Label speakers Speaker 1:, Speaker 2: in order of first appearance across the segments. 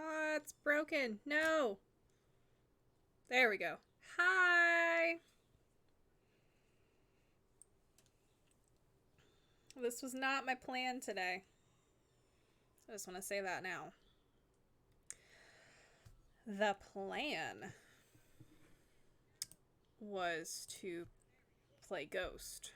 Speaker 1: Ah, it's broken. No. There we go. Hi. This was not my plan today. I just want to say that now. The plan was to play Ghost.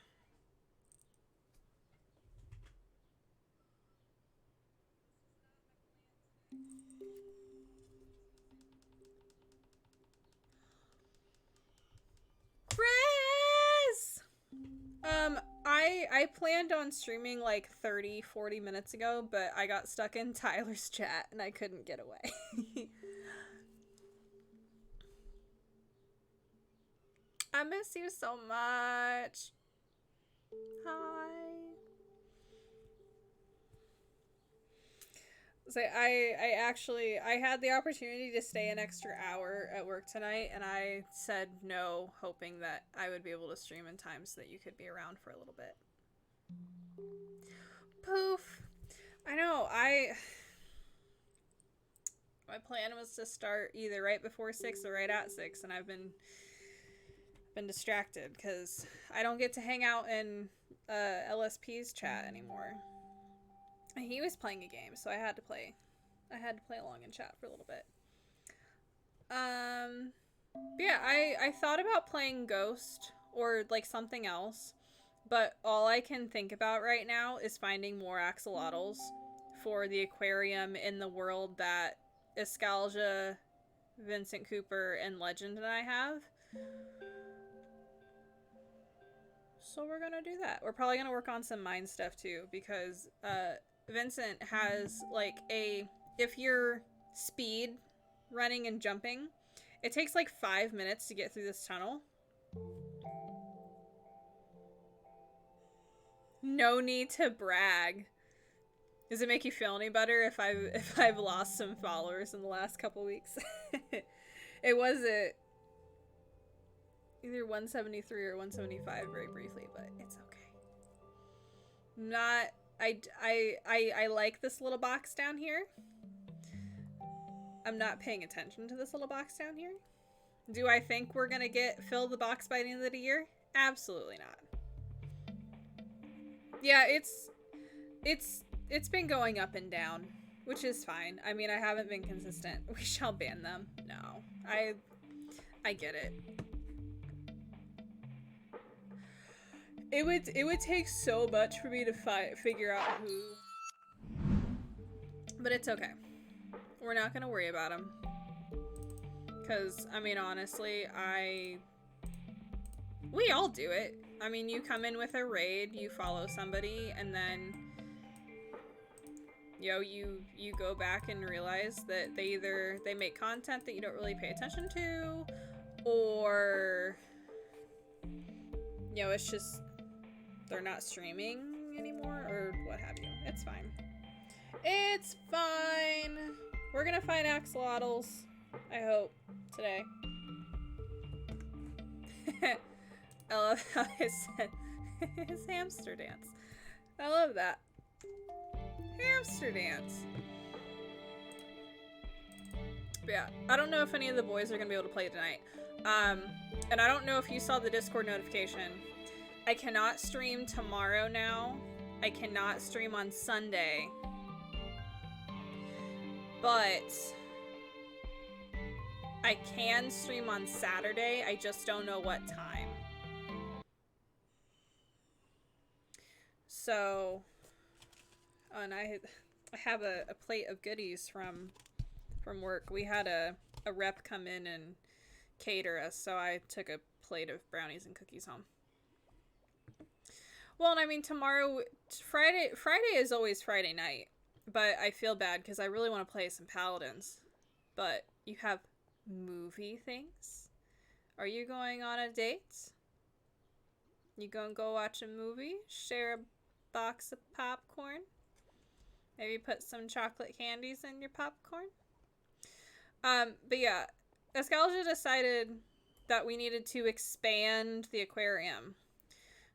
Speaker 1: Chris! I planned on streaming like 30, 40 minutes ago, but I got stuck in Tyler's chat and I couldn't get away. I miss you so much. Hi. So I had the opportunity to stay an extra hour at work tonight, and I said no, hoping that I would be able to stream in time so that you could be around for a little bit. Poof. I know. My plan was to start either right before 6 or right at 6, and I've been distracted because I don't get to hang out in LSP's chat anymore. He was playing a game, so I had to play along in chat for a little bit. But yeah, I thought about playing Ghost or like something else, but all I can think about right now is finding more axolotls for the aquarium in the world that Escalja, Vincent Cooper, and Legend and I have. So we're gonna do that. We're probably gonna work on some mine stuff too, because Vincent has like if you're speed running and jumping, it takes like 5 minutes to get through this tunnel. No need to brag. Does it make you feel any better if I've lost some followers in the last couple weeks? It was either 173 or 175 very briefly, but it's okay. Not I like this little box down here. I'm not paying attention to this little box down here. Do I think we're gonna fill the box by the end of the year? Absolutely not. Yeah, it's been going up and down, which is fine. I mean, I haven't been consistent. We shall ban them. No, I get it. It would take so much for me to figure out who, but it's okay. We're not gonna worry about them. Because, I mean, honestly, we all do it. I mean, you come in with a raid, you follow somebody, and then, you go back and realize that they make content that you don't really pay attention to, or, it's just, they're not streaming anymore, or what have you. It's fine. It's fine. We're gonna find axolotls, I hope, today. I love how I said his hamster dance. I love that. Hamster dance. But yeah, I don't know if any of the boys are gonna be able to play tonight. And I don't know if you saw the Discord notification. I cannot stream tomorrow now. I cannot stream on Sunday. But I can stream on Saturday. I just don't know what time. So, and I have a plate of goodies from work. We had a rep come in and cater us, so I took a plate of brownies and cookies home. Well, and I mean, Friday is always Friday night, but I feel bad because I really want to play some Paladins. But you have movie things? Are you going on a date? You gonna go watch a movie? Share a box of popcorn? Maybe put some chocolate candies in your popcorn? But yeah, Escalja decided that we needed to expand the aquarium.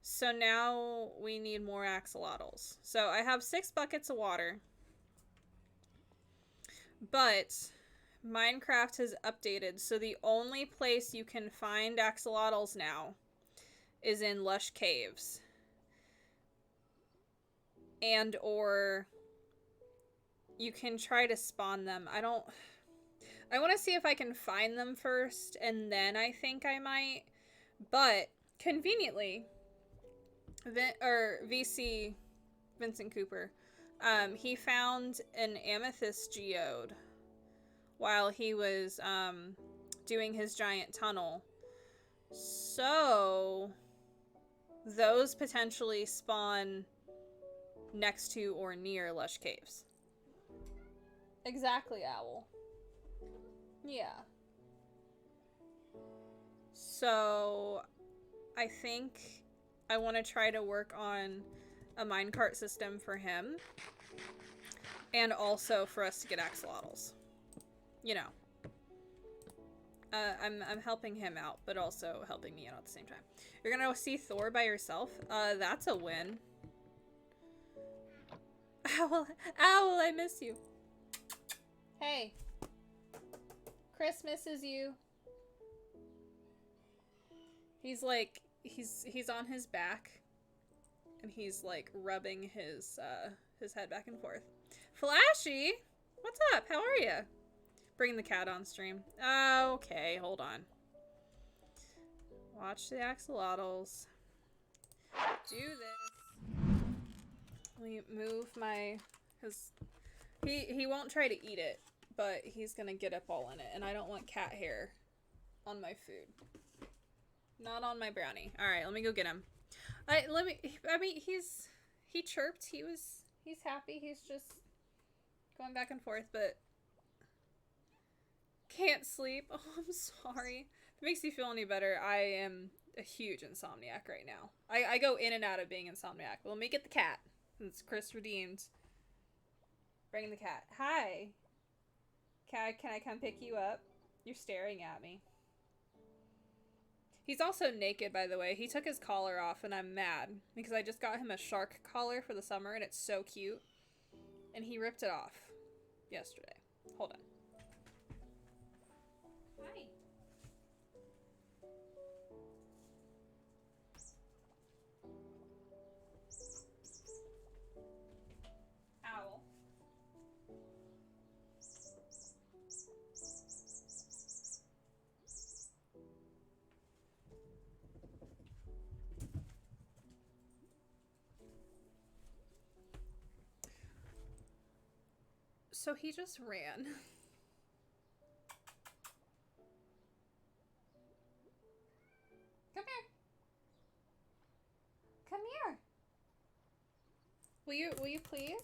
Speaker 1: So now we need more axolotls. So I have 6 buckets of water. But Minecraft has updated, so the only place you can find axolotls now is in lush caves. And or you can try to spawn them. I want to see if I can find them first, and then I think I might. But conveniently, VC Vincent Cooper, he found an amethyst geode while he was doing his giant tunnel. So those potentially spawn next to or near lush caves. Exactly, Owl. Yeah. So I think I want to try to work on a minecart system for him, and also for us to get axolotls. You know, I'm helping him out, but also helping me out at the same time. You're gonna see Thor by yourself? That's a win. Owl, I miss you. Hey, Chris misses you. He's like, he's on his back, and he's like rubbing his head back and forth. Flashy, what's up? How are you? Bring the cat on stream. Okay, hold on. Watch the axolotls. Do this. Let me move my, cause he won't try to eat it, but he's gonna get up all in it, and I don't want cat hair on my food. Not on my brownie. All right, let me go get him. I mean, he chirped. He's happy. He's just going back and forth, but can't sleep. Oh, I'm sorry. If it makes you feel any better, I am a huge insomniac right now. I go in and out of being insomniac. Let me get the cat, since Chris redeemed. Bring the cat. Hi. Can I come pick you up? You're staring at me. He's also naked, by the way. He took his collar off, and I'm mad because I just got him a shark collar for the summer, and it's so cute. And he ripped it off yesterday. Hold on. Hi. Owl. So he just ran. Come here. Come here. Will you please?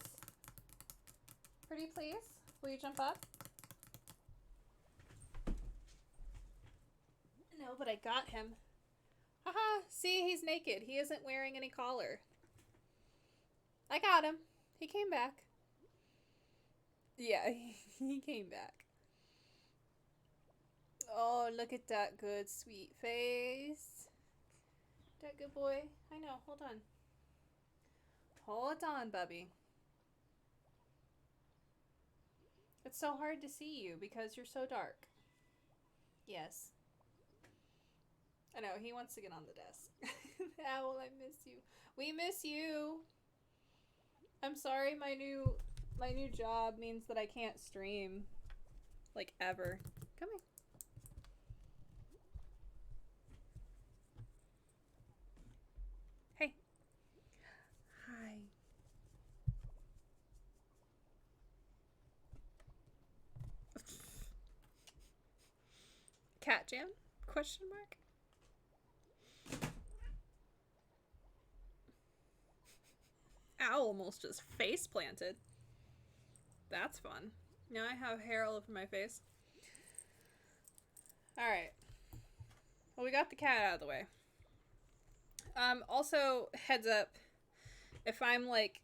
Speaker 1: Pretty please? Will you jump up? No, but I got him. Haha, see, he's naked. He isn't wearing any collar. I got him. He came back. Yeah, he came back. Oh, look at that good, sweet face. That good boy. I know, hold on. Hold on, Bubby. It's so hard to see you because you're so dark. Yes. I know, he wants to get on the desk. Owl, I miss you. We miss you. I'm sorry, my new job means that I can't stream. Like, ever. Come here. Hey. Hi. Cat jam? Question mark? Owl almost just face planted. That's fun. Now I have hair all over my face. Alright. Well, we got the cat out of the way. Also, heads up, if I'm, like,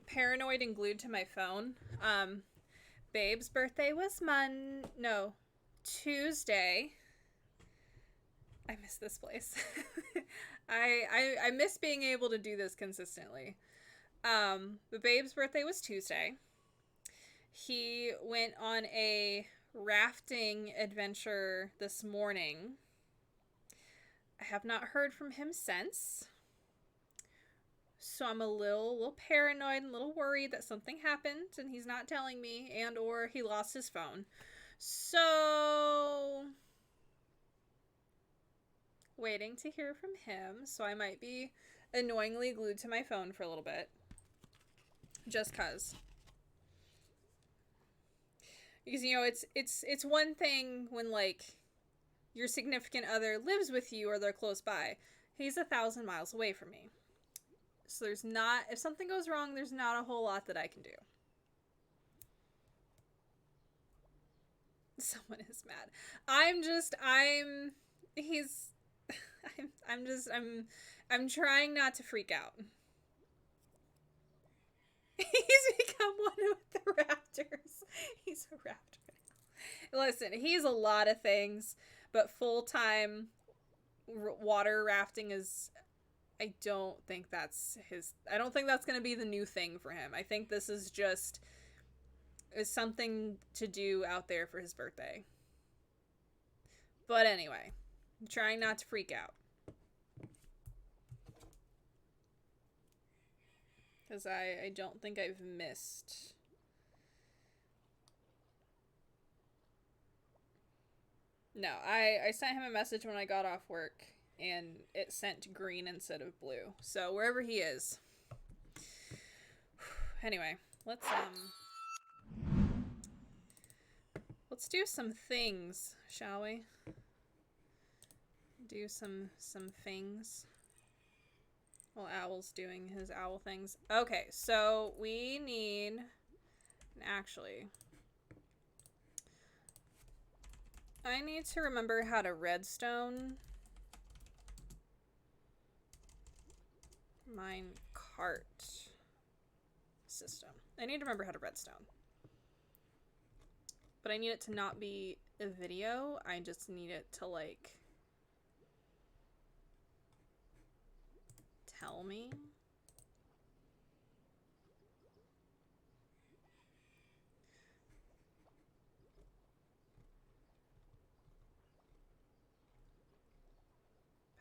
Speaker 1: paranoid and glued to my phone, Babe's birthday was Tuesday. I miss this place. I miss being able to do this consistently. But Babe's birthday was Tuesday. He went on a rafting adventure this morning. I have not heard from him since. So I'm a little paranoid and a little worried that something happened and he's not telling me, and or he lost his phone. So waiting to hear from him. So I might be annoyingly glued to my phone for a little bit. Just cause. Because, you know, it's one thing when, like, your significant other lives with you or they're close by. He's 1,000 miles away from me. So there's not, if something goes wrong, there's not a whole lot that I can do. Someone is mad. I'm trying not to freak out. He's become one of the raptors. He's a raptor. Listen, he's a lot of things, but full-time water rafting is, I don't think that's going to be the new thing for him. I think this is just something to do out there for his birthday. But anyway, I'm trying not to freak out. Because I don't think I've missed. No, I sent him a message when I got off work, and it sent green instead of blue. So wherever he is. Anyway, let's do some things, shall we? Do some things. While Owl's doing his owl things. Okay, so we need, actually, I need to remember how to redstone mine cart system. I need to remember how to redstone. But I need it to not be a video. I just need it to, like, tell me.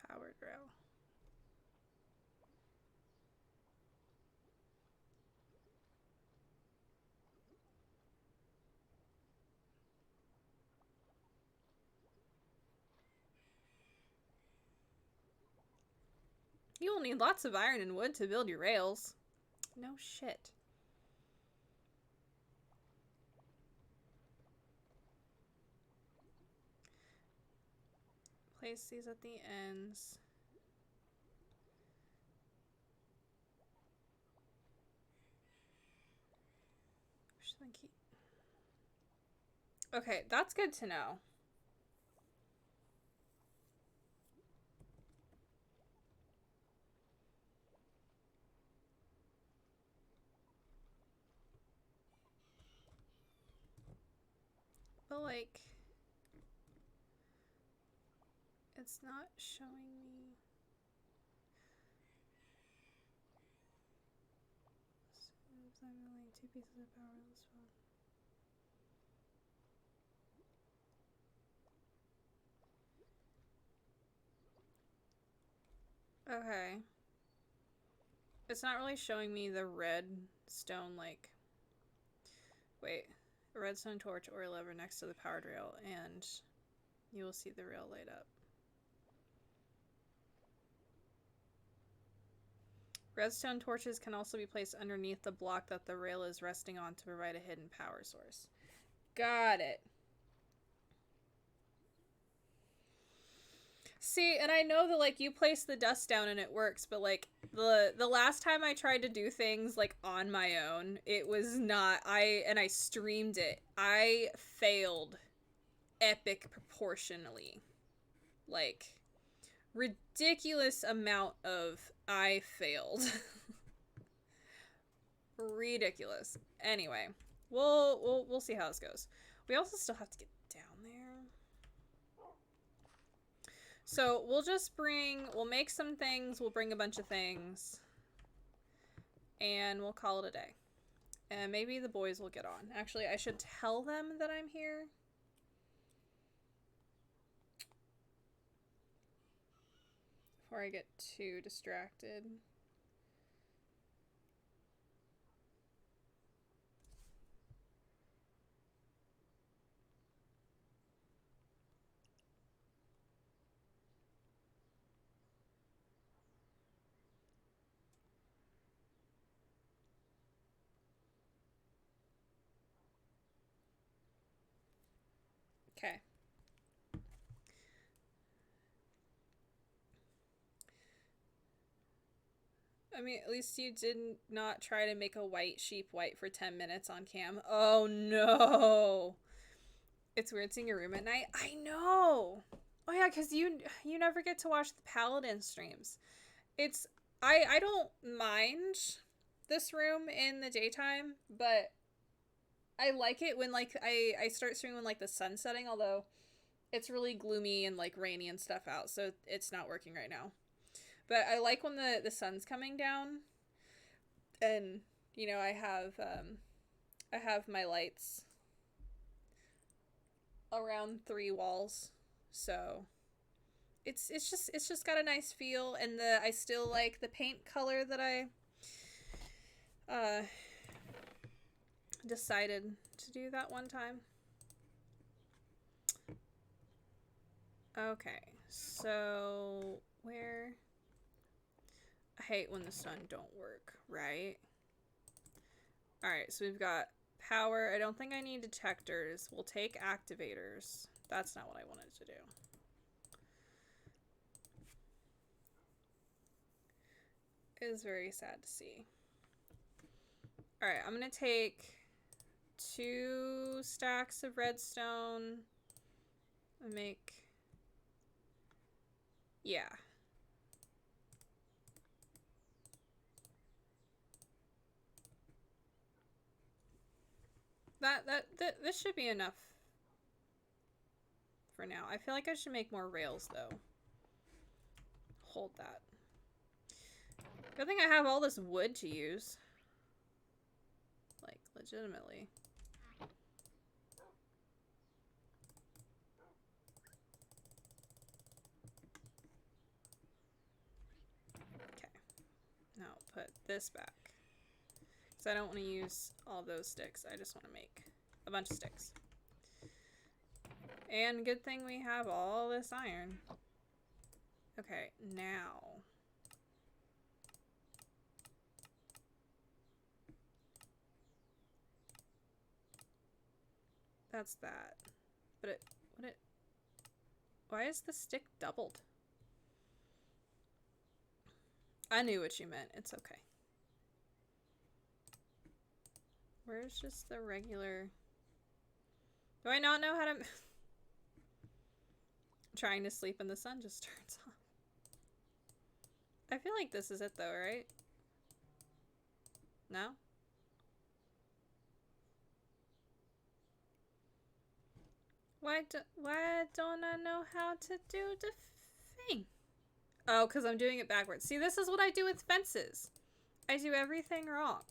Speaker 1: Powered rail. You will need lots of iron and wood to build your rails. No shit. Place these at the ends. Okay, that's good to know. But, like, it's not showing me. I'm like 2 pieces of power on this one. Okay. It's not really showing me the redstone, like, wait, a redstone torch or a lever next to the powered rail, and you will see the rail light up. Redstone torches can also be placed underneath the block that the rail is resting on to provide a hidden power source. Got it. See, and I know that, like, you place the dust down and it works, but, like, the last time I tried to do things, like, on my own, it was not, I streamed it. I failed epic proportionally. Like, ridiculous amount of I failed. Ridiculous. Anyway, we'll see how this goes. We also still have to get down there. So we'll make some things, we'll bring a bunch of things, and we'll call it a day. And maybe the boys will get on. Actually, I should tell them that I'm here. Before I get too distracted. Okay. I mean, at least you did not try to make a white sheep white for 10 minutes on cam. Oh no. It's weird seeing your room at night. I know. Oh yeah, because you never get to watch the Paladin streams. It's I don't mind this room in the daytime, but I like it when like I start streaming when like the sun's setting, although it's really gloomy and like rainy and stuff out, so it's not working right now. But I like when the sun's coming down, and you know I have my lights around 3 walls, so it's just got a nice feel, and I still like the paint color that I uh decided to do that one time. Okay, so where I hate when the sun don't work, right? Alright, so we've got power. I don't think I need detectors. We'll take activators. That's not what I wanted to do. It is very sad to see. Alright, I'm gonna take 2 stacks of redstone and make... Yeah. This should be enough for now. I feel like I should make more rails, though. Hold that. Good thing I have all this wood to use. Like, legitimately. Okay. Now, put this back. Because I don't want to use all those sticks. I just want to make a bunch of sticks. And good thing we have all this iron. Okay, now... That's that. But why is the stick doubled? I knew what you meant. It's okay. Where's just the regular... Do I not know how to... Trying to sleep and the sun just turns off. I feel like this is it though, right? No? Why don't I know how to do the thing? Oh, because I'm doing it backwards. See, this is what I do with fences. I do everything wrong.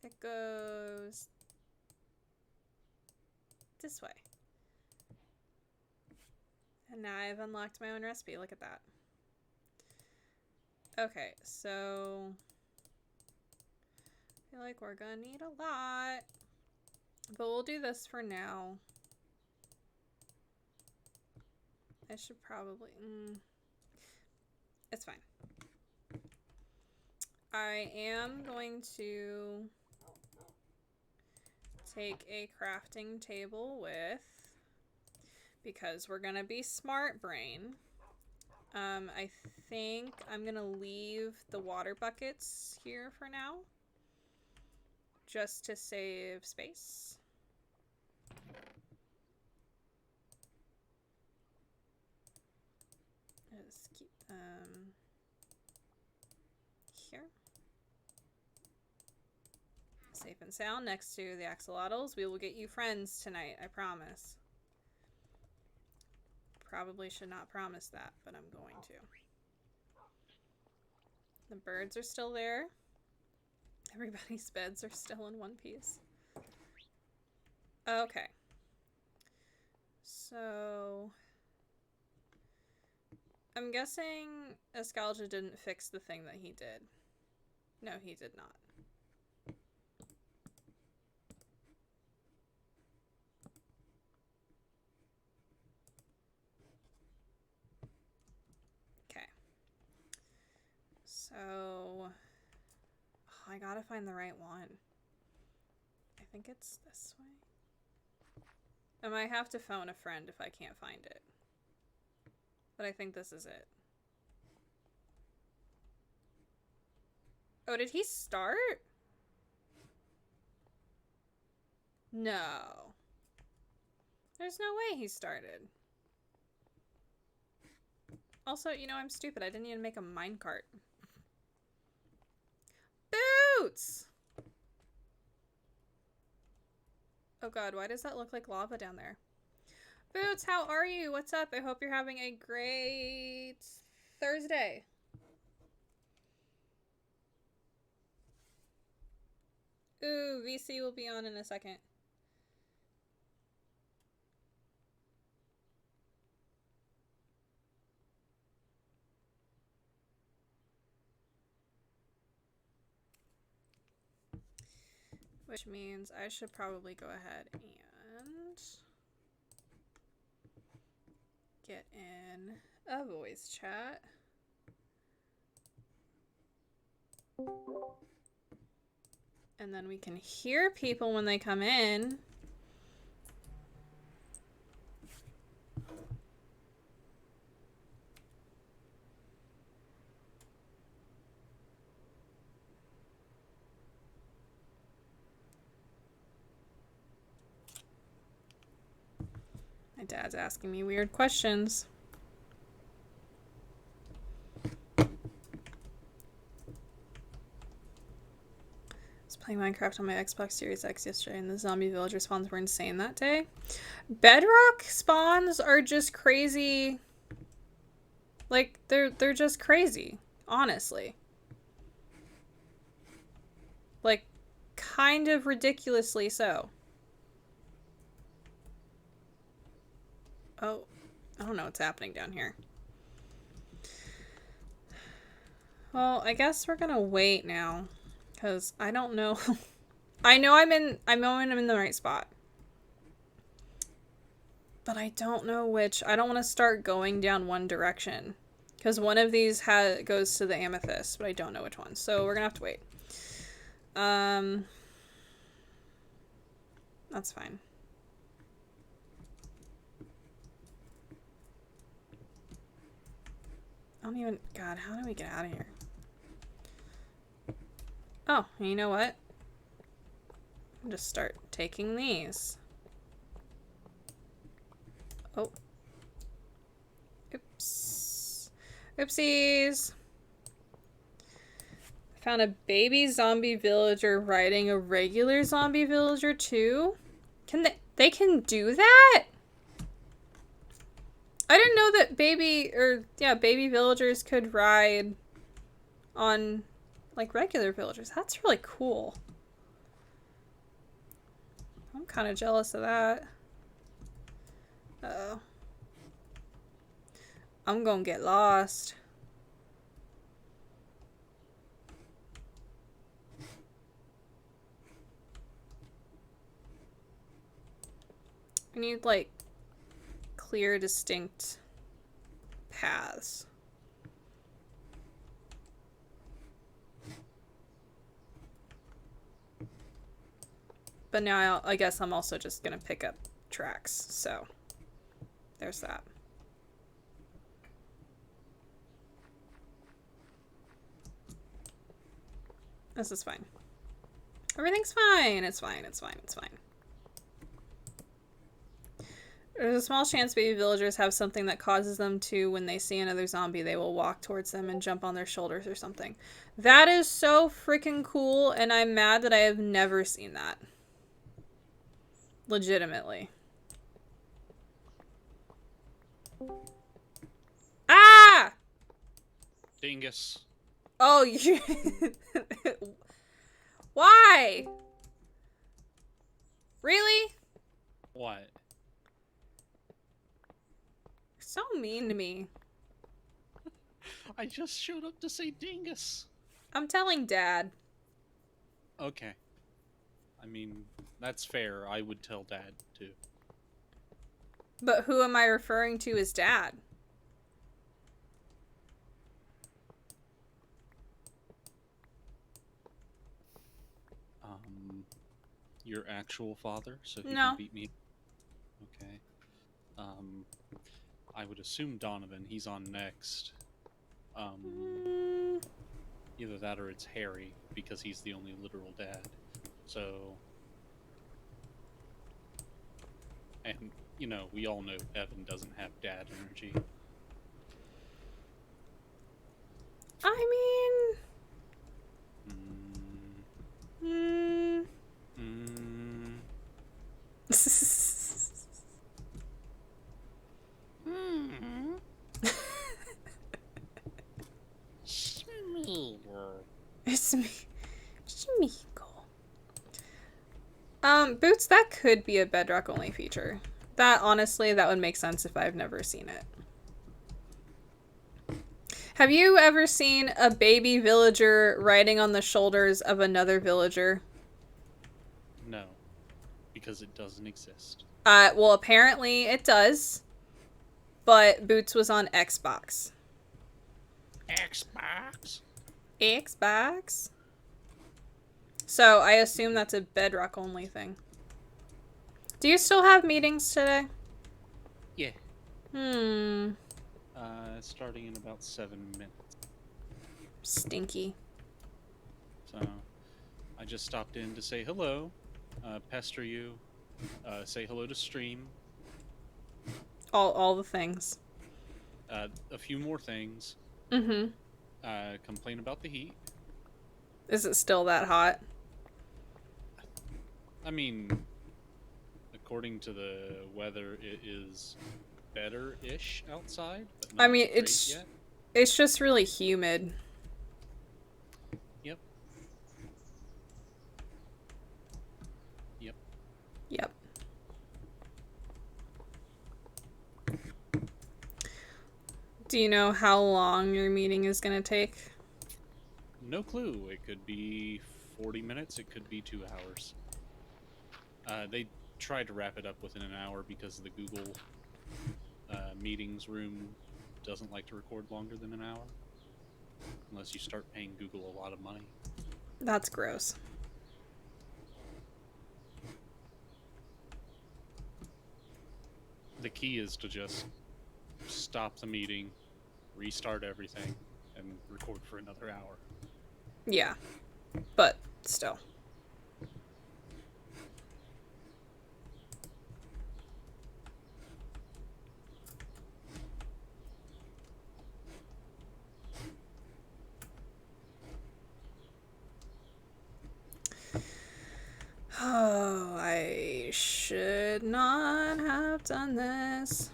Speaker 1: It goes this way. And now I've unlocked my own recipe. Look at that. Okay, so I feel like we're gonna need a lot. But we'll do this for now. I should probably... It's fine. I am going to take a crafting table with... Because we're gonna be smart brain. I think I'm gonna leave the water buckets here for now. Just to save space. Just keep them here. Safe and sound next to the axolotls. We will get you friends tonight, I promise. Probably should not promise that, but I'm going to. The birds are still there. Everybody's beds are still in one piece. Okay. So... I'm guessing Ascalja didn't fix the thing that he did. No, he did not. Okay. So... oh, I gotta find the right one. I think it's this way. I might have to phone a friend if I can't find it. But I think this is it. Oh, did he start? No. There's no way he started. Also, you know, I'm stupid. I didn't even make a minecart. Boots! Oh god, why does that look like lava down there? Boots, how are you? What's up? I hope you're having a great Thursday. Ooh, VC will be on in a second. Which means I should probably go ahead and get in a voice chat. And then we can hear people when they come in. My dad's asking me weird questions. I was playing Minecraft on my Xbox Series X yesterday and the zombie villager spawns were insane that day. Bedrock spawns are just crazy. Like, they're just crazy, honestly. Like, kind of ridiculously so. Oh, I don't know what's happening down here. Well, I guess we're gonna wait now, because I don't know. I know I'm in the right spot. But I don't know which. I don't want to start going down one direction, because one of these goes to the amethyst, but I don't know which one. So we're gonna have to wait. That's fine. I don't even... God, how do we get out of here? Oh, you know what? I'll just start taking these. Oh. Oops. Oopsies. I found a baby zombie villager riding a regular zombie villager too? They can do that? I didn't know that baby villagers could ride on, like, regular villagers. That's really cool. I'm kind of jealous of that. Uh-oh. I'm gonna get lost. We need, like, clear, distinct paths. But now I guess I'm also just gonna pick up tracks, so there's that. This is fine. Everything's fine. It's fine. It's fine. It's fine. There's a small chance baby villagers have something that causes them to, when they see another zombie, they will walk towards them and jump on their shoulders or something. That is so freaking cool, and I'm mad that I have never seen that. Legitimately. Ah!
Speaker 2: Dingus.
Speaker 1: Oh, you. Why? Really?
Speaker 2: What?
Speaker 1: You're so mean to me.
Speaker 2: I just showed up to say dingus.
Speaker 1: I'm telling Dad.
Speaker 2: Okay. I mean, that's fair. I would tell Dad, too.
Speaker 1: But who am I referring to as Dad?
Speaker 2: Um, your actual father, so he can
Speaker 1: No.
Speaker 2: beat me. Okay. Um, I would assume Donovan. He's on next. Um,
Speaker 1: Mm,
Speaker 2: either that or it's Harry, because he's the only literal dad. So, and, we all know Evan doesn't have dad energy.
Speaker 1: I
Speaker 2: Mm,
Speaker 1: mean.
Speaker 2: mm,
Speaker 3: Hmm. Smeagol.
Speaker 1: It's me. Schmeagol. Boots, that could be a Bedrock only feature. That, honestly, that would make sense if I've never seen it. Have you ever seen a baby villager riding on the shoulders of another villager?
Speaker 2: no, because it doesn't exist.
Speaker 1: Well, apparently it does, but Boots was on Xbox.
Speaker 3: Xbox.
Speaker 1: Xbox? So I assume that's a Bedrock only thing. Do you still have meetings today?
Speaker 2: Yeah.
Speaker 1: Hmm.
Speaker 2: Starting in about 7 minutes.
Speaker 1: Stinky.
Speaker 2: So, I just stopped in to say hello, pester you, say hello to stream,
Speaker 1: All the things.
Speaker 2: a few more things,
Speaker 1: Mm-hmm.
Speaker 2: complain about the heat.
Speaker 1: Is it still that hot?
Speaker 2: I mean, according to the weather, it is better-ish outside, but
Speaker 1: I
Speaker 2: not
Speaker 1: mean,
Speaker 2: great yet.
Speaker 1: it's just really humid.
Speaker 2: Yep. Yep.
Speaker 1: Yep. Do you know how long your meeting is gonna take?
Speaker 2: No clue. It could be 40 minutes. It could be 2 hours. They tried to wrap it up within an hour because the Google meetings room doesn't like to record longer than an hour unless you start paying Google a lot of money.
Speaker 1: That's gross.
Speaker 2: The key is to just stop the meeting, restart everything, and record for another hour.
Speaker 1: Yeah. But still. Oh, I should not have done this.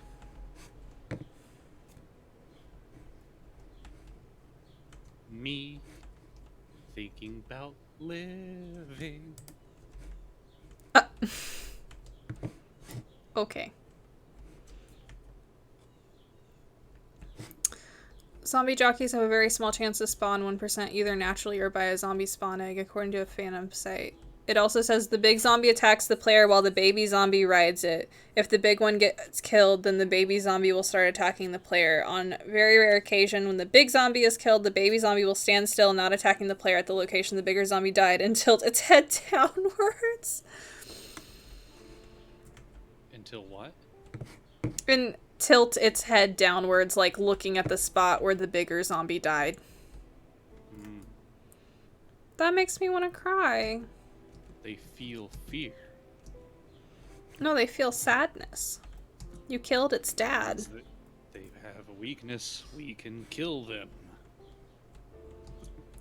Speaker 2: Me thinking about living.
Speaker 1: Uh, okay. Zombie jockeys have a very small chance to spawn 1% either naturally or by a zombie spawn egg, according to a Phantom site. It also says the big zombie attacks the player while the baby zombie rides it. If the big one gets killed, then the baby zombie will start attacking the player. On very rare occasion, when the big zombie is killed, the baby zombie will stand still, not attacking the player at the location the bigger zombie died, and tilt its head downwards.
Speaker 2: Until what?
Speaker 1: And tilt its head downwards, like looking at the spot where the bigger zombie died.
Speaker 2: Mm,
Speaker 1: That makes me want to cry.
Speaker 2: they feel fear.
Speaker 1: No, they feel sadness. You killed its dad.
Speaker 2: Means that they have a weakness. We can kill them.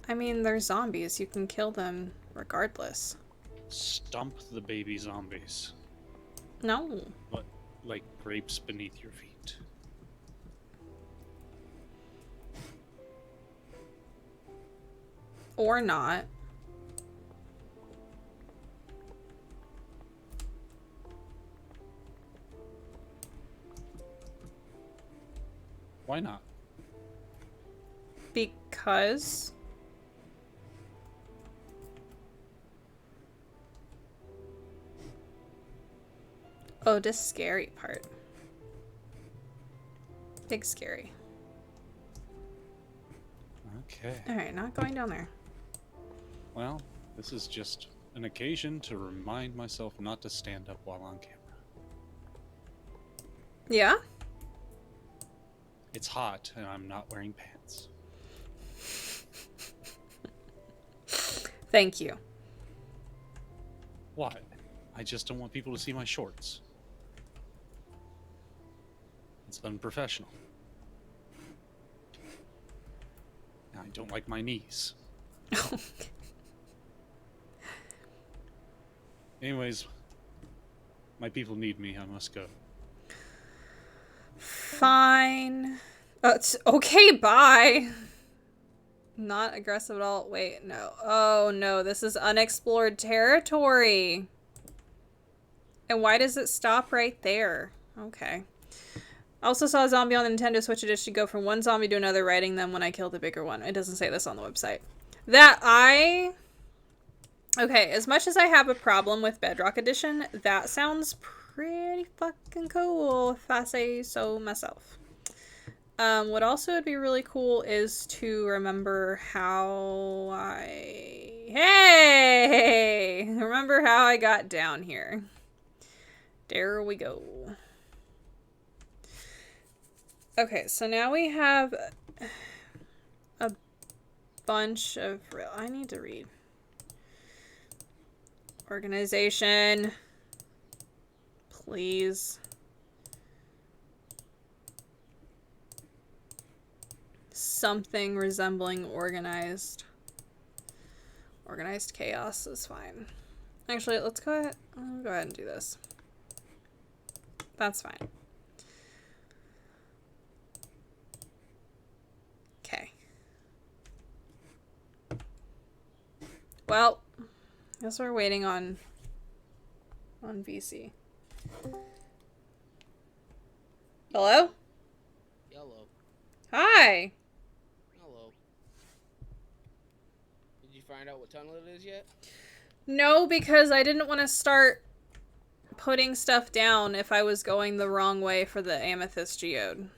Speaker 1: I mean, they're zombies. You can kill them regardless.
Speaker 2: Stomp the baby zombies.
Speaker 1: No.
Speaker 2: Like grapes beneath your feet.
Speaker 1: Or not.
Speaker 2: Why not?
Speaker 1: Because... Oh, this scary part. Big scary.
Speaker 2: Okay.
Speaker 1: Alright, not going down there.
Speaker 2: Well, this is just an occasion to remind myself not to stand up while on camera.
Speaker 1: Yeah?
Speaker 2: It's hot and I'm not wearing pants.
Speaker 1: Thank you.
Speaker 2: Why? I just don't want people to see my shorts. It's unprofessional. I don't like my knees. Anyways, my people need me. I must go.
Speaker 1: Fine. It's okay, bye. Not aggressive at all. Wait, no. Oh, no. This is unexplored territory. And why does it stop right there? Okay. I also saw a zombie on the Nintendo Switch edition go from one zombie to another, riding them when I killed the bigger one. It doesn't say this on the website. Okay, as much as I have a problem with Bedrock Edition, that sounds pretty fucking cool if I say so myself. What also would be really cool is to remember how remember how I got down here. There we go. Okay, so now we have a bunch of... I need to read. Organization. Please. Something resembling organized. Organized chaos is fine. Actually, let's go ahead. I'll go ahead and do this. That's fine. Okay. Well, I guess we're waiting on VC. Hello?
Speaker 4: Hello.
Speaker 1: Hi.
Speaker 4: Hello. Did you find out what tunnel it is yet?
Speaker 1: No, because I didn't want to start putting stuff down if I was going the wrong way for the Amethyst Geode.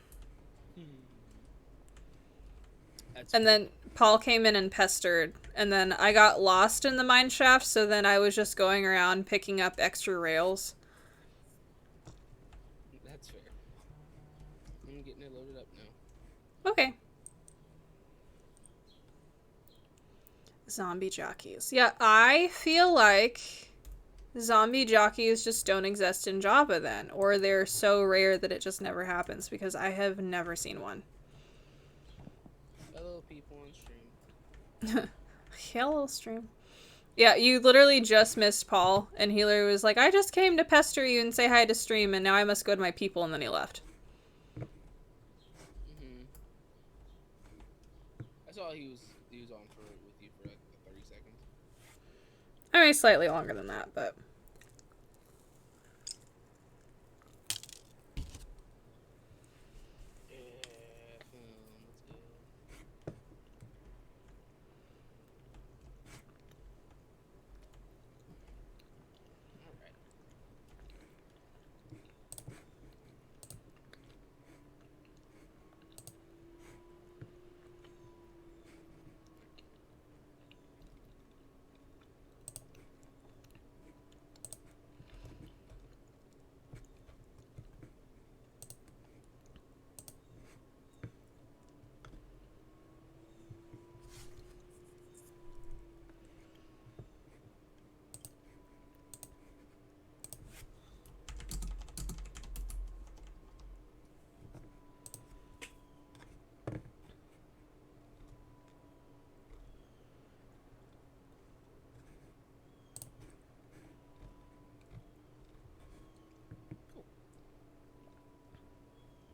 Speaker 1: And then Paul came in and pestered, and then I got lost in the mine shaft, so then I was just going around picking up extra rails.
Speaker 4: That's fair. I'm getting it loaded up now.
Speaker 1: Okay. Zombie jockeys. Yeah, I feel like zombie jockeys just don't exist in Java then, or they're so rare that it just never happens, because I have never seen one.
Speaker 4: Hello, people on stream.
Speaker 1: Hello, stream. Yeah, you literally just missed Paul, and he literally was like, I just came to pester you and say hi to stream, and now I must go to my people, and then he left.
Speaker 4: I saw he was on with you for like 30 seconds.
Speaker 1: I mean, slightly longer than that, but...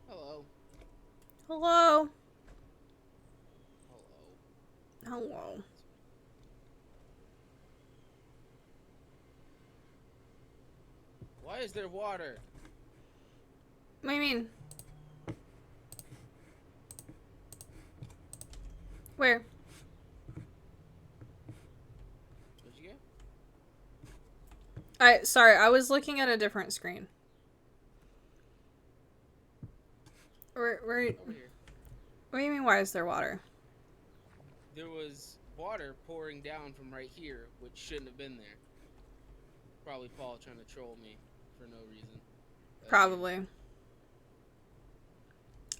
Speaker 4: Hello.
Speaker 1: Hello.
Speaker 4: Hello.
Speaker 1: Hello.
Speaker 4: is there water?
Speaker 1: What do you mean? Where?
Speaker 4: Where'd you go?
Speaker 1: Sorry, I was looking at a different screen. Where,
Speaker 4: Over here.
Speaker 1: what do you mean, why is there water?
Speaker 4: There was water pouring down from right here, which shouldn't have been there. Probably Paul trying to troll me for no reason.
Speaker 1: Probably.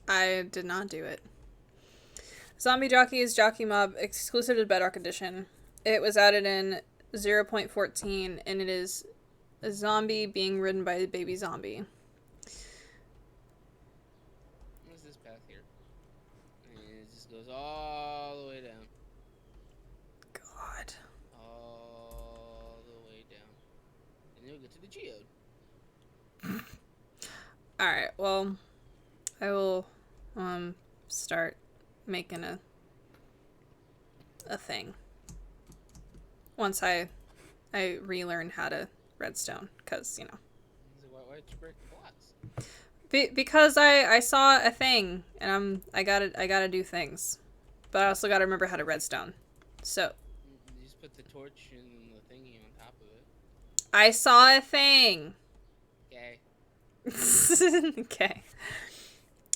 Speaker 1: I did not do it. Zombie Jockey's Jockey Mob exclusive to Bedrock Edition. It was added in 0.14 and it is a zombie being ridden by a baby zombie.
Speaker 4: What's this path here? And it just goes all the way down.
Speaker 1: God.
Speaker 4: All the way down. And then we'll get to the geode.
Speaker 1: Alright, well, I will start making a thing. Once I relearn how to redstone, because, you know.
Speaker 4: Why'd you break the blocks?
Speaker 1: Because I saw a thing, and I gotta do things. But I also gotta remember how to redstone. So.
Speaker 4: You just put the torch and the thingy on top of it.
Speaker 1: I saw a thing!
Speaker 4: Okay.
Speaker 1: Okay.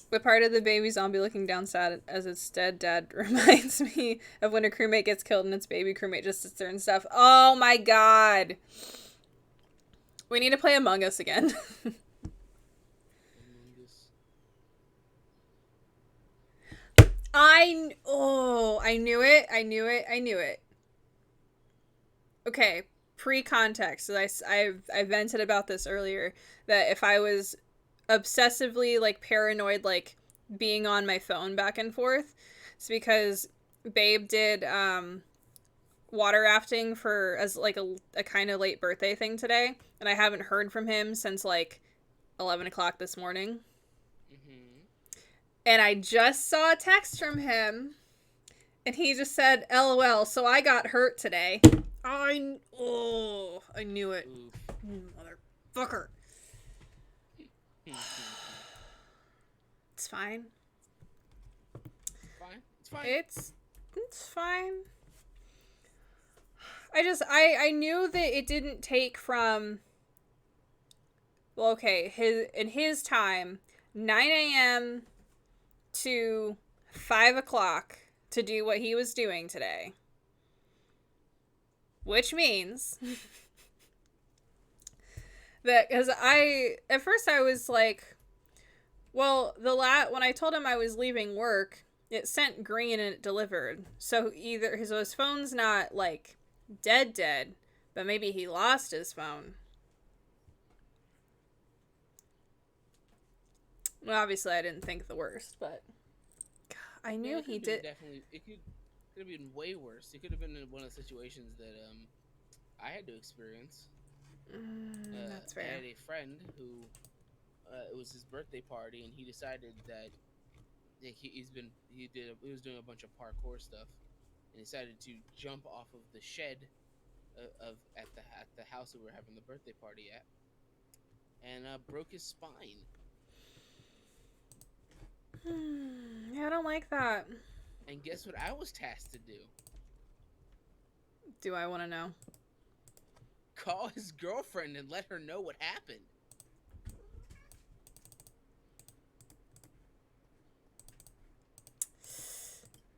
Speaker 1: The part of the baby zombie looking down sad as its dead dad reminds me of when a crewmate gets killed and its baby crewmate just sits there and stuff. Oh my god! We need to play Among Us again. I knew it. Okay, pre-context. I vented about this earlier, that if I was obsessively, like, paranoid, like, being on my phone back and forth, it's because Babe did, water rafting as, like, a kind of late birthday thing today, and I haven't heard from him since, like, 11 o'clock this morning. And I just saw a text from him, and he just said, LOL, so I got hurt today. I knew it. Motherfucker. It's fine.
Speaker 4: It's fine.
Speaker 1: It's fine. I knew that it didn't take from, well, okay, in his time, 9 a.m. to 5 o'clock to do what he was doing today. Which means that, because at first I was like, well, when I told him I was leaving work, it sent green and it delivered. So either his phone's not, like, dead, but maybe he lost his phone. Well, obviously I didn't think the worst, but I knew he did.
Speaker 4: Definitely, it could have been way worse. It could have been one of the situations that I had to experience.
Speaker 1: That's fair.
Speaker 4: I had a friend who it was his birthday party, and he decided that he was doing a bunch of parkour stuff, and decided to jump off of the shed at the house that we were having the birthday party at, and broke his spine.
Speaker 1: Yeah, I don't like that.
Speaker 4: And guess what I was tasked to do?
Speaker 1: Do I want to know?
Speaker 4: Call his girlfriend and let her know what happened.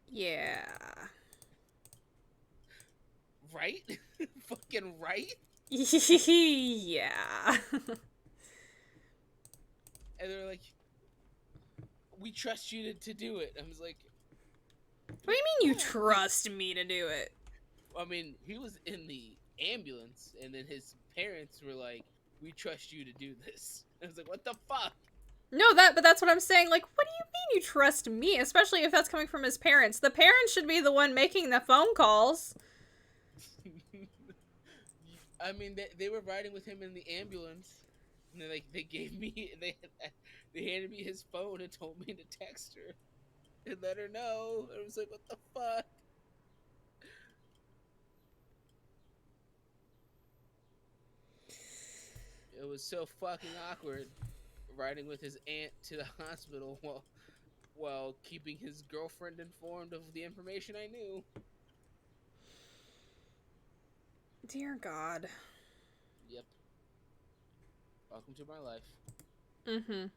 Speaker 1: Yeah.
Speaker 4: Right? Fucking right?
Speaker 1: Yeah.
Speaker 4: And they're like, we trust you to do it. I was like,
Speaker 1: what do you mean you trust me to do it?
Speaker 4: I mean, he was in the ambulance, and then his parents were like, we trust you to do this. I was like, what the fuck?
Speaker 1: No, but that's what I'm saying. Like, what do you mean you trust me? Especially if that's coming from his parents. The parents should be the one making the phone calls.
Speaker 4: I mean, they were riding with him in the ambulance, and they gave me, they handed me his phone and told me to text her and let her know. I was like, what the fuck? It was so fucking awkward riding with his aunt to the hospital while keeping his girlfriend informed of the information I knew.
Speaker 1: Dear God.
Speaker 4: Yep. Welcome to my life.
Speaker 1: Mm-hmm.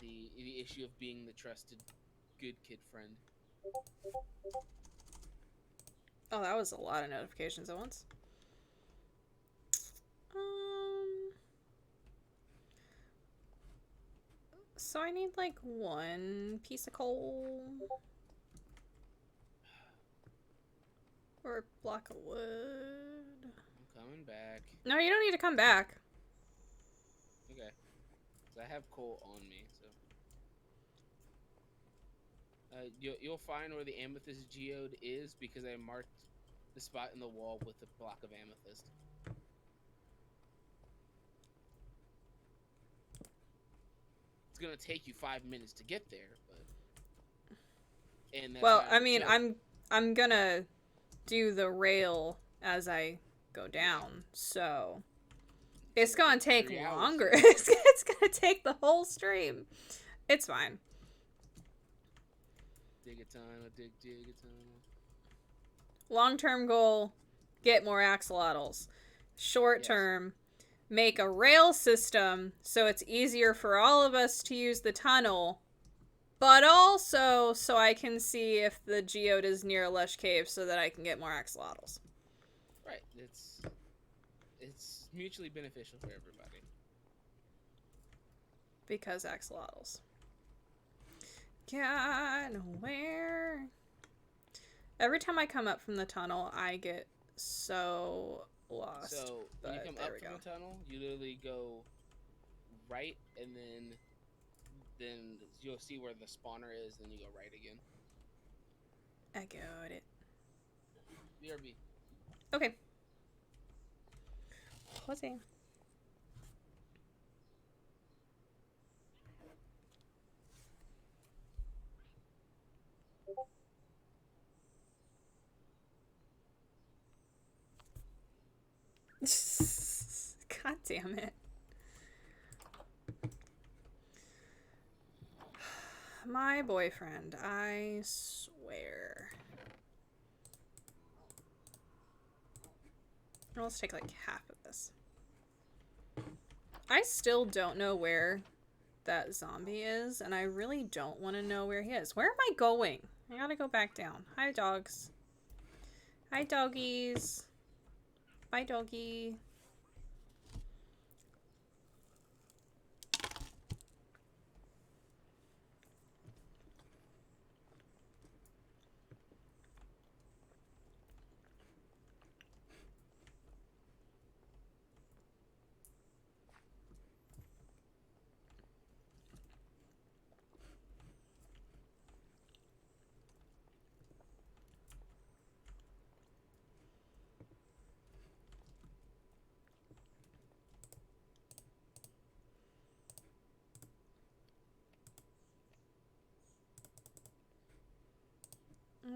Speaker 4: The issue of being the trusted good kid friend.
Speaker 1: Oh, that was a lot of notifications at once. So I need like one piece of coal. Or a block of wood.
Speaker 4: I'm coming back.
Speaker 1: No, you don't need to come back.
Speaker 4: Okay. So I have coal on me, so. You'll find where the amethyst geode is because I marked the spot in the wall with a block of amethyst. It's gonna take you 5 minutes to get there, but and that's
Speaker 1: Well,
Speaker 4: not
Speaker 1: I
Speaker 4: a
Speaker 1: mean,
Speaker 4: joke.
Speaker 1: I'm gonna do the rail as I go down, so it's
Speaker 4: gonna
Speaker 1: gonna take
Speaker 4: 3 hours.
Speaker 1: longer. It's gonna take the whole stream. It's fine.
Speaker 4: Dig a tunnel, dig a tunnel.
Speaker 1: Long-term goal, get more axolotls. Short-term, make a rail system so it's easier for all of us to use the tunnel, but also so I can see if the geode is near a lush cave so that I can get more axolotls.
Speaker 4: Right. It's mutually beneficial for everybody.
Speaker 1: Because axolotls. Got nowhere. Every time I come up from the tunnel, I get so lost.
Speaker 4: So when you
Speaker 1: but
Speaker 4: come
Speaker 1: there
Speaker 4: up
Speaker 1: we
Speaker 4: from
Speaker 1: go.
Speaker 4: the tunnel, you literally go right, and then you'll see where the spawner is. Then you go right again.
Speaker 1: I got it.
Speaker 4: BRB.
Speaker 1: Okay. Jose. God damn it. My boyfriend, I swear. Let's take like half of this. I still don't know where that zombie is, and I really don't want to know where he is. Where am I going? I gotta go back down. Hi, dogs. Hi, doggies. Bye, doggy.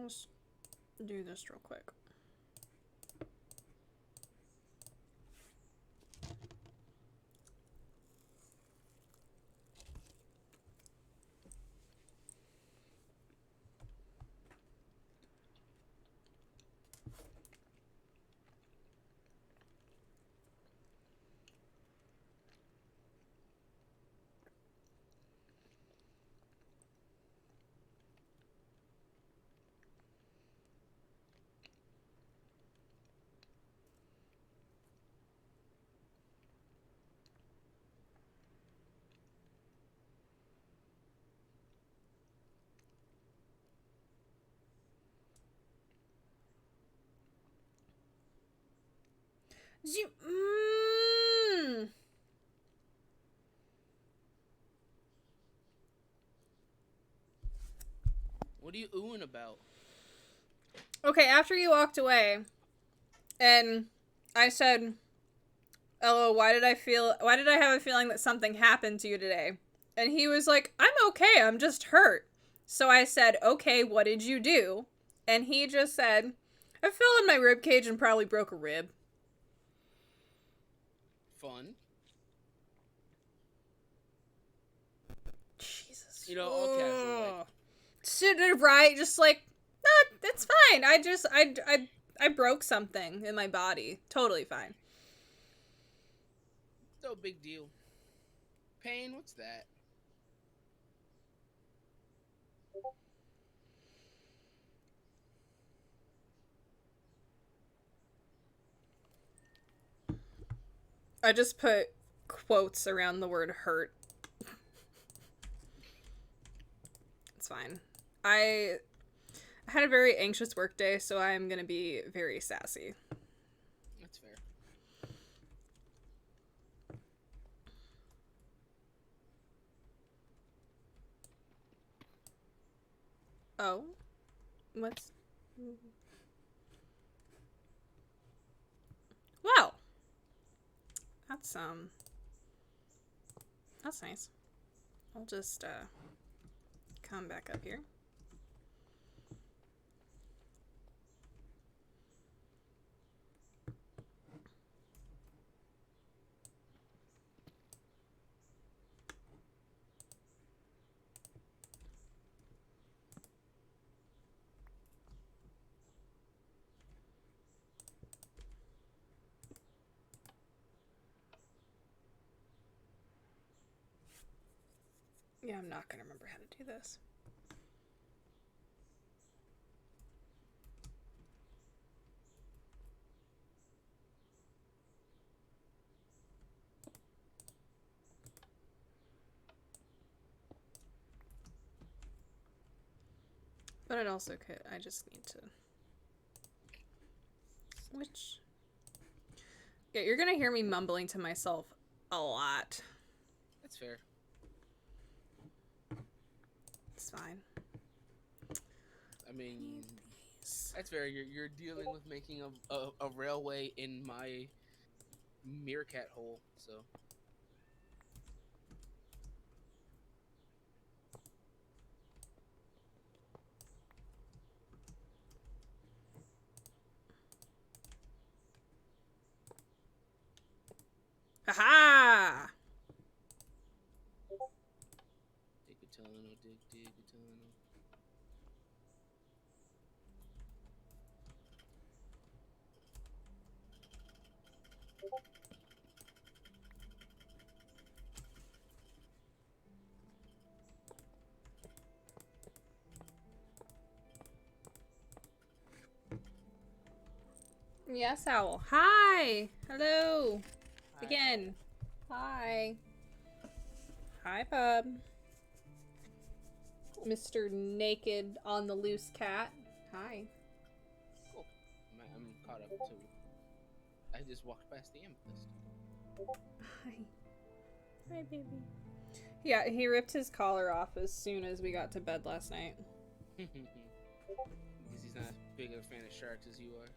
Speaker 1: Let's do this real quick.
Speaker 4: What are you oohing about?
Speaker 1: Okay, after you walked away, and I said, "Oh, why did I have a feeling that something happened to you today?" And he was like, "I'm okay, I'm just hurt." So I said, "Okay, what did you do?" And he just said, "I fell in my rib cage and probably broke a rib."
Speaker 4: fun.
Speaker 1: Jesus.
Speaker 4: You know, all casual. Like,
Speaker 1: Should've, right? Just like, no, it's fine. I broke something in my body. Totally fine.
Speaker 4: no big deal. Pain, what's that?
Speaker 1: I just put quotes around the word hurt. It's fine. I had a very anxious work day, so I'm gonna be very sassy.
Speaker 4: That's fair.
Speaker 1: Oh? What's... Wow! That's nice. I'll just, come back up here. Yeah, I'm not gonna remember how to do this. But it also could. I just need to switch. Yeah, you're gonna hear me mumbling to myself a lot.
Speaker 4: That's fair.
Speaker 1: It's fine.
Speaker 4: I mean, that's fair. You're dealing with making a railway in my meerkat hole, so.
Speaker 1: Haha!
Speaker 4: Dig-a-tano, dig-dig-a-tano.
Speaker 1: Yes, Owl. Hi! Hello!
Speaker 4: Hi.
Speaker 1: Again. Hi. Hi, bub. Mr. Naked on the Loose Cat. Hi.
Speaker 4: Cool. I'm caught up too. I just walked past the amethyst.
Speaker 1: Hi. Hi, baby. Yeah, he ripped his collar off as soon as we got to bed last night.
Speaker 4: Because he's not as big of a fan of sharks as you are.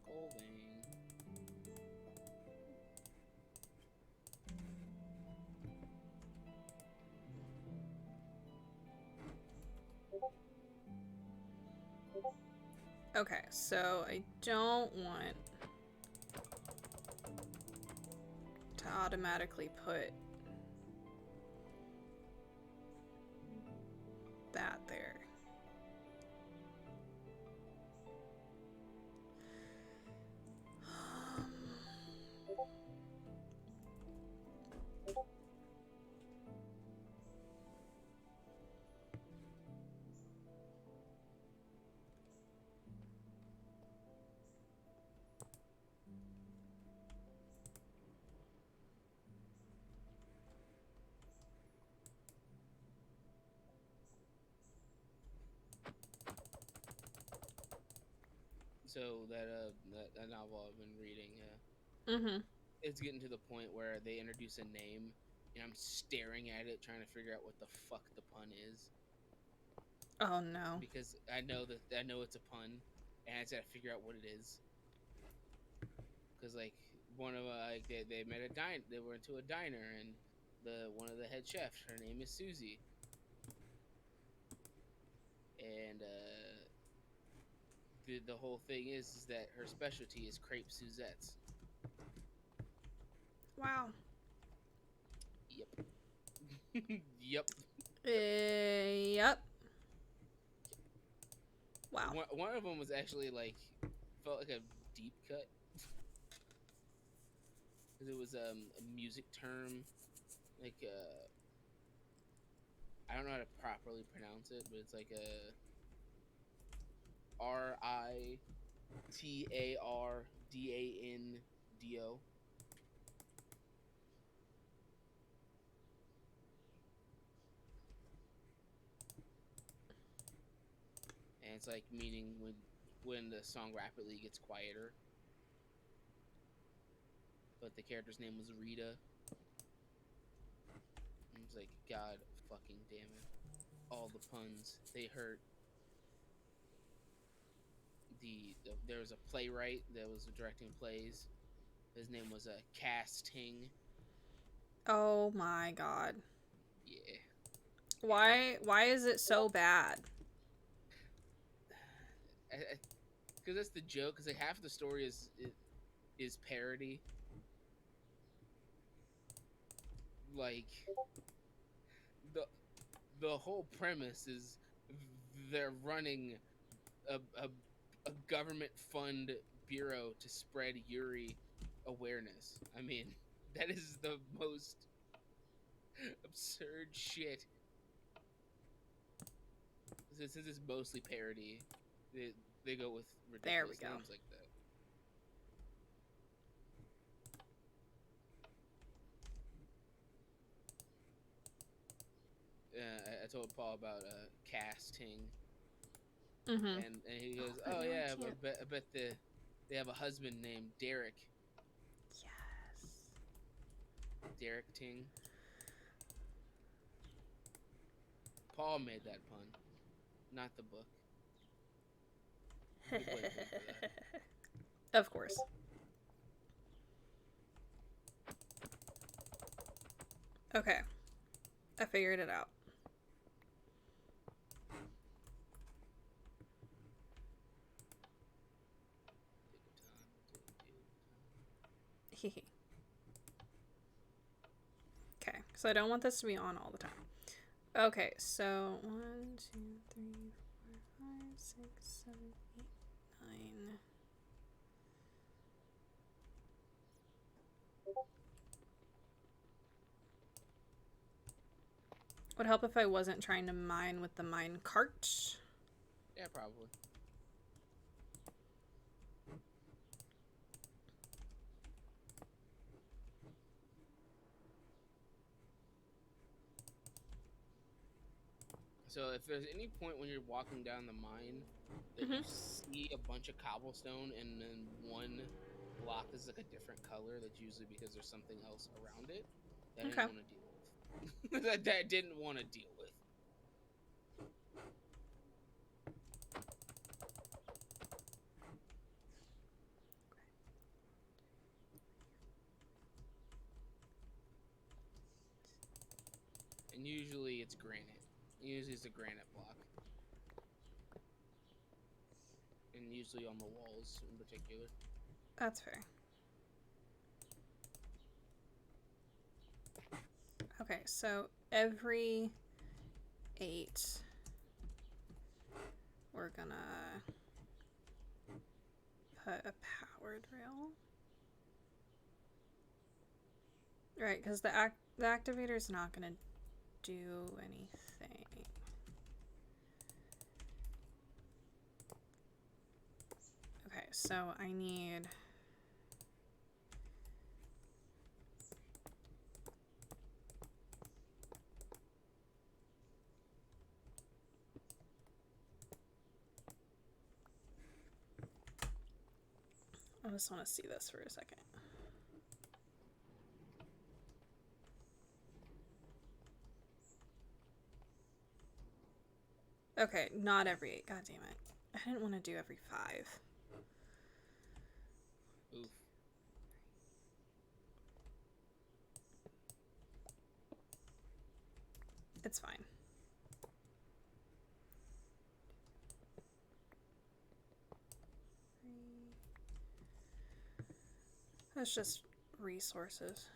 Speaker 4: Coal vein.
Speaker 1: Okay, so I don't want to automatically put that there.
Speaker 4: So that novel I've been reading,
Speaker 1: Mm-hmm.
Speaker 4: it's getting to the point where they introduce a name, and I'm staring at it, trying to figure out what the fuck the pun is.
Speaker 1: Oh no.
Speaker 4: because I know it's a pun, and I just gotta figure out what it is. Because like one of like they met a they were into a diner, and the one of the head chefs, her name is Susie, and the whole thing is that her specialty is crepe Suzettes.
Speaker 1: Wow.
Speaker 4: Yep. Yep.
Speaker 1: Yep. Wow.
Speaker 4: One of them was actually like felt like a deep cut because it was a music term, like I don't know how to properly pronounce it, but it's like a Ritardando. And it's like meaning when the song rapidly gets quieter. But the character's name was Rita. And it's like, God fucking damn it. All the puns, they hurt. There was a playwright that was directing plays. His name was Casting.
Speaker 1: Oh my god.
Speaker 4: Yeah.
Speaker 1: Why is it so bad?
Speaker 4: Because that's the joke. Because like half the story is parody. Like the the whole premise is they're running a government fund bureau to spread Yuri awareness. I mean, that is the most absurd shit. Since it's mostly parody, they go with
Speaker 1: There we
Speaker 4: ridiculous
Speaker 1: go.
Speaker 4: names like that. I told Paul about Casting,
Speaker 1: Mm-hmm.
Speaker 4: and he goes,
Speaker 1: but
Speaker 4: "Oh
Speaker 1: no, I
Speaker 4: yeah,
Speaker 1: can't.
Speaker 4: I bet they have a husband named Derek.
Speaker 1: Yes.
Speaker 4: Derek Ting." Paul made that pun, not the book. You can blame him for that.
Speaker 1: Of course. Okay. I figured it out. Okay, so I don't want this to be on all the time. Okay, so 1, 2, 3, 4, 5, 6, 7, 8, 9. Would help if I wasn't trying to mine with the mine cart.
Speaker 4: Yeah, probably. So if there's any point when you're walking down the mine that you see a bunch of cobblestone and then one block is like a different color, that's usually because there's something else around it that I
Speaker 1: Okay.
Speaker 4: didn't want to deal with. that I didn't want to deal with. And usually it's granite. Usually it's a granite block. And usually on the walls in particular.
Speaker 1: That's fair. Okay, so every 8, we're gonna put a powered rail. Right, because the activator's not gonna do anything. Okay, so I need... I just want to see this for a second. Okay, not every 8. God damn it. I didn't want to do every 5.
Speaker 4: Oof.
Speaker 1: It's fine. That's just resources.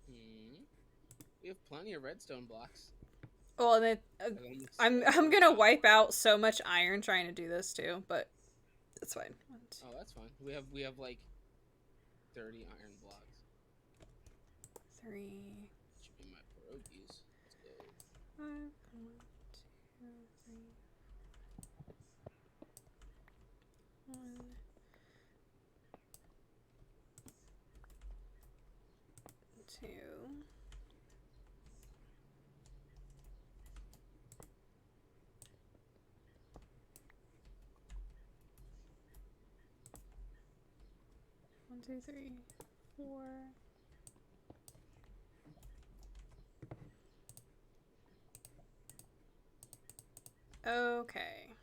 Speaker 4: Hmm. We have plenty of redstone blocks.
Speaker 1: Well, and it,
Speaker 4: Like, almost
Speaker 1: I'm gonna wipe out so much iron trying to do this too, but it's fine. 1, 2,
Speaker 4: Oh, that's fine. We have like 30 iron blocks.
Speaker 1: 3,
Speaker 4: Should be my pierogies. Let's go.
Speaker 1: 5. 1, 2, 3. 1, 2. One, two, 3, 4. Okay.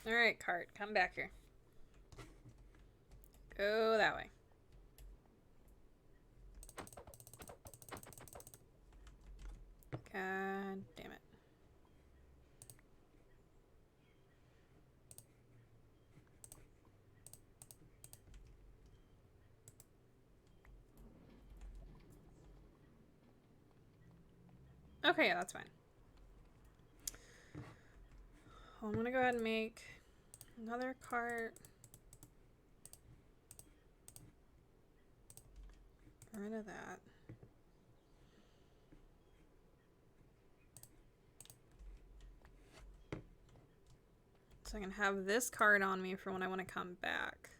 Speaker 1: Alright, cart, come back here. Go that way. God damn it. Okay, yeah, that's fine. I'm gonna go ahead and make another cart. Get rid of that. So I can have this card on me for when I want to come back.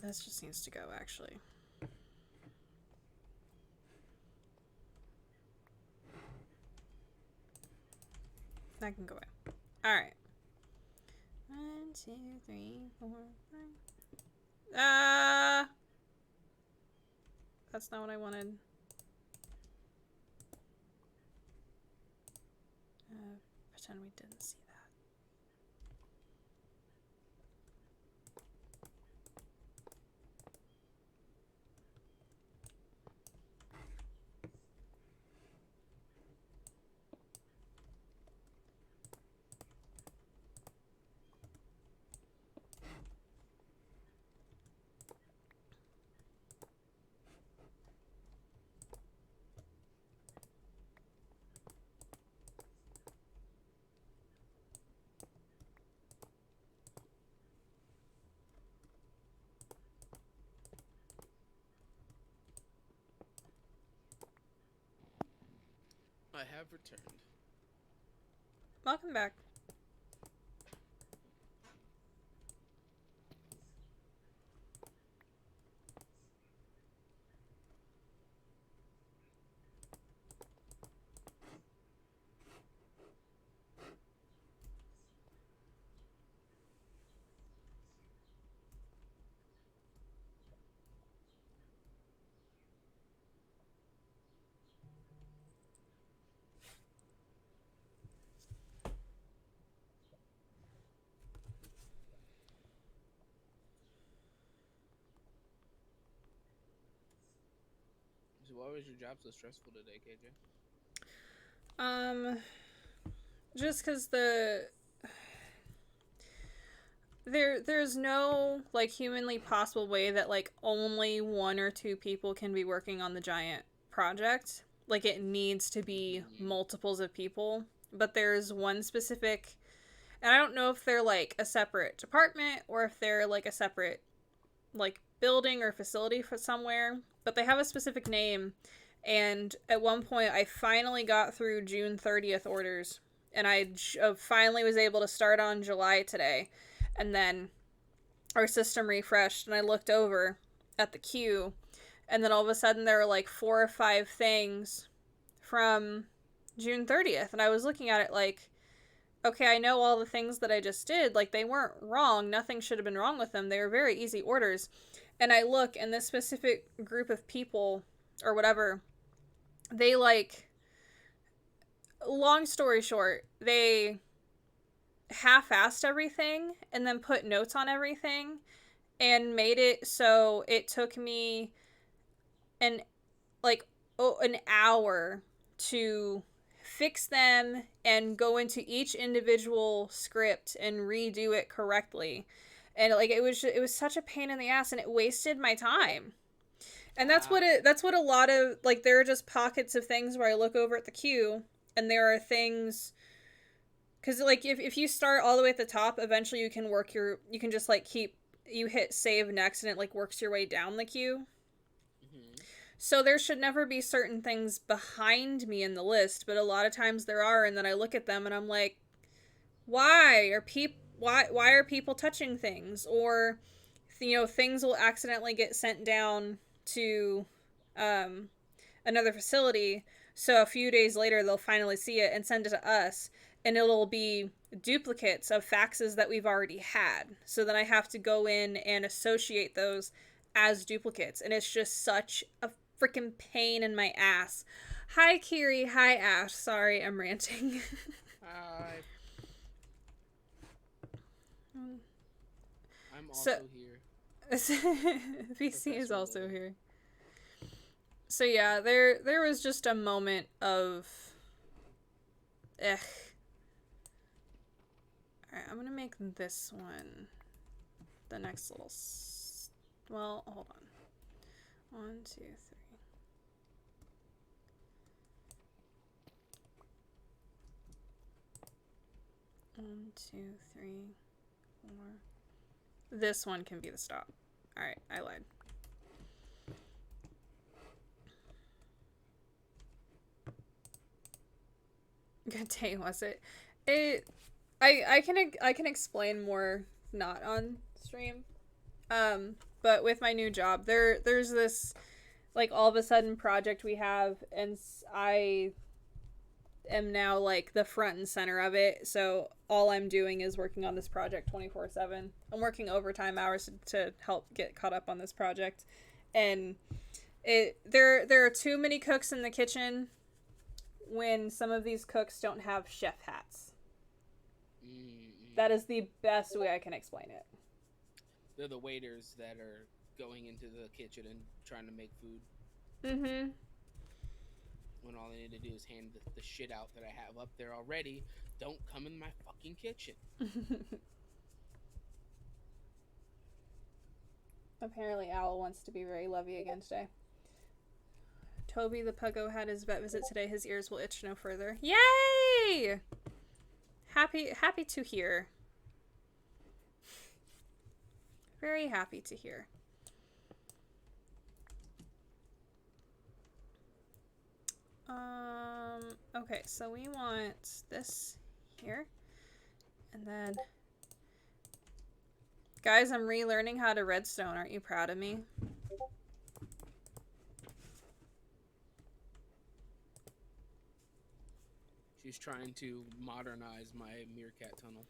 Speaker 1: This just needs to go, actually. That can go away. Alright. 1, 2, 3, 4, 5. That's not what I wanted. Pretend we didn't see that.
Speaker 4: I have returned.
Speaker 1: Welcome back.
Speaker 4: So why was your job so stressful today, KJ?
Speaker 1: Just because there's no like humanly possible way that like only 1 or 2 people can be working on the giant project. Like it needs to be multiples of people, but there's one specific, and I don't know if they're like a separate department or if they're like a separate like building or facility for somewhere, but they have a specific name. And at one point I finally got through June 30th orders, and I finally was able to start on July today. And then our system refreshed, and I looked over at the queue, and then all of a sudden there were like 4 or 5 things from June 30th. And I was looking at it like, okay, I know all the things that I just did. Like, they weren't wrong. Nothing should have been wrong with them. They were very easy orders. And I look, and this specific group of people, or whatever, they, like, long story short, they half-assed everything and then put notes on everything and made it so it took me an hour to fix them and go into each individual script and redo it correctly. And like it was such a pain in the ass, and it wasted my time. And that's what a lot of, like, there are just pockets of things where I look over at the queue and there are things, because like if you start all the way at the top, eventually you can just like you hit save next and it like works your way down the queue. So there should never be certain things behind me in the list, but a lot of times there are, and then I look at them and I'm like, why are people touching things? Or, you know, things will accidentally get sent down to another facility, so a few days later they'll finally see it and send it to us, and it'll be duplicates of faxes that we've already had. So then I have to go in and associate those as duplicates, and it's just such a freaking pain in my ass. Hi, Kiri. Hi, Ash. Sorry, I'm ranting.
Speaker 4: Hi. I'm also here.
Speaker 1: VC is also here. So yeah, there was just a moment of Alright, I'm gonna make this one the next little well, hold on. 1, 2, 3. One, 2, 3, 4. This one can be the stop. Alright, I lied. Good day, was it? I can explain more not on stream. But with my new job, there's this like all of a sudden project we have, and I am now like the front and center of it. So all I'm doing is working on this project 24/7. I'm working overtime hours to help get caught up on this project, and there are too many cooks in the kitchen when some of these cooks don't have chef hats. That is the best way I can explain it.
Speaker 4: They're the waiters that are going into the kitchen and trying to make food.
Speaker 1: Mm-hmm.
Speaker 4: When all they need to do is hand the shit out that I have up there already. Don't come in my fucking kitchen.
Speaker 1: Apparently Owl wants to be very lovey again today. Toby the Puggo had his vet visit today. His ears will itch no further. Yay! Happy to hear. Very happy to hear. Okay, so we want this here. And then... Guys, I'm relearning how to redstone. Aren't you proud of me?
Speaker 4: She's trying to modernize my meerkat tunnel.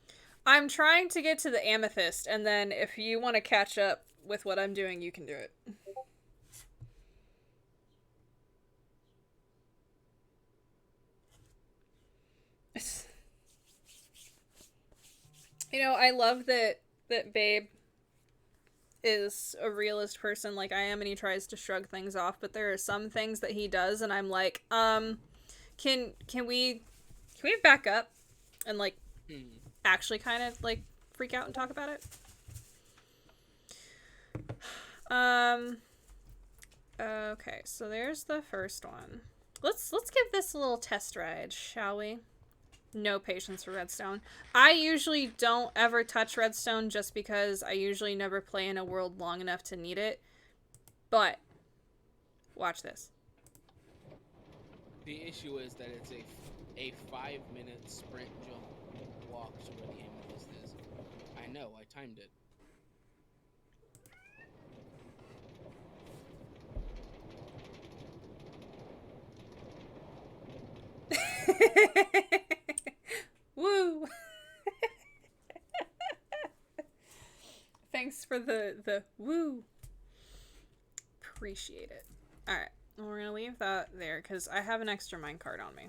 Speaker 1: I'm trying to get to the amethyst, and then if you want to catch up with what I'm doing, you can do it. You know, I love that Babe is a realist person like I am, and he tries to shrug things off, but there are some things that he does, and I'm like, can we back up and like actually kind of like freak out and talk about it? Okay, so there's the first one. Let's give this a little test ride, shall we? No patience for redstone. I usually don't ever touch redstone just because I usually never play in a world long enough to need it. But watch this.
Speaker 4: The issue is that it's a 5-minute sprint jump walk to where the amethyst is. I know, I timed it.
Speaker 1: Woo! Thanks for the woo. Appreciate it. Alright, well, we're gonna leave that there because I have an extra minecart on me.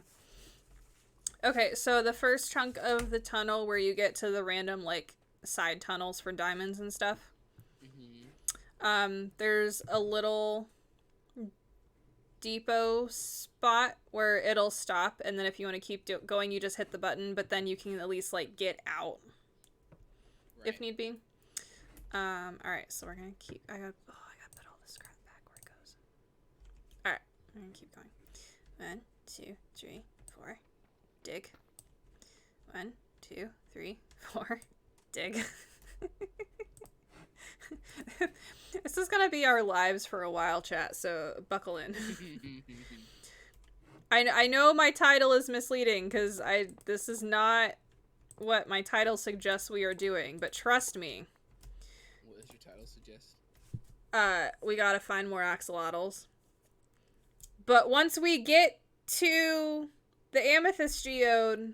Speaker 1: Okay, so the first chunk of the tunnel where you get to the random, like, side tunnels for diamonds and stuff. There's a little depot spot where it'll stop, and then if you want to keep going, you just hit the button, but then you can at least, like, get out. Right. If need be. Alright, so we're gonna keep, I gotta put all this crap back where it goes. Alright, we're gonna keep going. 1, 2, 3, 4. Dig. 1, 2, 3, 4. Dig. This is gonna be our lives for a while, chat, so buckle in. I know my title is misleading, because this is not what my title suggests we are doing, but trust me.
Speaker 4: What does your title suggest?
Speaker 1: We gotta find more axolotls. But once we get to the amethyst geode,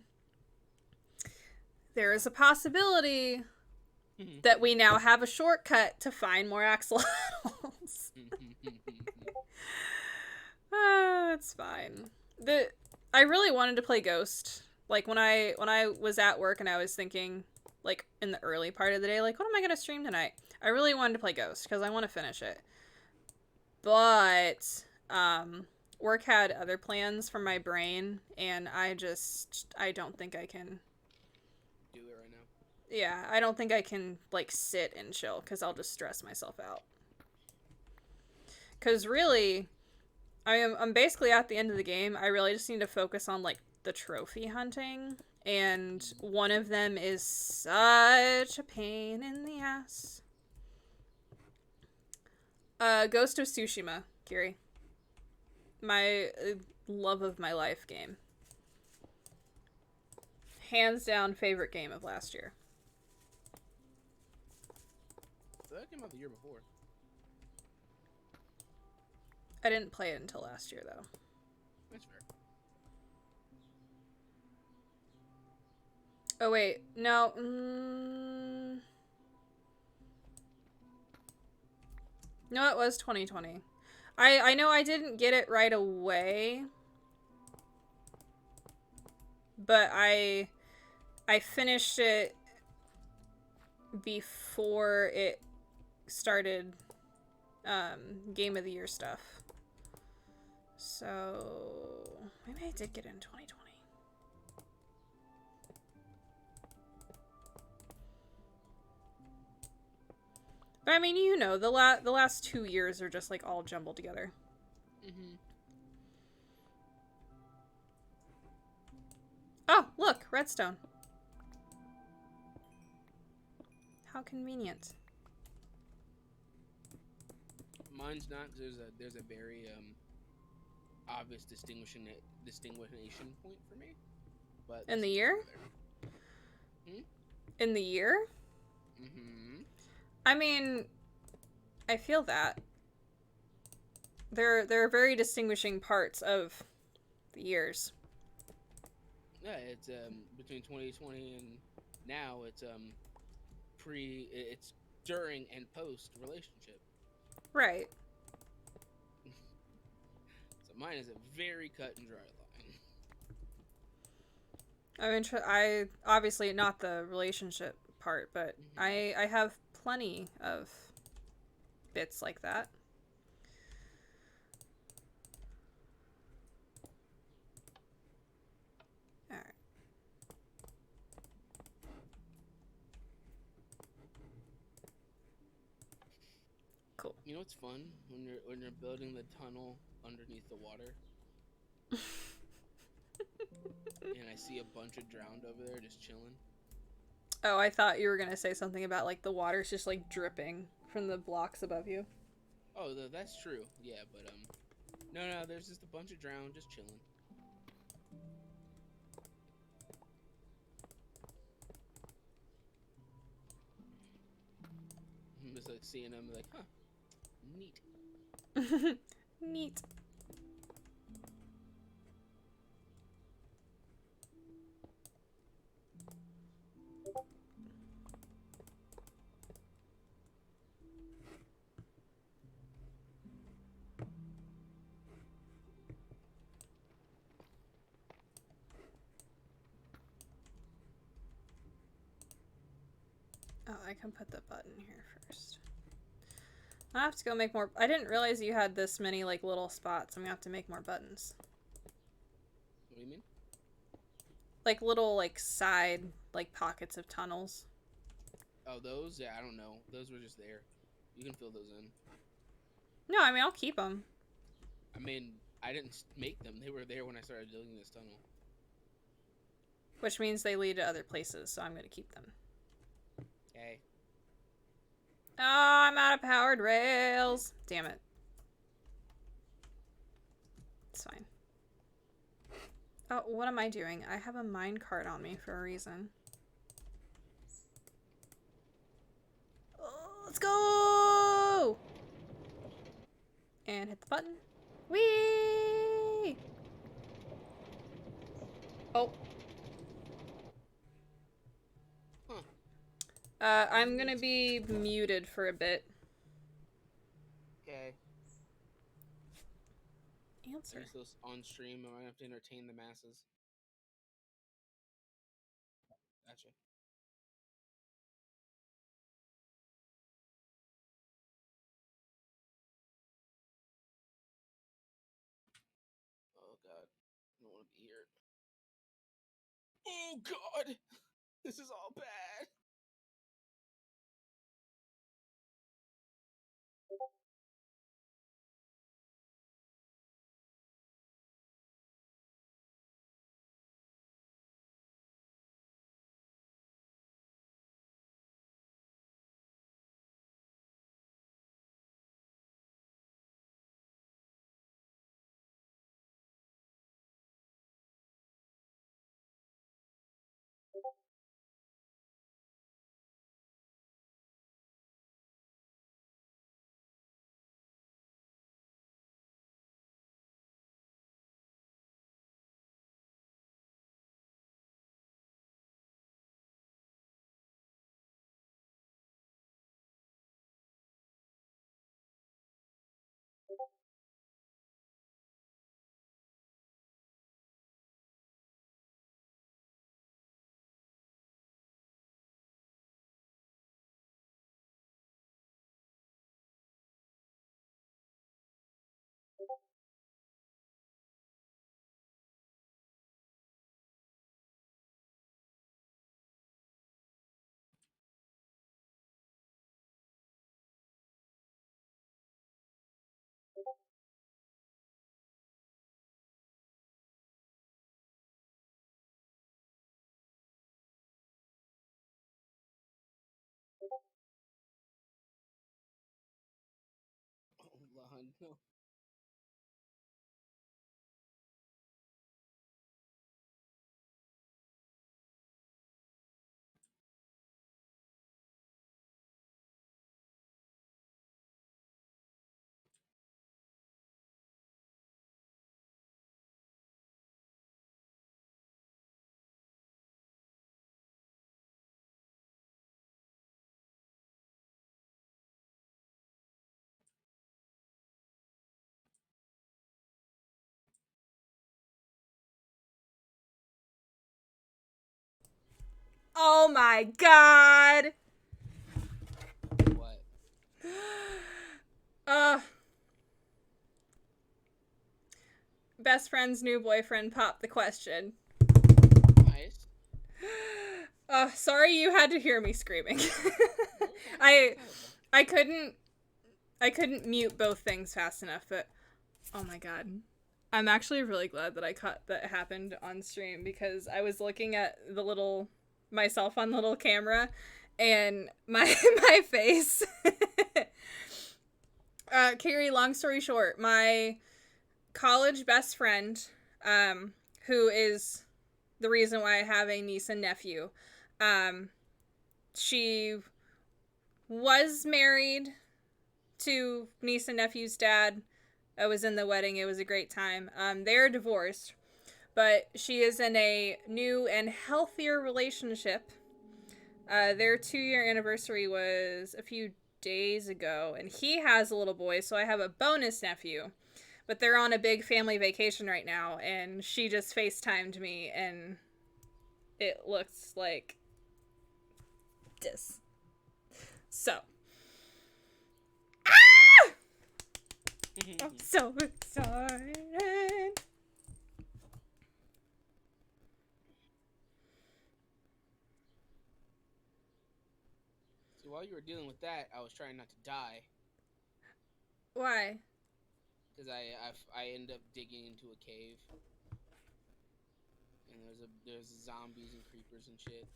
Speaker 1: there is a possibility that we now have a shortcut to find more axolotls. It's fine. I really wanted to play Ghost. Like, when I was at work and I was thinking, like, in the early part of the day, like, what am I gonna stream tonight? I really wanted to play Ghost, because I want to finish it. But, work had other plans for my brain, and I don't think I can
Speaker 4: do it right now.
Speaker 1: Yeah, I don't think I can, like, sit and chill, because I'll just stress myself out. Because really, I'm basically at the end of the game. I really just need to focus on, like, the trophy hunting, and one of them is such a pain in the ass. Ghost of Tsushima, Kiri. My love of my life game. Hands down favorite game of last year.
Speaker 4: So that came out the year before.
Speaker 1: I didn't play it until last year, though.
Speaker 4: That's fair.
Speaker 1: Oh, wait. No. No, it was 2020. I know I didn't get it right away. But I finished it before it started Game of the Year stuff. So maybe I did get it in 2020. But I mean, you know, the last 2 years are just like all jumbled together. Oh, look, redstone. How convenient.
Speaker 4: Mine's not, because there's a very obvious distinguishing point for me. But
Speaker 1: in the year? In the year? I mean, I feel that. There are very distinguishing parts of the years.
Speaker 4: Yeah, it's between 2020 and now. It's it's during and post relationship.
Speaker 1: Right.
Speaker 4: So mine is a very cut and dry line.
Speaker 1: I mean, I obviously not the relationship part, but I have plenty of bits like that. Alright. Cool.
Speaker 4: You know what's fun? When you're building the tunnel underneath the water. And I see a bunch of drowned over there just chilling.
Speaker 1: Oh, I thought you were gonna say something about, like, the water's just, like, dripping from the blocks above you.
Speaker 4: Oh, that's true. Yeah, but, no, there's just a bunch of drowned just chilling. I'm just, like, seeing them, like, huh, neat.
Speaker 1: Neat. I can put the button here first. I have to go make more. I didn't realize you had this many like little spots. I'm gonna have to make more buttons.
Speaker 4: What do you mean?
Speaker 1: Like little like side like pockets of tunnels.
Speaker 4: Oh, those? Yeah, I don't know. Those were just there. You can fill those in.
Speaker 1: No, I mean I'll keep them.
Speaker 4: I mean, I didn't make them. They were there when I started digging this tunnel.
Speaker 1: Which means they lead to other places, so I'm gonna keep them.
Speaker 4: Hey.
Speaker 1: Oh, I'm out of powered rails. Damn it. It's fine. Oh, what am I doing? I have a minecart on me for a reason. Oh, let's go! And hit the button. Whee! Oh. I'm gonna be muted for a bit.
Speaker 4: Okay.
Speaker 1: Answer.
Speaker 4: Are you still on stream? Am I gonna have to entertain the masses? Gotcha. Oh god. I don't want to be here. Oh god! This is all bad. Oh lord, no.
Speaker 1: Oh my god!
Speaker 4: What?
Speaker 1: Best friend's new boyfriend popped the question.
Speaker 4: Nice.
Speaker 1: Sorry you had to hear me screaming. I couldn't mute both things fast enough, but oh my god. I'm actually really glad that I caught that happened on stream because I was looking at myself on the little camera and my my face. Carrie, long story short, my college best friend, who is the reason why I have a niece and nephew, she was married to niece and nephew's dad. I was in the wedding. It was a great time. They're divorced, but she is in a new and healthier relationship. Their 2-year anniversary was a few days ago, and he has a little boy, so I have a bonus nephew. But they're on a big family vacation right now, and she just FaceTimed me, and it looks like this. So. I'm so excited.
Speaker 4: So while you were dealing with that, I was trying not to die
Speaker 1: Why?
Speaker 4: because I ended up digging into a cave, and there's zombies and creepers and shit,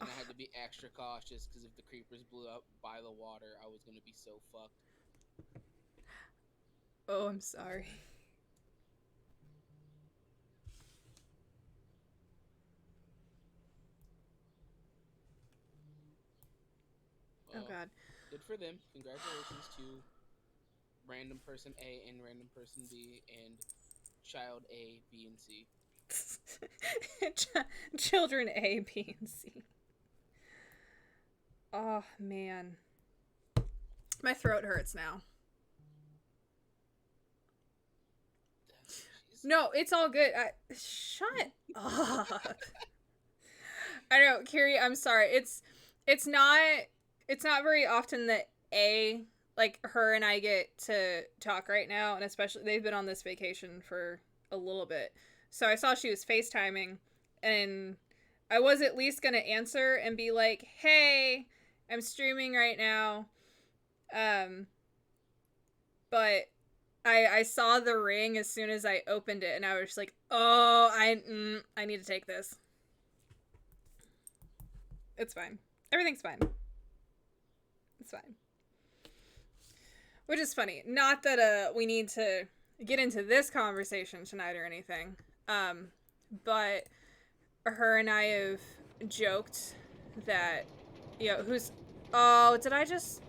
Speaker 4: and I had to be extra cautious because if the creepers blew up by the water, I was gonna be so fucked.
Speaker 1: Oh, I'm sorry.
Speaker 4: Well,
Speaker 1: Oh god.
Speaker 4: good for them. Congratulations to random person A and random person B and child A, B, and C.
Speaker 1: Children A, B, and C. Oh man. My throat hurts now. No, it's all good. Shut up. I know, Carrie, I'm sorry. It's not very often that like her and I get to talk right now, and especially they've been on this vacation for a little bit. So I saw she was FaceTiming, and I was at least gonna answer and be like, "Hey, I'm streaming right now." But I saw the ring as soon as I opened it, and I was just like, "Oh, I need to take this." It's fine. Everything's fine. It's fine. Which is funny. Not that we need to get into this conversation tonight or anything. But her and I have joked that, who's... Oh, did I just...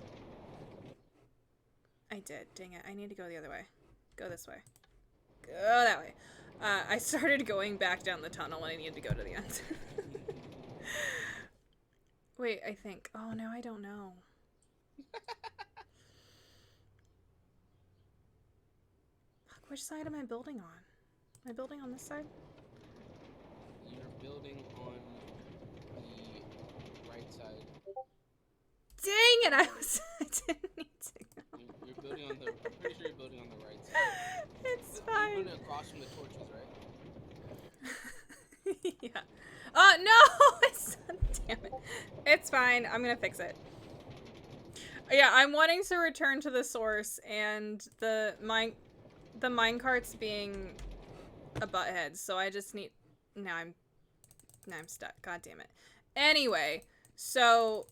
Speaker 1: I did. Dang it. I need to go the other way. Go this way. Go that way. I started going back down the tunnel when I needed to go to the end. Wait, I think. Oh, now I don't know. Fuck, which side am I building on? Am I building on this side?
Speaker 4: You're building on the right side.
Speaker 1: Dang it! I didn't need to go.
Speaker 4: You're building on the. I'm pretty sure you're building on the right side.
Speaker 1: It's
Speaker 4: You're
Speaker 1: fine.
Speaker 4: building across from the torches, right?
Speaker 1: Yeah. Oh no! It's, damn it. It's fine. I'm gonna fix it. Yeah, I'm wanting to return to the source, and the minecart's being a butthead, so I just need. Now I'm stuck. God damn it. Anyway, so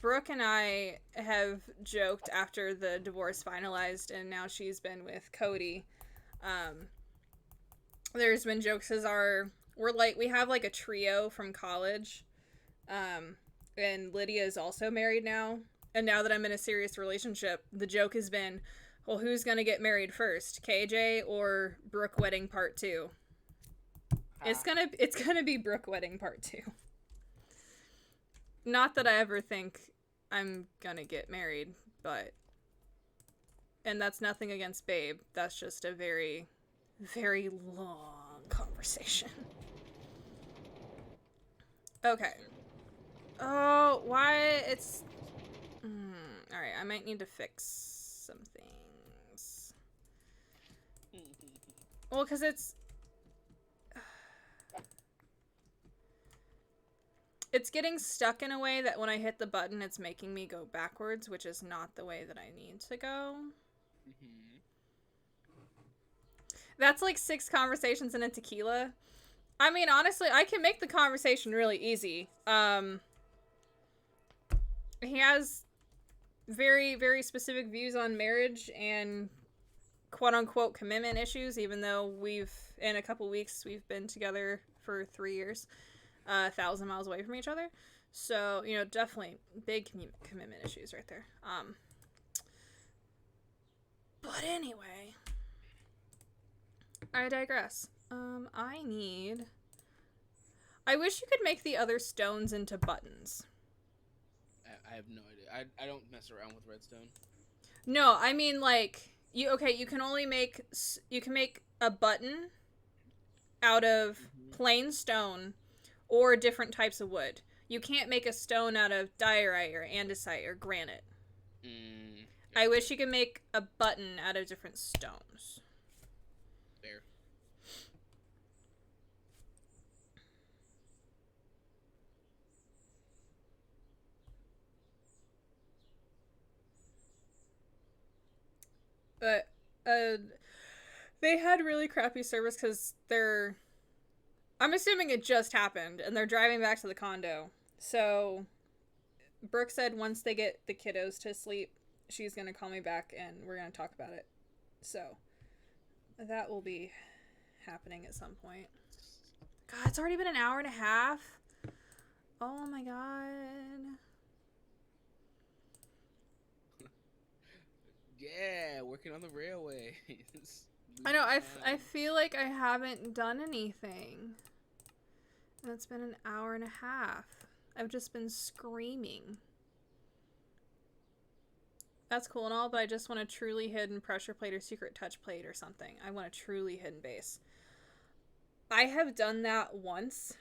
Speaker 1: Brooke and I have joked after the divorce finalized, and now she's been with Cody. There's been jokes as we have like a trio from college. And Lydia is also married now. And now that I'm in a serious relationship, the joke has been, well, who's gonna get married first, KJ or Brooke wedding part 2? It's gonna be Brooke wedding part 2. Not that I ever think I'm gonna get married, but, and that's nothing against Babe. That's just a very, very long conversation. Okay. Oh, why? It's... Alright, I might need to fix some things. Well, because it's... It's getting stuck in a way that when I hit the button, it's making me go backwards, which is not the way that I need to go. That's like 6 conversations in a tequila. I mean, honestly, I can make the conversation really easy. He has very, very specific views on marriage and quote-unquote commitment issues, even though in a couple weeks, we've been together for 3 years, 1,000 miles away from each other. So, definitely big commitment issues right there. But anyway, I digress. I wish you could make the other stones into buttons.
Speaker 4: I have no idea. I don't mess around with redstone.
Speaker 1: No, I mean, like, you can make a button out of plain stone or different types of wood. You can't make a stone out of diorite or andesite or granite.
Speaker 4: Mm,
Speaker 1: I wish you could make a button out of different stones.
Speaker 4: fair.
Speaker 1: But they had really crappy service because they're... I'm assuming it just happened, and they're driving back to the condo. So Brooke said once they get the kiddos to sleep, she's going to call me back, and we're going to talk about it. So that will be happening at some point. God, it's already been an hour and a half. Oh my god.
Speaker 4: Yeah, working on the railway.
Speaker 1: I know, I feel like I haven't done anything. And it's been an hour and a half. I've just been screaming. That's cool and all, but I just want a truly hidden pressure plate or secret touch plate or something. I want a truly hidden base. I have done that once.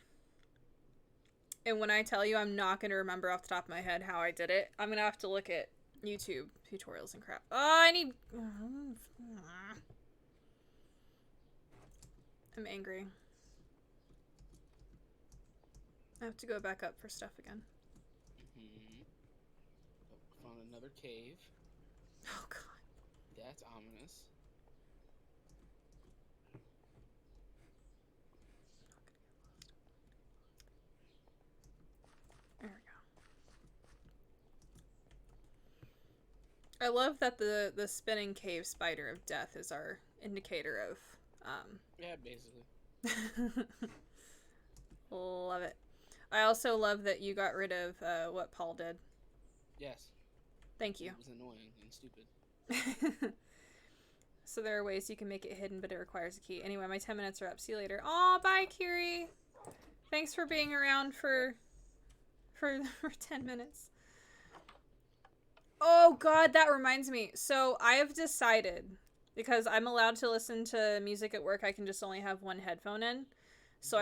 Speaker 1: And when I tell you, I'm not going to remember off the top of my head how I did it. I'm going to have to look at YouTube tutorials and crap. Oh, I need... I'm angry. I have to go back up for stuff again.
Speaker 4: Found another cave.
Speaker 1: Oh, God.
Speaker 4: That's ominous.
Speaker 1: There we go. I love that the spinning cave spider of death is our indicator of...
Speaker 4: Yeah, basically.
Speaker 1: Love it. I also love that you got rid of what Paul did.
Speaker 4: Yes.
Speaker 1: Thank you.
Speaker 4: It was annoying and stupid.
Speaker 1: So there are ways you can make it hidden, but it requires a key. Anyway, my 10 minutes are up. See you later. Aw, bye, Kiri. Thanks for being around for 10 minutes. Oh, God, that reminds me. So I have decided, because I'm allowed to listen to music at work, I can just only have one headphone in. So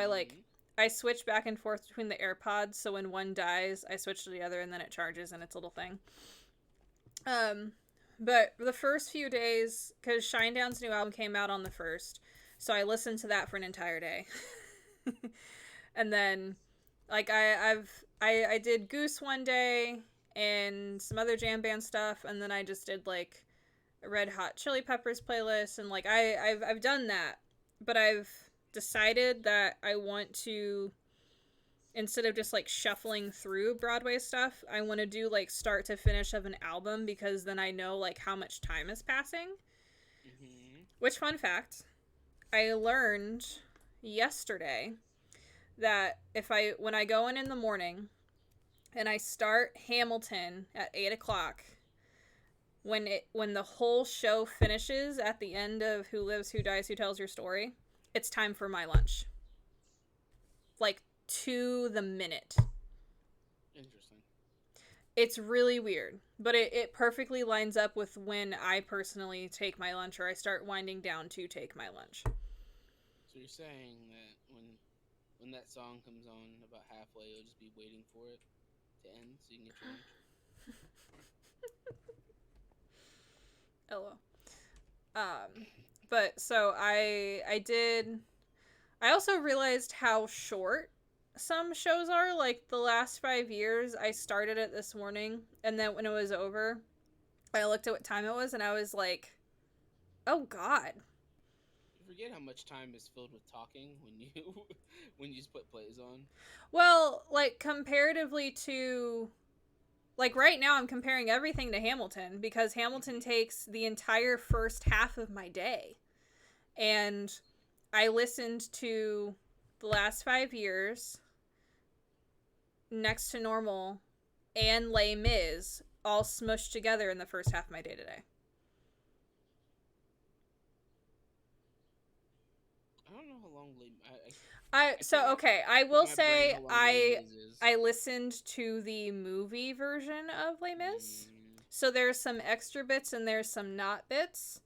Speaker 1: I switch back and forth between the AirPods, so when one dies, I switch to the other, and then it charges, and it's a little thing. But the first few days, because Shinedown's new album came out on the 1st, so I listened to that for an entire day. And then, like, I did Goose one day, and some other jam band stuff, and then I just did, like, a Red Hot Chili Peppers playlist, and, like, I've done that, but I've decided that I want to, instead of just like shuffling through Broadway stuff, I want to do like start to finish of an album, because then I know like how much time is passing. Which, fun fact, I learned yesterday that when I go in the morning and I start Hamilton at 8 o'clock, when the whole show finishes at the end of Who Lives, Who Dies, Who Tells Your Story, it's time for my lunch. Like, to the minute.
Speaker 4: Interesting.
Speaker 1: It's really weird, but it perfectly lines up with when I personally take my lunch, or I start winding down to take my lunch.
Speaker 4: So you're saying that when that song comes on about halfway, you'll just be waiting for it to end so you can get your lunch?
Speaker 1: Hello. But so I also realized how short some shows are. Like, the last 5 years, I started it this morning, and then when it was over, I looked at what time it was, and I was like, oh God.
Speaker 4: You forget how much time is filled with talking when you just put plays on.
Speaker 1: Well, like, comparatively to, like, right now I'm comparing everything to Hamilton, because Hamilton takes the entire first half of my day. And I listened to the last 5 years, Next to Normal, and Les Mis all smushed together in the first half of my day today.
Speaker 4: I don't know how long
Speaker 1: I will say I listened to the movie version of Les Mis. So there's some extra bits and there's some not bits.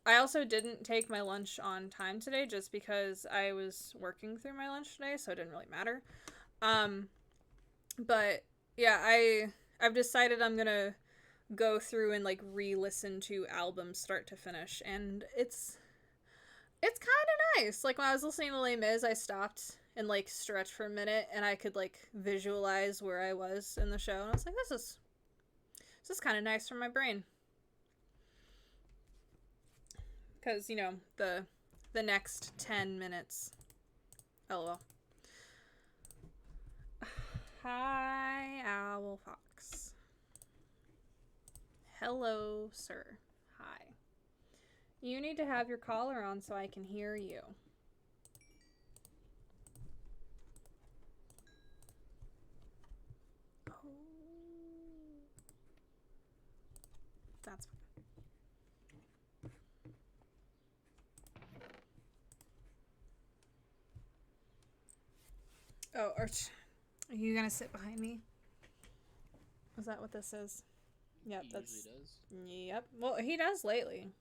Speaker 1: I also didn't take my lunch on time today, just because I was working through my lunch today, so it didn't really matter. But yeah, I've decided I'm gonna go through and like re-listen to albums start to finish, and it's kind of nice. Like when I was listening to Les Mis, I stopped and like stretched for a minute, and I could like visualize where I was in the show, and I was like, this is kind of nice for my brain, because the next 10 minutes. LOL. Hi, Owl Fox. Hello, sir. Hi. You need to have your collar on so I can hear you. Oh. That's fine. Oh, Arch. Are you gonna sit behind me? Is that what this is? Yep,
Speaker 4: He
Speaker 1: that's.
Speaker 4: usually does.
Speaker 1: Yep. Well, he does lately.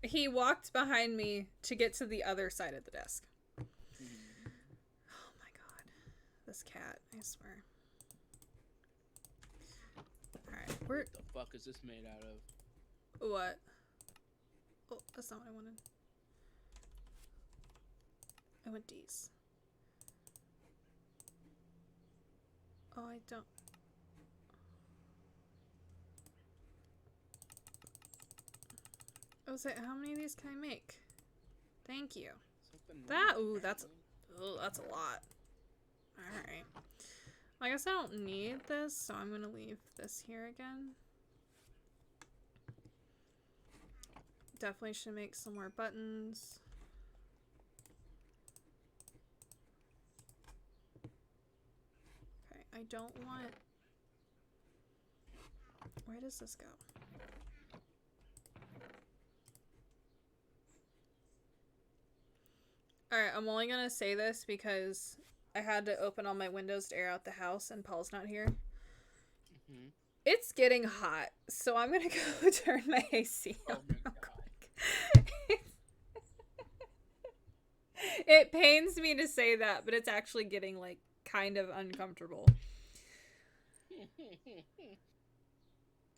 Speaker 1: He walked behind me to get to the other side of the desk. Oh my god. This cat, I swear. Alright, we're.
Speaker 4: What the fuck is this made out of?
Speaker 1: What? Oh, that's not what I wanted. I want D's. Oh, I don't. I was like, how many of these can I make? Thank you.
Speaker 4: Something
Speaker 1: That,
Speaker 4: wrong,
Speaker 1: ooh, that's a
Speaker 4: apparently.
Speaker 1: lot. Alright. I guess I don't need this, so I'm gonna leave this here again. Definitely should make some more buttons. Okay, I don't want... Where does this go? Alright, I'm only gonna say this because I had to open all my windows to air out the house and Paul's not here.
Speaker 4: Mhm.
Speaker 1: It's getting hot, so I'm gonna go turn my AC on
Speaker 4: Oh my
Speaker 1: real
Speaker 4: god.
Speaker 1: quick. It pains me to say that, but it's actually getting like kind of uncomfortable.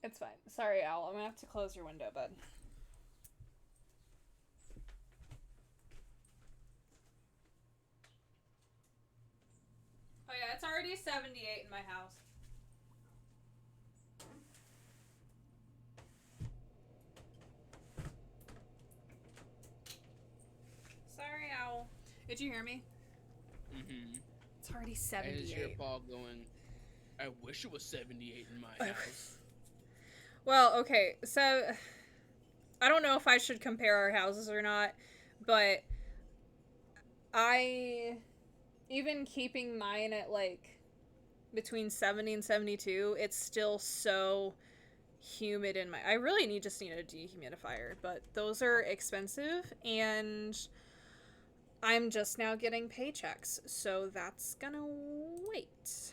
Speaker 1: It's fine. Sorry, Owl. I'm gonna have to close your window, bud. Oh yeah, it's already 78 in my house. Sorry, Owl. Did you hear me?
Speaker 4: Mhm.
Speaker 1: It's already
Speaker 4: I just hear
Speaker 1: 78.
Speaker 4: Paul going, I wish it was 78 in my house.
Speaker 1: Well, okay, so I don't know if I should compare our houses or not, but I, even keeping mine at like between 70 and 72, it's still so humid in my... I really just need a dehumidifier, but those are expensive, and I'm just now getting paychecks, so that's gonna wait.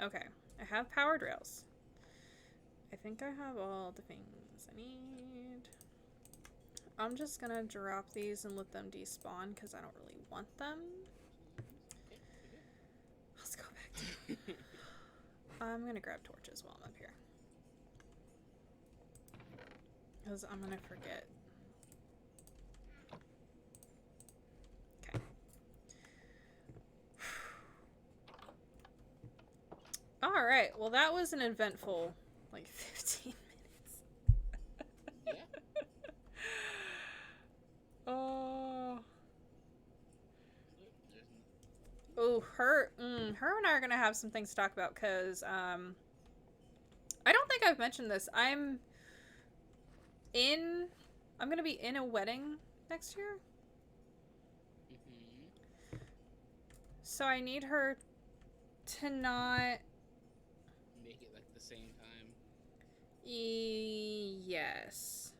Speaker 1: Okay, I have powered rails. I think I have all the things I need. I'm just gonna drop these and let them despawn because I don't really want them. Let's go back to... I'm gonna grab torches while I'm up here, because I'm gonna forget. Okay. Alright, well that was an eventful, like, 15 minutes.
Speaker 4: Yeah.
Speaker 1: Oh. Oh, her and I are gonna have some things to talk about, because, I don't think I've mentioned this. I'm gonna be in a wedding next year.
Speaker 4: Mhm.
Speaker 1: So I need her to not...
Speaker 4: Make it like the same time.
Speaker 1: Yes.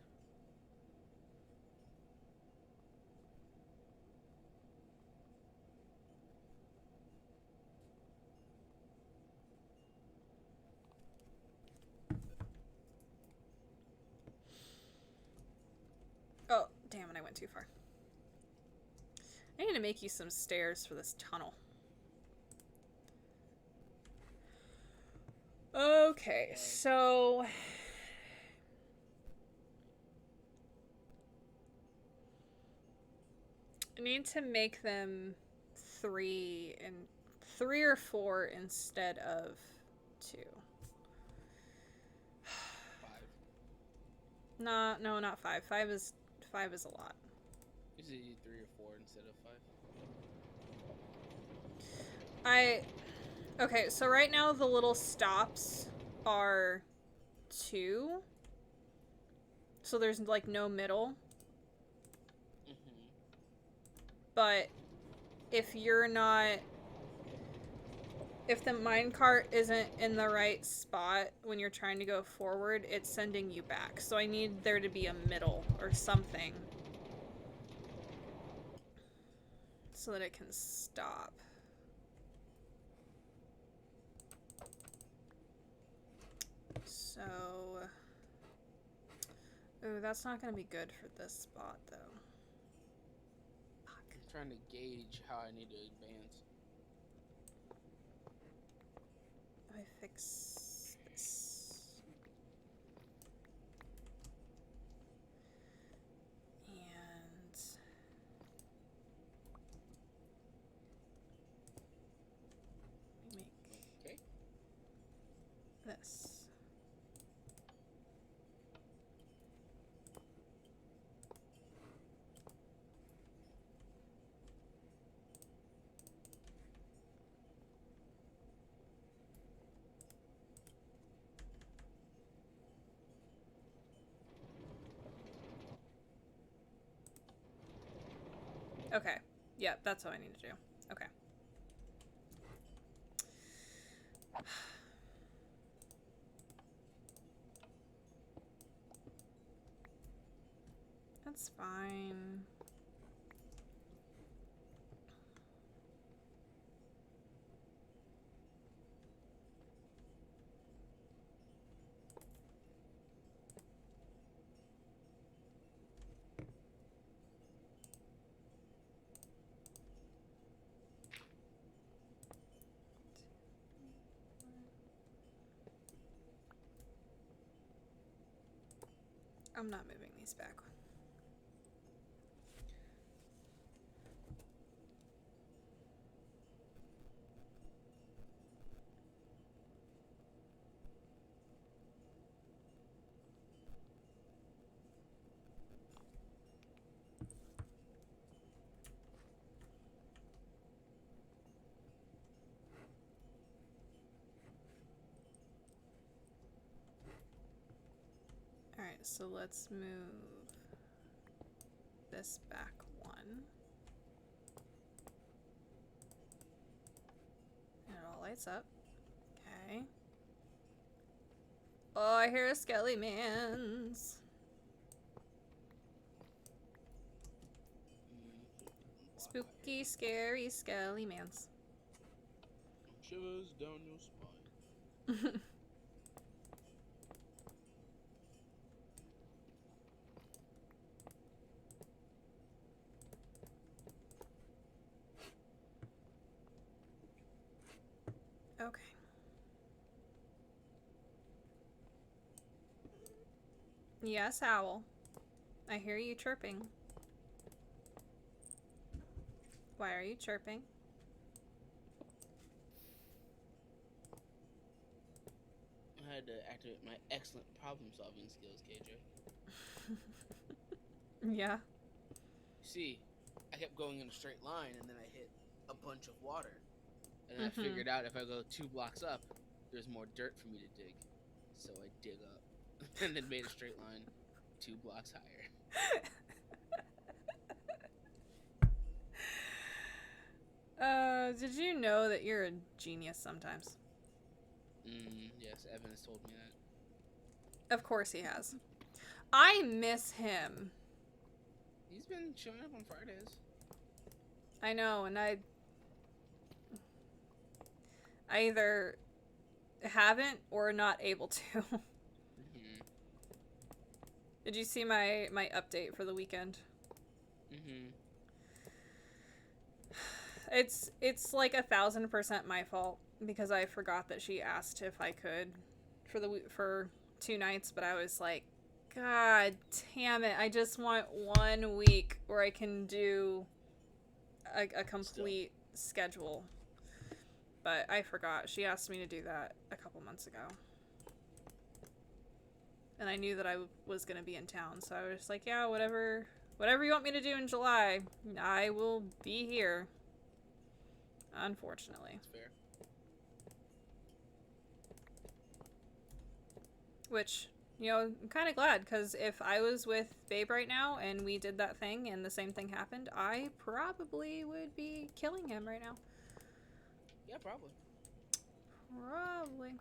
Speaker 1: Oh, damn it, I went too far. I need to make you some stairs for this tunnel. Okay, so... I need to make them 3 or 4 instead of 2.
Speaker 4: 5.
Speaker 1: Nah, no, not 5. 5 is a lot.
Speaker 4: You said you 3 or 4 instead of 5.
Speaker 1: Okay, so right now the little stops are 2. So there's like no middle. But if the minecart isn't in the right spot when you're trying to go forward, it's sending you back. So I need there to be a middle or something so that it can stop. So, ooh, that's not gonna be good for this spot though.
Speaker 4: I'm trying to gauge how I need to advance.
Speaker 1: If I fix this. And make this. Okay. Yeah, that's what I need to do. Okay. That's fine. I'm not moving these back. Alright, so let's move this back 1. And it all lights up. Okay. Oh, I hear a skelly man's. Spooky, scary skelly man's.
Speaker 4: Shivers down your spine.
Speaker 1: Okay. Yes, Owl. I hear you chirping. Why are you chirping?
Speaker 4: I had to activate my excellent problem-solving skills, KJ.
Speaker 1: Yeah.
Speaker 4: See, I kept going in a straight line, and then I hit a bunch of water. And I figured out if I go 2 blocks up, there's more dirt for me to dig. So I dig up, and then made a straight line 2 blocks higher.
Speaker 1: Did you know that you're a genius sometimes?
Speaker 4: Yes, Evan has told me that.
Speaker 1: Of course he has. I miss him.
Speaker 4: He's been showing up on Fridays.
Speaker 1: I know, and I either haven't or not able to.
Speaker 4: Mm-hmm.
Speaker 1: Did you see my update for the weekend?
Speaker 4: Mm-hmm.
Speaker 1: It's like 1,000% my fault because I forgot that she asked if I could for 2 nights, but I was like, God damn it! I just want 1 week where I can do a complete schedule. But I forgot. She asked me to do that a couple months ago. And I knew that I was going to be in town, so I was just like, yeah, whatever you want me to do in July, I will be here. Unfortunately.
Speaker 4: That's fair.
Speaker 1: Which, you know, I'm kind of glad, because if I was with Babe right now and we did that thing and the same thing happened, I probably would be killing him right now.
Speaker 4: Yeah, probably.
Speaker 1: Probably.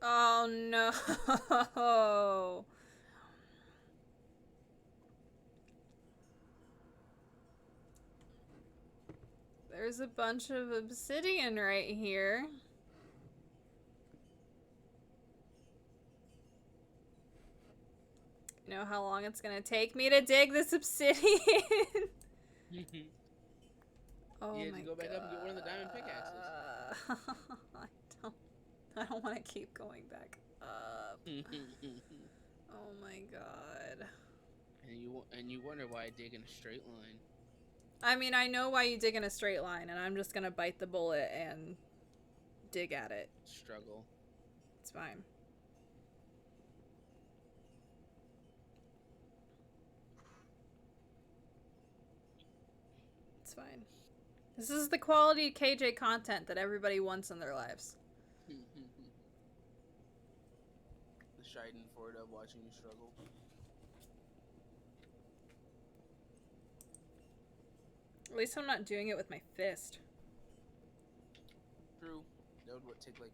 Speaker 1: Oh no. There's a bunch of obsidian right here. You know how long it's gonna take me to dig this obsidian? Oh
Speaker 4: You
Speaker 1: my
Speaker 4: had to go back up and get one of the diamond pickaxes.
Speaker 1: I don't want to keep going back up. Oh my god.
Speaker 4: And you wonder why I dig in a straight line.
Speaker 1: I mean, I know why you dig in a straight line, and I'm just gonna bite the bullet and dig at it.
Speaker 4: Struggle.
Speaker 1: It's fine. It's fine. This is the quality KJ content that everybody wants in their lives.
Speaker 4: The schadenfreude of watching you struggle.
Speaker 1: At least I'm not doing it with my fist.
Speaker 4: True. That would take like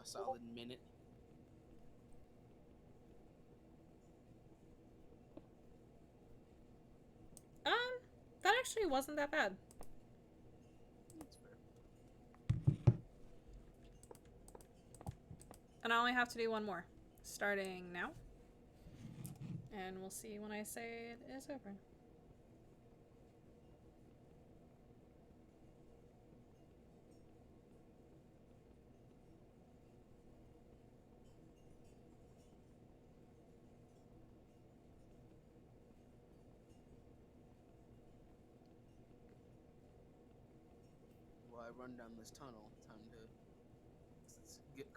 Speaker 4: a solid minute.
Speaker 1: That actually wasn't that bad.
Speaker 4: That's fair.
Speaker 1: And I only have to do one more. Starting now. And we'll see when I say it is over.
Speaker 4: While I run down this tunnel, time to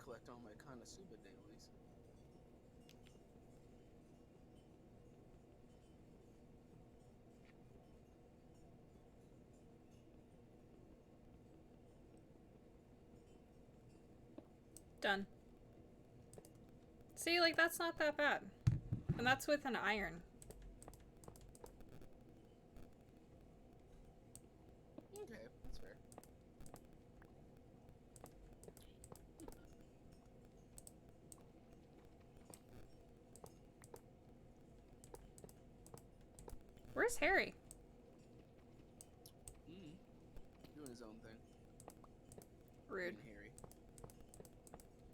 Speaker 4: collect all my Konosuba dailies.
Speaker 1: Done. See, like, that's not that bad. And that's with an iron.
Speaker 4: Okay, that's fair.
Speaker 1: Where's Harry?
Speaker 4: Doing his own thing.
Speaker 1: Rude.
Speaker 4: Harry.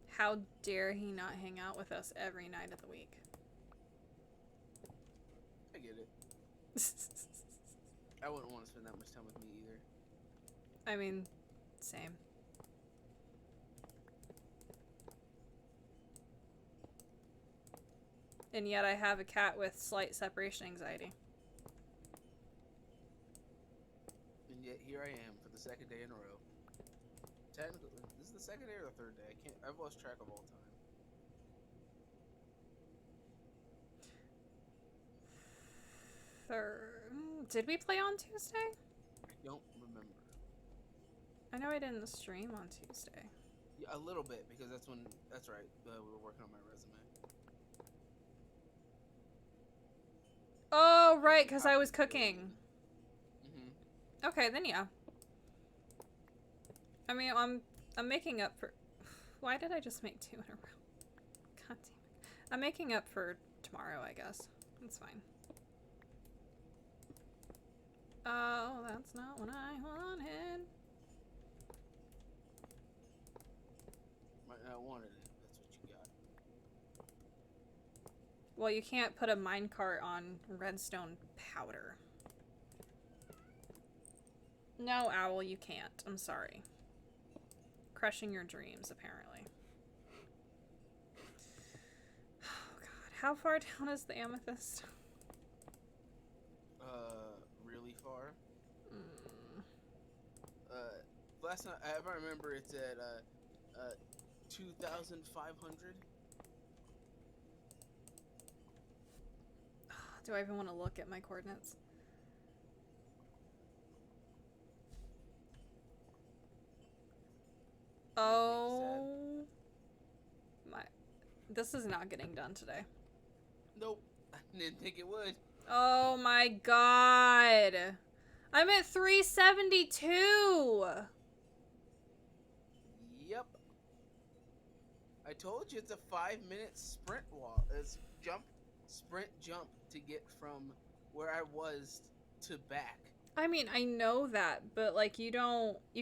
Speaker 1: How dare he not hang out with us every night of the week?
Speaker 4: I get it. I wouldn't want to spend that much time with me either.
Speaker 1: I mean, Same. And yet I have a cat with slight separation anxiety.
Speaker 4: And yet here I am for the second day in a row. Technically, this is the second day or the third day. I've lost track of all time.
Speaker 1: Did we play on Tuesday?
Speaker 4: I don't remember.
Speaker 1: I know I didn't stream on Tuesday.
Speaker 4: Yeah, a little bit because that's right. We were working on my resume.
Speaker 1: Oh, right, because I was cooking.
Speaker 4: Mm-hmm.
Speaker 1: Okay, then yeah. I mean, I'm making up for... Why did I just make 2 in a row? God damn it. I'm making up for tomorrow, I guess. It's fine. Oh, that's not what I wanted.
Speaker 4: Might not wanted it. That's what you got.
Speaker 1: Well, you can't put a minecart on redstone powder. No, Owl, you can't. I'm sorry. Crushing your dreams, apparently. Oh, God. How far down is the amethyst?
Speaker 4: Really far.
Speaker 1: Mm.
Speaker 4: Last time, if I remember, it's at 2,500.
Speaker 1: Do I even want to look at my coordinates? Oh my. This is not getting done today.
Speaker 4: Nope. I didn't think it would.
Speaker 1: Oh my god. I'm at 372.
Speaker 4: Yep. I told you it's a 5-minute sprint walk. It's sprint jump to get from where I was to back.
Speaker 1: I mean, I know that, but like you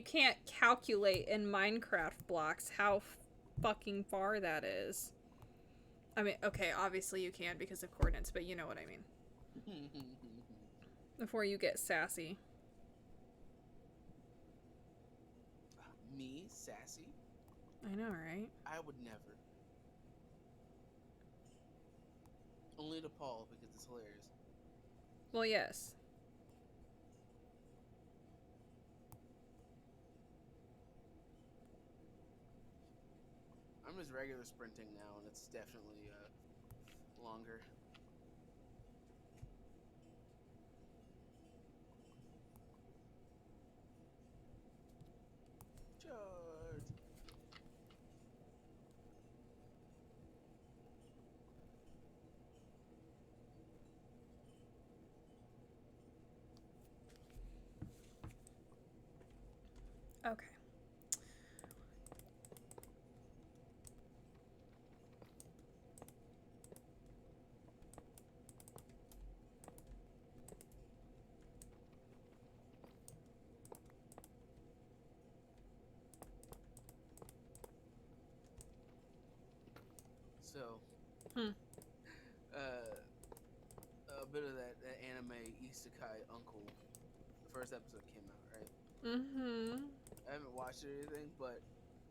Speaker 1: can't calculate in Minecraft blocks how fucking far that is. I mean, okay, obviously you can because of coordinates, but you know what I mean. Before you get sassy.
Speaker 4: Me, sassy?
Speaker 1: I know, right?
Speaker 4: I would never. Only to Paul because it's hilarious.
Speaker 1: Well, yes.
Speaker 4: I'm just regular sprinting now, and it's definitely longer. Charge.
Speaker 1: Okay.
Speaker 4: So,
Speaker 1: Hmm.
Speaker 4: A bit of that anime Isekai Uncle. The first episode came out, right?
Speaker 1: Mm-hmm.
Speaker 4: I haven't watched it or anything, but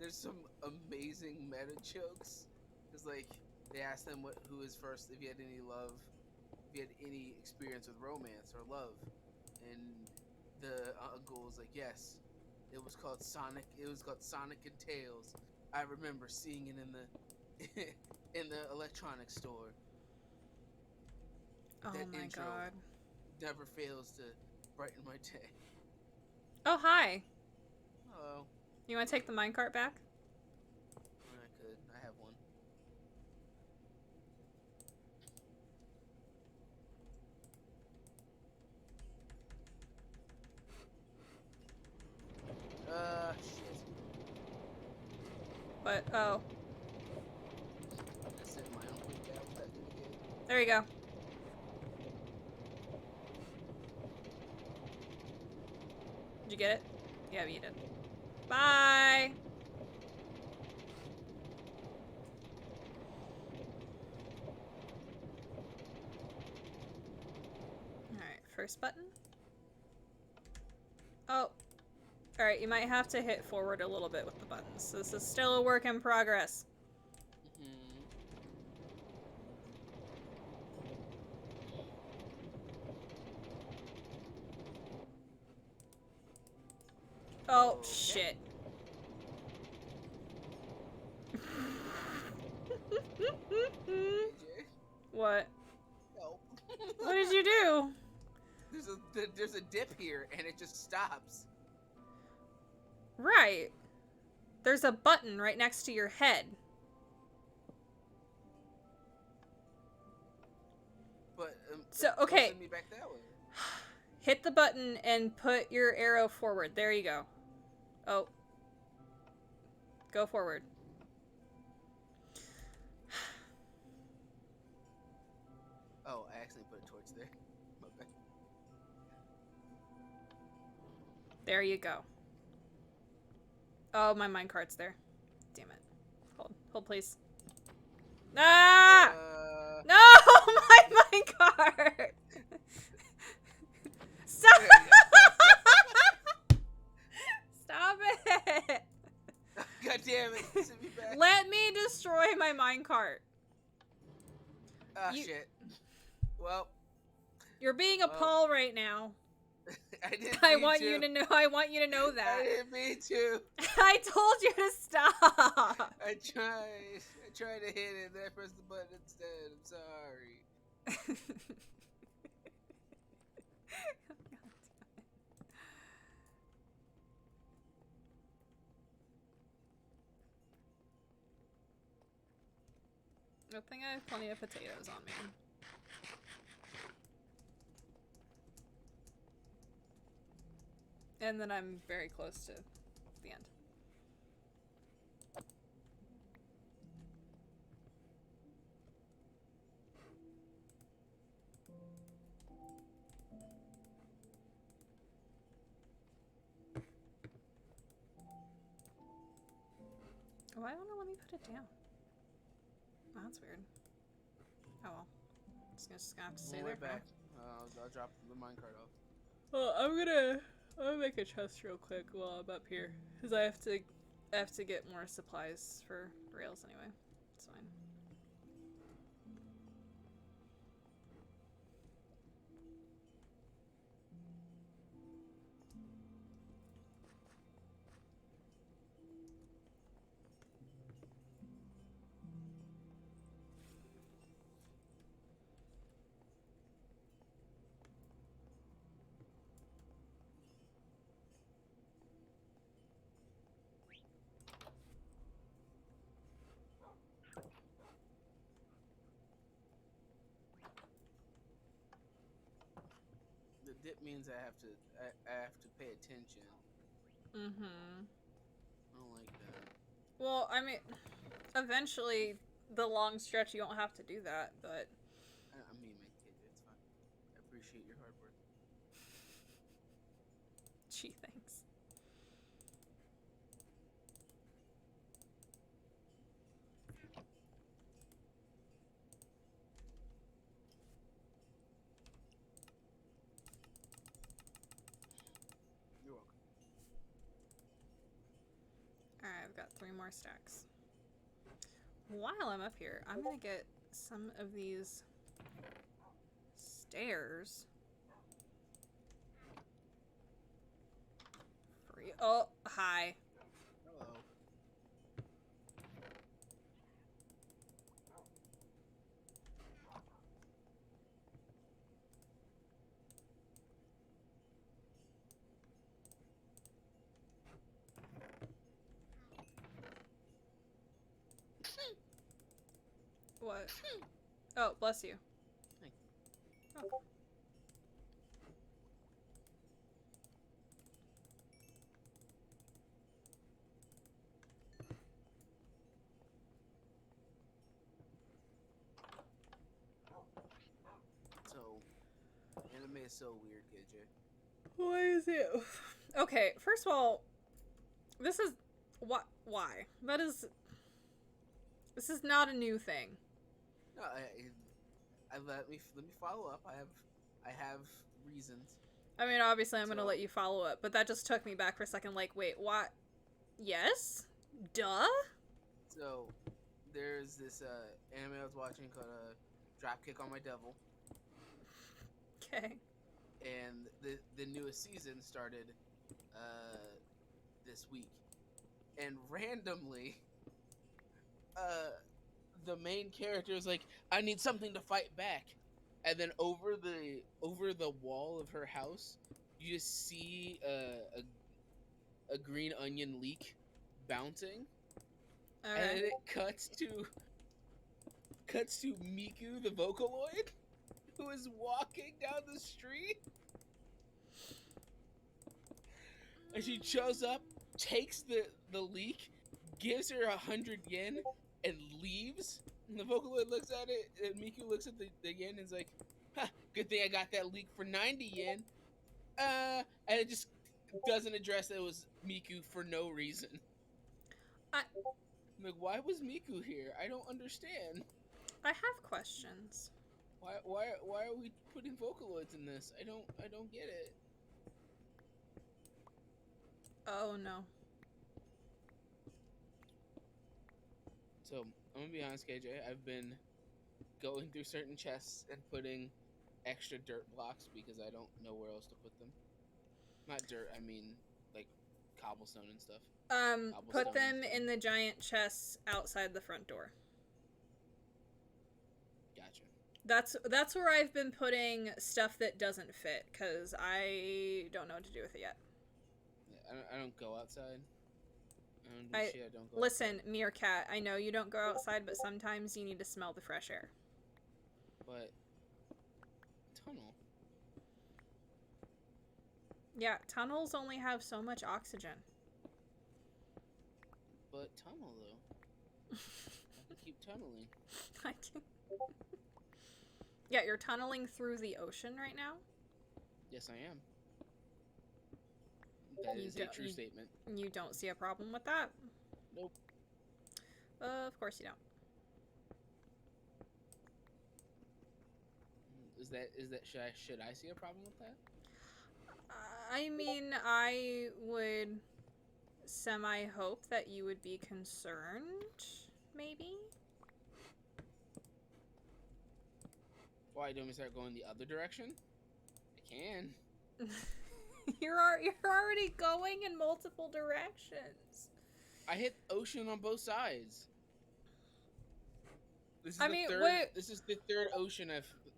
Speaker 4: there's some amazing meta jokes. Cause like they asked them who is first, if he had any love, if he had any experience with romance or love, and the uncle was like, yes, it was called Sonic. It was called Sonic and Tails. I remember seeing it in the in the electronics store.
Speaker 1: Oh
Speaker 4: That
Speaker 1: my
Speaker 4: intro
Speaker 1: god.
Speaker 4: never fails to brighten my day.
Speaker 1: Oh, hi.
Speaker 4: Oh,
Speaker 1: You want to take the minecart back?
Speaker 4: I could. I have one. Shit.
Speaker 1: What? Oh.
Speaker 4: I said my uncle down that again.
Speaker 1: There you go. Did you get it? Yeah, you did. Bye! Alright, first button. Oh. Alright, Alright, you might have to hit forward a little bit with the buttons. This is still a work in progress.
Speaker 4: Mhm.
Speaker 1: Oh,
Speaker 3: Okay.
Speaker 1: shit.
Speaker 4: AJ,
Speaker 1: What?
Speaker 4: help.
Speaker 1: What did you do?
Speaker 4: There's a dip here, and it just stops.
Speaker 1: Right. There's a button right next to your head.
Speaker 4: But
Speaker 1: So,
Speaker 4: don't
Speaker 1: okay.
Speaker 4: send me back that way.
Speaker 1: Hit the button and put your arrow forward. There you go. Oh. Go forward.
Speaker 4: Oh, I accidentally put a torch there. My bad.
Speaker 1: There you go. Oh, my minecart's there. Damn it. Hold, please. Ah! No, my minecart! Stop!
Speaker 4: There you go.
Speaker 1: Stop it!
Speaker 4: God damn it! Send me back.
Speaker 1: Let me destroy my minecart.
Speaker 4: Ah,
Speaker 1: You-
Speaker 4: shit. Well,
Speaker 1: You're being a
Speaker 4: Well,
Speaker 1: Paul right now.
Speaker 4: I didn't.
Speaker 1: I
Speaker 4: mean
Speaker 1: want you to know. I want you to know
Speaker 4: I
Speaker 1: that.
Speaker 4: didn't mean to.
Speaker 1: I told you to stop.
Speaker 4: I tried to hit it, then I pressed the button instead. I'm sorry.
Speaker 1: Good thing I have plenty of potatoes on me. And then I'm very close to the end. Why won't it let me put it down? Oh, that's weird. Oh well. Just gonna have to stay
Speaker 4: On the
Speaker 1: there.
Speaker 4: way back. I'll drop the minecart off.
Speaker 1: Well, I'm gonna make a chest real quick while I'm up here, cause I have to get more supplies for rails anyway. It's fine.
Speaker 4: The dip means I have to pay attention.
Speaker 1: Mm-hmm.
Speaker 4: I don't like that.
Speaker 1: Well, I mean, eventually, the long stretch you won't have to do that, but
Speaker 4: I mean, my kid, it's fine. I appreciate your hard work.
Speaker 1: gee, thanks.
Speaker 4: You're welcome.
Speaker 1: Alright, I've got 3 more stacks. While I'm up here, I'm gonna get some of these stairs. Free. Oh, hi.
Speaker 4: Hello.
Speaker 1: What? Oh, bless you.
Speaker 4: Thank
Speaker 1: Oh.
Speaker 4: So, anime is so weird, KJ.
Speaker 1: Why is it? Okay, first of all, this is what? Why? This is not a new thing.
Speaker 4: No, let me follow up. I have reasons.
Speaker 1: I mean, obviously, I'm
Speaker 4: So-
Speaker 1: gonna let you follow up, but that just took me back for a second. Like, wait, what? Yes? Duh?
Speaker 4: So, there's this anime I was watching called Dropkick on My Devil,
Speaker 1: Okay.
Speaker 4: and the newest season started this week, and randomly, the main character is like, "I need something to fight back," and then over the wall of her house, you just see a green onion leak bouncing, and
Speaker 1: Okay.
Speaker 4: it cuts to Miku the Vocaloid, who is walking down the street, and she shows up, takes the leak, gives her 100 yen, and leaves. And the Vocaloid looks at it, and Miku looks at the yen and is like, "Huh, good thing I got that leak for 90 yen." And it just doesn't address that it was Miku for no reason.
Speaker 1: I
Speaker 4: I'm like, why was Miku here? I don't understand.
Speaker 1: I have questions.
Speaker 4: Why are we putting Vocaloids in this? I don't get it.
Speaker 1: Oh no.
Speaker 4: So I'm gonna be honest, KJ. I've been going through certain chests and putting extra dirt blocks because I don't know where else to put them. Not dirt, I mean like cobblestone and stuff.
Speaker 1: Put
Speaker 4: Cobblestone
Speaker 1: them
Speaker 4: and
Speaker 1: in the giant chests outside the front door.
Speaker 4: Gotcha.
Speaker 1: That's where I've been putting stuff that doesn't fit, because I don't know what to do with it yet.
Speaker 4: Yeah, I don't go outside. I don't do shit. I don't go
Speaker 1: Listen,
Speaker 4: outside.
Speaker 1: Meerkat, I know you don't go outside, but sometimes you need to smell the fresh air.
Speaker 4: But tunnel.
Speaker 1: Yeah, tunnels only have so much oxygen.
Speaker 4: But tunnel though. I can keep tunneling.
Speaker 1: I can... Yeah, you're tunneling through the ocean right now?
Speaker 4: Yes, I am. That is a true statement.
Speaker 1: You don't see a problem with that?
Speaker 4: Nope.
Speaker 1: Of course you don't.
Speaker 4: Is that should I see a problem with that?
Speaker 1: I mean, I would semi-hope that you would be concerned, maybe?
Speaker 4: Why, do you want me to start going the other direction? I can.
Speaker 1: You're already going in multiple directions.
Speaker 4: I hit ocean on both sides. This is this is the third ocean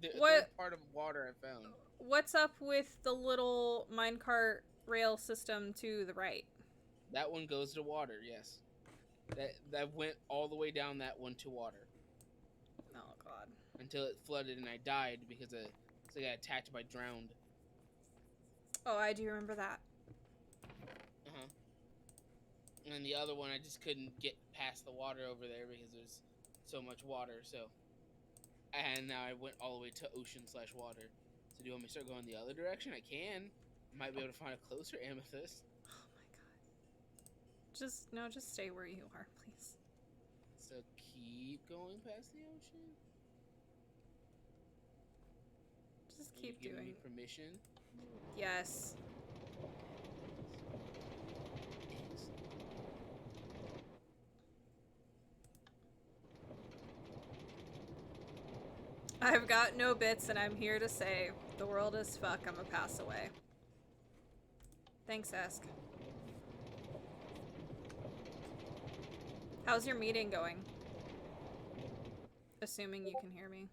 Speaker 4: third part of water I've found.
Speaker 1: What's up with the little minecart rail system to the right?
Speaker 4: That one goes to water, yes. That went all the way down that one to water.
Speaker 1: Oh god.
Speaker 4: Until it flooded and I died because I got attacked by drowned.
Speaker 1: Oh, I do remember that.
Speaker 4: Uh-huh. And then the other one, I just couldn't get past the water over there because there's so much water, so... And now I went all the way to ocean/water. So do you want me to start going the other direction? I can. Might be able to find a closer amethyst.
Speaker 1: Oh my god. Just stay where you are, please.
Speaker 4: So keep going past the ocean?
Speaker 1: Just
Speaker 4: Will
Speaker 1: keep
Speaker 4: you give
Speaker 1: doing
Speaker 4: me permission?
Speaker 1: Yes. I've got no bits, and I'm here to say, the world is fuck, I'ma pass away. Thanks, Esk. How's your meeting going? Assuming you can hear me.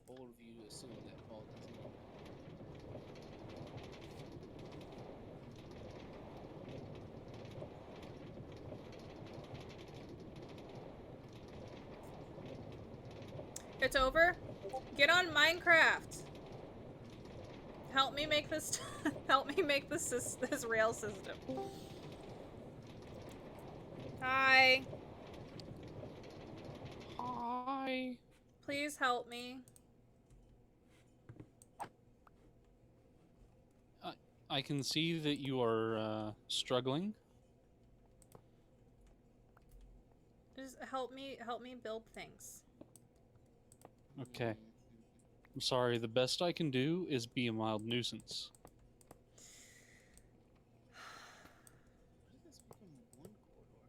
Speaker 4: Bold of you to assume that Paul doesn't know.
Speaker 1: It's over? Get on Minecraft! Help me make this help me make this rail system. Hi.
Speaker 3: Hi.
Speaker 1: Please help me.
Speaker 2: I can see that you are struggling.
Speaker 1: Just help me build things.
Speaker 2: Okay.
Speaker 4: Mm,
Speaker 2: I'm sorry, the best I can do is be a mild nuisance.
Speaker 4: Why did this become one corridor?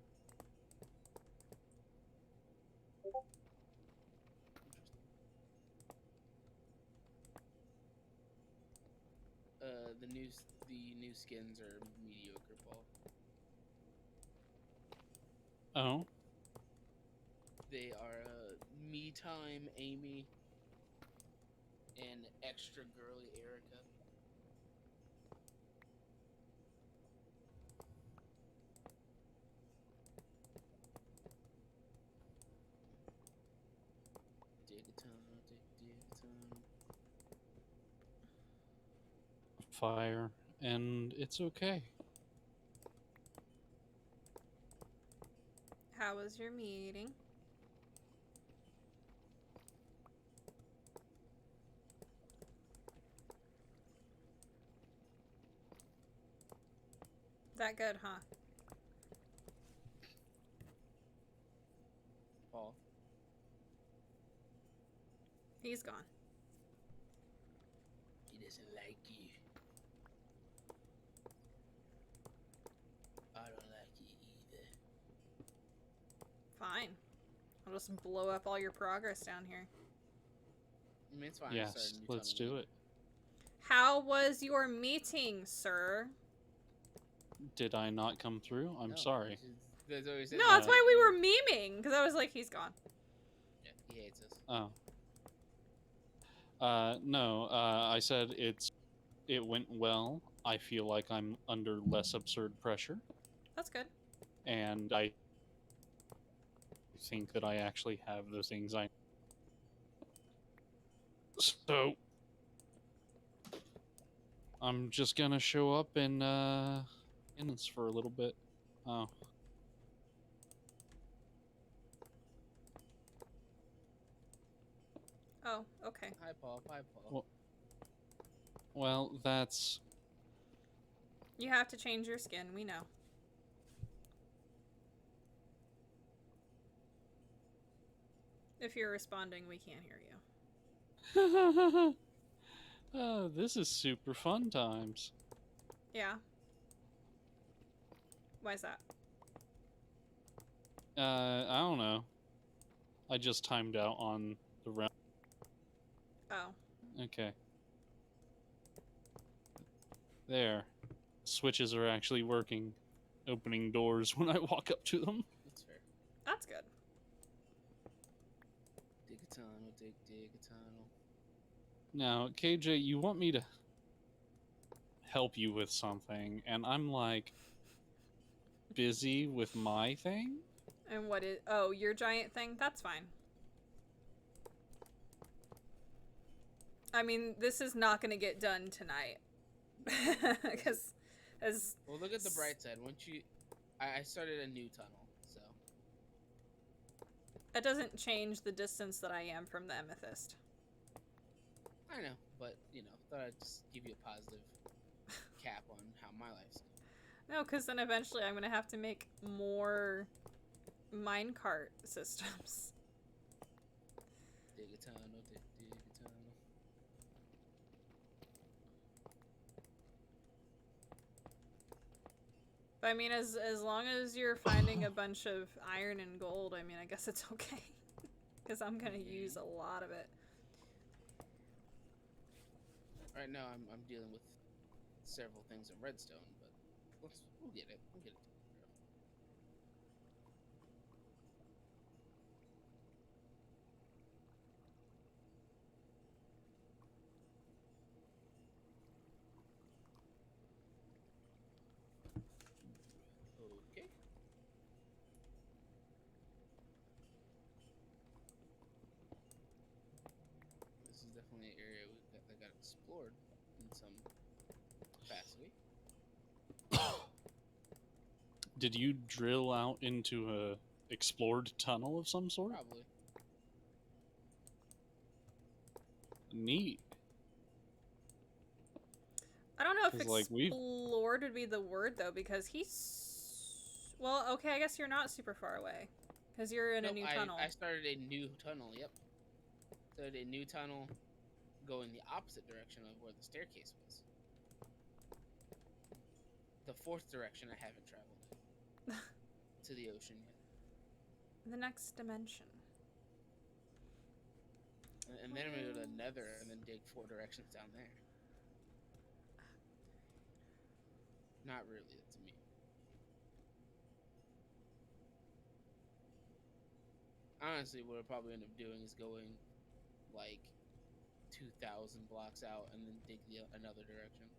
Speaker 4: Interesting. The new skins are mediocre, Paul.
Speaker 2: Oh?
Speaker 4: They are me time Amy and extra girly Erica. Dig a tunnel, dig a tunnel.
Speaker 2: Fire. And it's okay.
Speaker 1: How was your meeting? That good, huh?
Speaker 4: Paul.
Speaker 1: He's gone.
Speaker 4: He doesn't like you. I don't like you either.
Speaker 1: Fine. I'll just blow up all your progress down here.
Speaker 4: I mean, it's fine.
Speaker 2: Yes, let's do it.
Speaker 1: How was your meeting, sir?
Speaker 2: Did I not come through? I'm sorry.
Speaker 1: No, that's why we were memeing, because I was like, he's gone.
Speaker 4: Yeah, he hates us.
Speaker 2: Oh. No, I said it went well. I feel like I'm under less absurd pressure.
Speaker 1: That's good.
Speaker 2: And I think that I actually have those things I... So... I'm just gonna show up in this for a little bit. Oh.
Speaker 1: Oh, okay.
Speaker 4: Hi, Paul. Hi, Paul.
Speaker 2: Well, that's...
Speaker 1: You have to change your skin, we know. If you're responding, we can't hear you.
Speaker 2: Oh, this is super fun times.
Speaker 1: Yeah. Why's that?
Speaker 2: I don't know. I just timed out on the round.
Speaker 1: Oh.
Speaker 2: Okay. There. Switches are actually working. Opening doors when I walk up to them.
Speaker 4: That's fair.
Speaker 1: That's good.
Speaker 4: Dig a tunnel, dig a tunnel.
Speaker 2: Now, KJ, you want me to help you with something, and I'm like busy with my thing?
Speaker 1: And what is... Oh, your giant thing? That's fine. I mean, this is not going to get done tonight. Because...
Speaker 4: Well, look at the bright side. Once you... I started a new tunnel, so...
Speaker 1: It doesn't change the distance that I am from the amethyst.
Speaker 4: I know, but, you know, thought I'd just give you a positive cap on how my life's going.
Speaker 1: No, because then eventually I'm going to have to make more minecart systems.
Speaker 4: Dig a tunnel, dig a tunnel.
Speaker 1: But I mean, as long as you're finding a bunch of iron and gold, I mean, I guess it's okay. Because I'm going to use a lot of it.
Speaker 4: Right now, I'm dealing with several things in redstone, but we'll get it. We'll get it. Okay. This is definitely an area that got explored in some capacity.
Speaker 2: Did you drill out into a explored tunnel of some sort?
Speaker 4: Probably.
Speaker 1: I
Speaker 2: Neat.
Speaker 1: don't know. know if
Speaker 2: 'Cause, like, we've...
Speaker 1: explored would be the word, though, because he's... Well, okay, I guess you're not super far away. Because you're in a
Speaker 4: Nope,
Speaker 1: new tunnel.
Speaker 4: I started a new tunnel, yep. Started a new tunnel going the opposite direction of where the staircase was. The fourth direction I haven't traveled to the ocean yet.
Speaker 1: The next dimension.
Speaker 4: And then I'm gonna go to the nether and then dig 4 directions down there. Not really, to me. Honestly, what I'll probably end up doing is going like 2,000 blocks out and then dig another direction.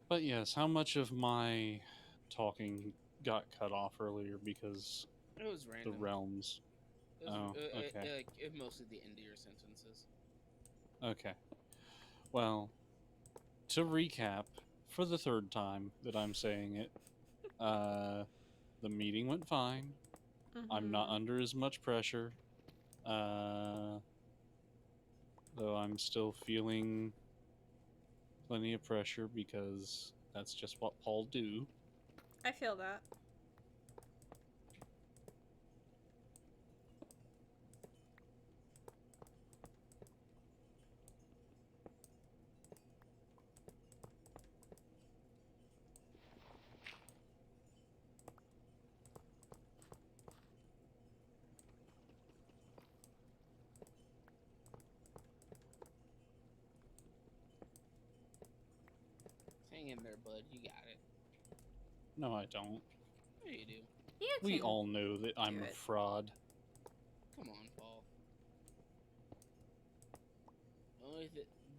Speaker 2: But yes, how much of my talking got cut off earlier because
Speaker 4: It was
Speaker 2: the
Speaker 4: random.
Speaker 2: realms?
Speaker 4: It was,
Speaker 2: Oh, okay.
Speaker 4: mostly the end of your sentences.
Speaker 2: Okay. Well, to recap, for the third time that I'm saying it, the meeting went fine. I'm not under as much pressure. Though I'm still feeling plenty of pressure because that's just what Paul do.
Speaker 1: I feel that.
Speaker 4: Hang in there, bud. You got it.
Speaker 2: No, I don't.
Speaker 4: Yeah, you do.
Speaker 1: You
Speaker 2: We
Speaker 1: can
Speaker 2: all know that I'm
Speaker 1: do
Speaker 2: a
Speaker 1: it.
Speaker 2: fraud.
Speaker 4: Come on, Paul.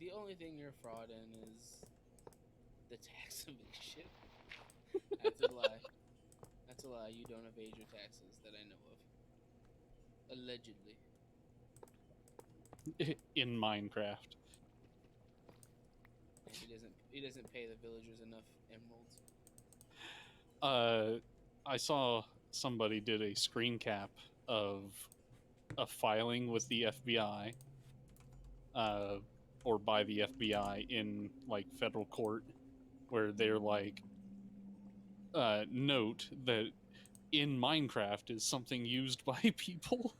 Speaker 4: The only thing you're a fraud in is the tax evasion. That's a lie. That's a lie. You don't evade your taxes that I know of. Allegedly.
Speaker 2: In Minecraft.
Speaker 4: And he doesn't pay the villagers enough emeralds.
Speaker 2: I saw somebody did a screen cap of a filing with the FBI, or by the FBI in like federal court, where they're like, note that in Minecraft is something used by people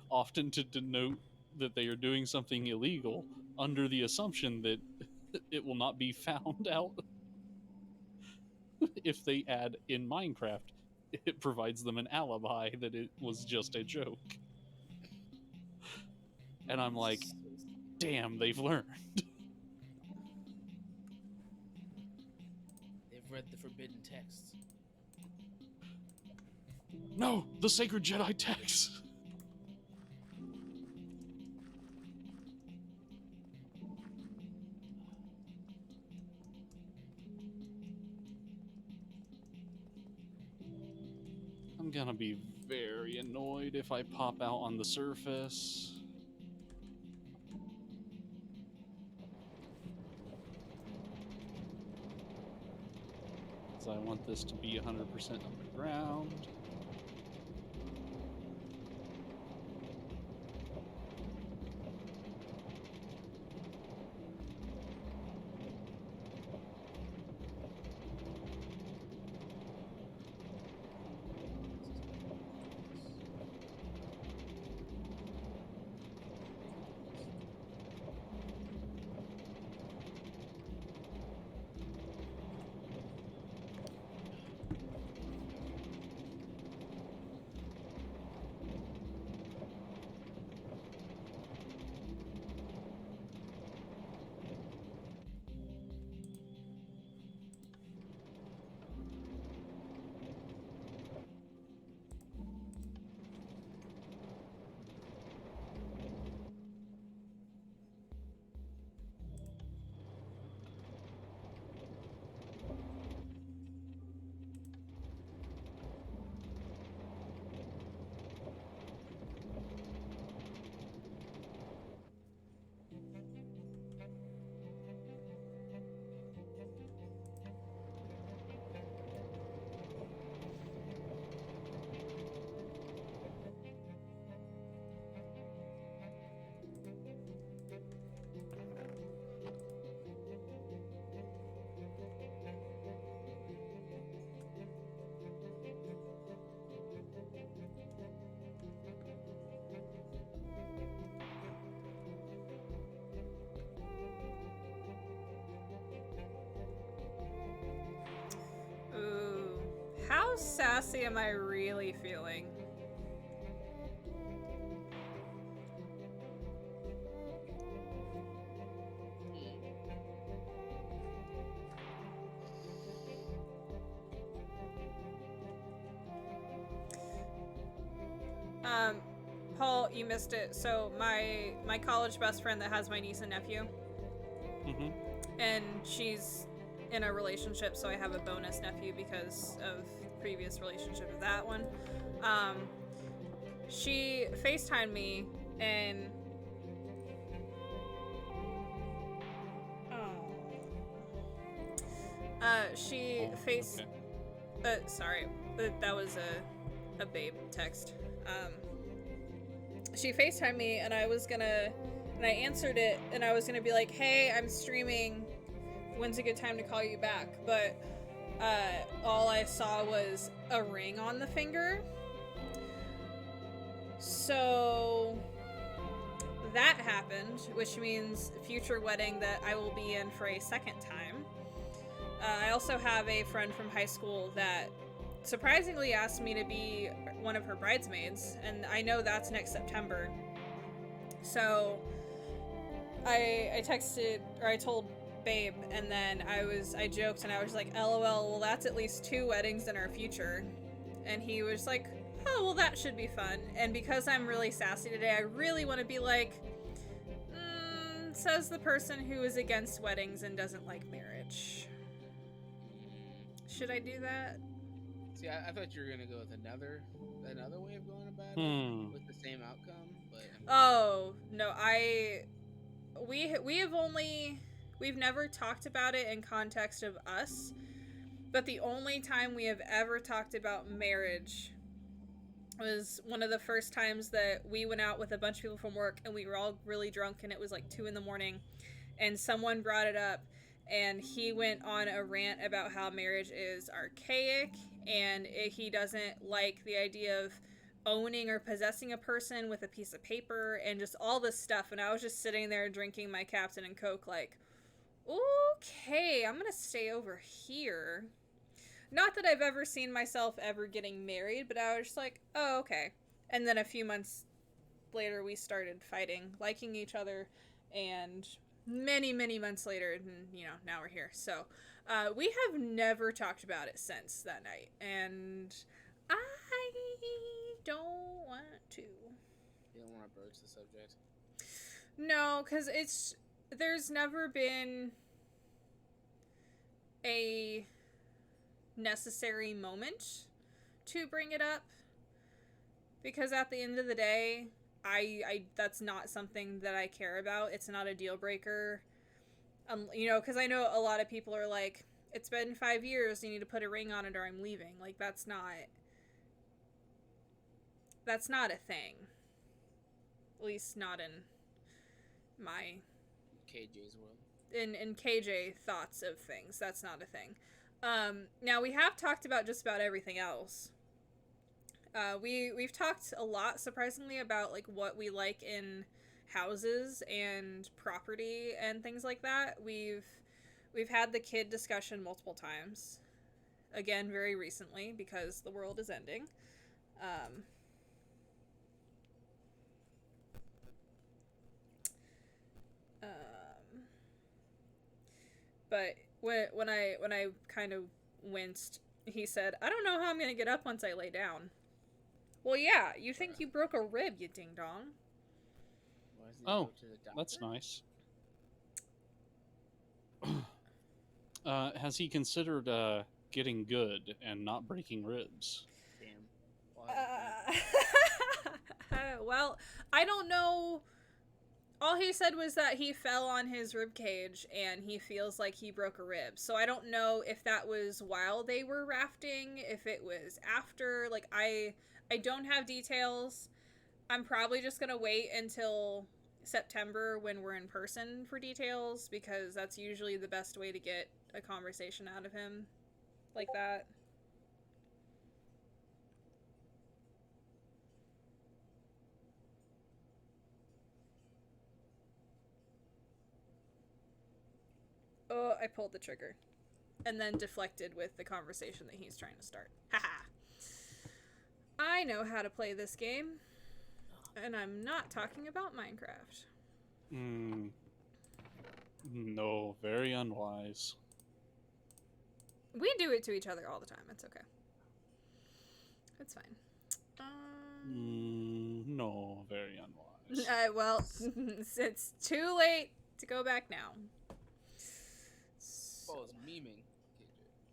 Speaker 2: often to denote that they are doing something illegal under the assumption that it will not be found out if they add in Minecraft. It provides them an alibi that it was just a joke. And I'm like, damn, they've learned.
Speaker 4: They've read the forbidden texts.
Speaker 2: No, the sacred Jedi text. I'm gonna be very annoyed if I pop out on the surface. Because I want this to be 100% underground.
Speaker 1: sassy am I really feeling? Paul, you missed it. So my college best friend that has my niece and nephew,
Speaker 2: Mm-hmm.
Speaker 1: and she's in a relationship, so I have a bonus nephew because of the previous relationship of that one. Um, she FaceTimed me and she
Speaker 2: Oh,
Speaker 1: face
Speaker 2: okay.
Speaker 1: sorry, that was a babe text. She FaceTimed me and I answered it and I was gonna be like, hey, I'm streaming. When's a good time to call you back? But all I saw was a ring on the finger. So that happened, which means future wedding that I will be in for a second time. I also have a friend from high school that surprisingly asked me to be one of her bridesmaids, and I know that's next September. So I texted, or I told Babe, and then I joked and I was like, LOL, well that's at least 2 weddings in our future. And he was like, oh, well that should be fun. And because I'm really sassy today, I really want to be like, says the person who is against weddings and doesn't like marriage. Should I do that?
Speaker 4: See, I thought you were gonna go with another way of going about
Speaker 2: Hmm.
Speaker 4: it with the same outcome, but I mean,
Speaker 1: Oh no, we've never talked about it in context of us, but the only time we have ever talked about marriage was one of the first times that we went out with a bunch of people from work and we were all really drunk and it was like 2 a.m. and someone brought it up and he went on a rant about how marriage is archaic and he doesn't like the idea of owning or possessing a person with a piece of paper and just all this stuff. And I was just sitting there drinking my Captain and Coke like, okay, I'm gonna stay over here. Not that I've ever seen myself ever getting married, but I was just like, oh, okay. And then a few months later, we started fighting, liking each other, and many, many months later, and now we're here. So, we have never talked about it since that night, and I don't want to.
Speaker 4: you don't want to broach the subject.
Speaker 1: No, because there's never been a necessary moment to bring it up, because at the end of the day, I that's not something that I care about. It's not a deal breaker. Because I know a lot of people are like, it's been 5 years, you need to put a ring on it or I'm leaving. Like that's not a thing. At least not in my
Speaker 4: KJ's world.
Speaker 1: in KJ thoughts of things. That's not a thing. Now we have talked about just about everything else. We've talked a lot, surprisingly, about like what we like in houses and property and things like that. We've had the kid discussion multiple times. Again, very recently because the world is ending. But when I kind of winced, he said, "I don't know how I'm gonna get up once I lay down." Well, yeah, you think you broke a rib, you ding dong.
Speaker 4: Why doesn't he
Speaker 2: Oh,
Speaker 4: go to the doctor?
Speaker 2: that's nice. Has he considered getting good and not breaking ribs?
Speaker 4: Damn. Why?
Speaker 1: Well, I don't know. All he said was that he fell on his rib cage and he feels like he broke a rib. So I don't know if that was while they were rafting, if it was after. Like I don't have details. I'm probably just going to wait until September when we're in person for details because that's usually the best way to get a conversation out of him like that. Oh, I pulled the trigger. and then deflected with the conversation that he's trying to start. Haha. I know how to play this game, and I'm not talking about Minecraft.
Speaker 2: No, very unwise.
Speaker 1: We do it to each other all the time. It's okay. It's fine.
Speaker 2: No, very unwise.
Speaker 1: Well, it's too late to go back now.
Speaker 4: Oh, it's memeing.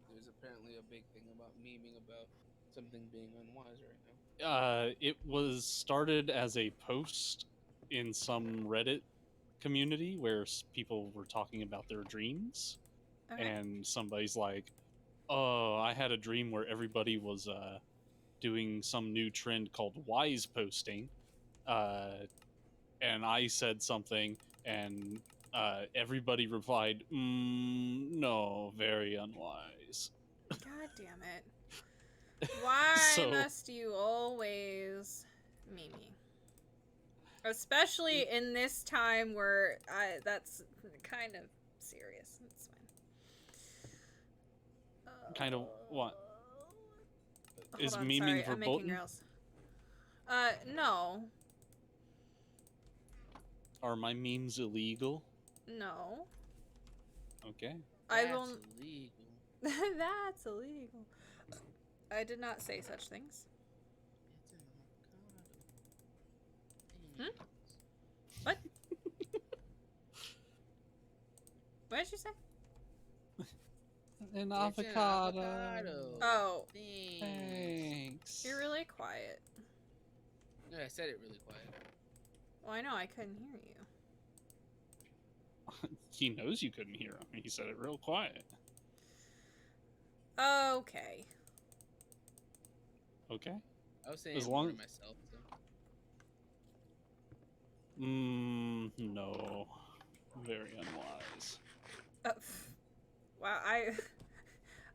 Speaker 4: There's apparently a big thing about memeing about something being unwise right now.
Speaker 2: It was started as a post in some Reddit community where people were talking about their dreams,
Speaker 1: Okay.
Speaker 2: and somebody's like, "Oh, I had a dream where everybody was doing some new trend called wise posting," and I said something, and everybody replied, "No, very unwise."
Speaker 1: God damn it. Why
Speaker 2: So-
Speaker 1: must you always meme me? Especially in this time where that's kind of serious. It's fine.
Speaker 2: Kind of what?
Speaker 1: Hold
Speaker 2: Is
Speaker 1: on,
Speaker 2: memeing
Speaker 1: sorry, I'm making
Speaker 2: verboten?
Speaker 1: rails. No.
Speaker 2: Are my memes illegal?
Speaker 1: No.
Speaker 2: Okay.
Speaker 1: I
Speaker 4: That's
Speaker 1: will.
Speaker 4: illegal.
Speaker 1: That's illegal. I did not say such things.
Speaker 4: It's an avocado.
Speaker 1: Hmm? What? What did you say?
Speaker 2: An
Speaker 4: It's an avocado.
Speaker 1: Oh,
Speaker 2: Thanks.
Speaker 1: you're really quiet.
Speaker 4: Yeah, I said it really quiet.
Speaker 1: Well, I know I couldn't hear you.
Speaker 2: He knows you couldn't hear him. He said it real quiet.
Speaker 1: Okay.
Speaker 2: Okay.
Speaker 4: I was saying
Speaker 2: As
Speaker 4: it
Speaker 2: long-
Speaker 4: for myself. So.
Speaker 2: No. Very unwise.
Speaker 1: Wow,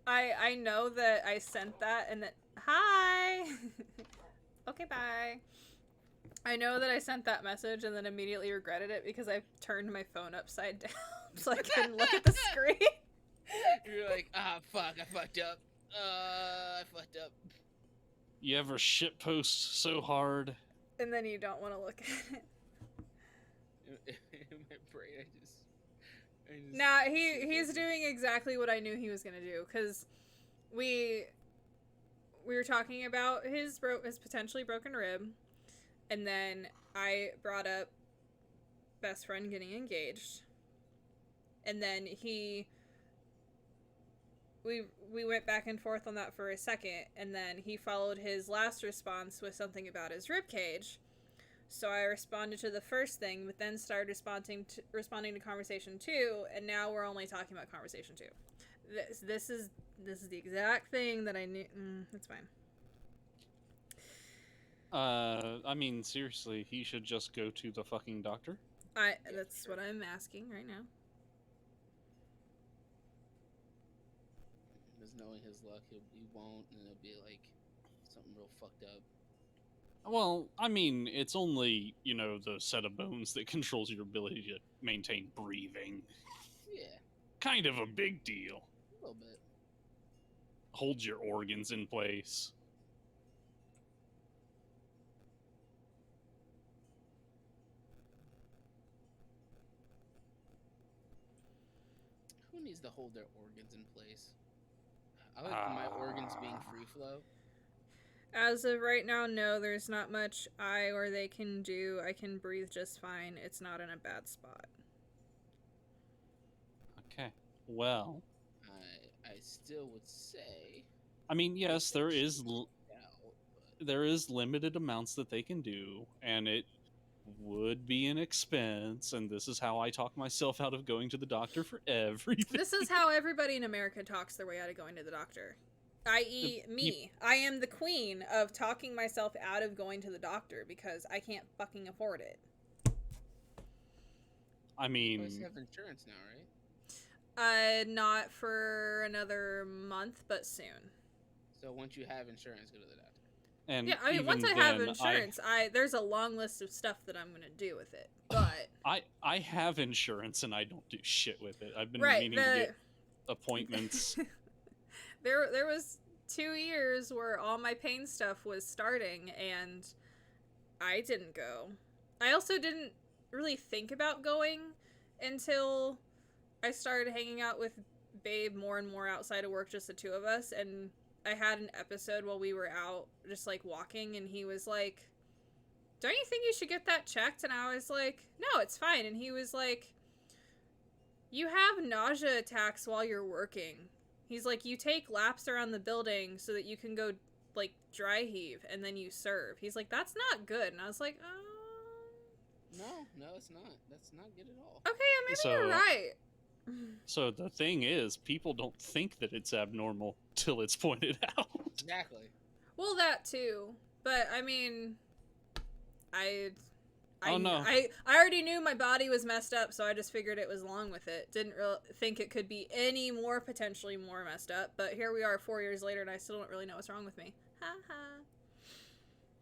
Speaker 1: I know that I sent that and that. Hi. Okay, bye. I know that I sent that message and then immediately regretted it because I turned my phone upside down so I couldn't look at the screen.
Speaker 4: You're like, fuck, I fucked up. I fucked up.
Speaker 2: You ever shitpost so hard?
Speaker 1: And then you don't want to look at it.
Speaker 4: In my brain, I just
Speaker 1: Nah, he's doing exactly what I knew he was gonna do because we were talking about his potentially broken rib, and then I brought up best friend getting engaged, and then we went back and forth on that for a second, and then he followed his last response with something about his rib cage. So I responded to the first thing, but then started responding to conversation 2, and now we're only talking about conversation 2. This is the exact thing that I knew. That's fine.
Speaker 2: I mean, seriously, he should just go to the fucking doctor.
Speaker 1: That's what I'm asking right now.
Speaker 4: Just knowing his luck, he won't, and it'll be like something real fucked up.
Speaker 2: Well, I mean, it's only, the set of bones that controls your ability to maintain breathing.
Speaker 4: Yeah,
Speaker 2: Kind of a big deal.
Speaker 4: a little bit.
Speaker 2: Holds your organs in place.
Speaker 4: Who needs to hold their organs in place? I like my organs being free flow.
Speaker 1: As of right now, no, there's not much I or they can do. I can breathe just fine. It's not in a bad spot.
Speaker 2: Okay. Well,
Speaker 4: I still would say.
Speaker 2: I mean, yes, there is
Speaker 4: out, but
Speaker 2: there is limited amounts that they can do, and it would be an expense, and this is how I talk myself out of going to the doctor for everything.
Speaker 1: This is how everybody in America talks their way out of going to the doctor. I.e. me. I am the queen of talking myself out of going to the doctor because I can't fucking afford it.
Speaker 2: I
Speaker 4: you guys
Speaker 2: mean,
Speaker 4: have insurance now, right?
Speaker 1: Not for another month, but soon.
Speaker 4: So once you have insurance, go to the doctor.
Speaker 2: and
Speaker 1: Yeah, I mean, once I
Speaker 2: even
Speaker 1: have
Speaker 2: then,
Speaker 1: insurance, there's a long list of stuff that I'm gonna do with it. But
Speaker 2: I have insurance and I don't do shit with it. I've been
Speaker 1: right,
Speaker 2: meaning to get appointments.
Speaker 1: There was 2 years where all my pain stuff was starting, and I didn't go. I also didn't really think about going until I started hanging out with Babe more and more outside of work, just the two of us, and I had an episode while we were out just like walking, and he was like, don't you think you should get that checked? And I was like, no, it's fine. And he was like, you have nausea attacks while you're working. He's like, you take laps around the building so that you can go like dry heave and then you serve. He's like, that's not good. And I was like,
Speaker 4: No, it's not. That's not good at all.
Speaker 1: okay, maybe you're right.
Speaker 2: So the thing is, people don't think that it's abnormal till it's pointed out.
Speaker 4: Exactly.
Speaker 1: Well, that too. But I mean, I already knew my body was messed up, so I just figured it was along with it. Didn't really think it could be any more potentially more messed up. But here we are 4 years later, and I still don't really know what's wrong with me. Ha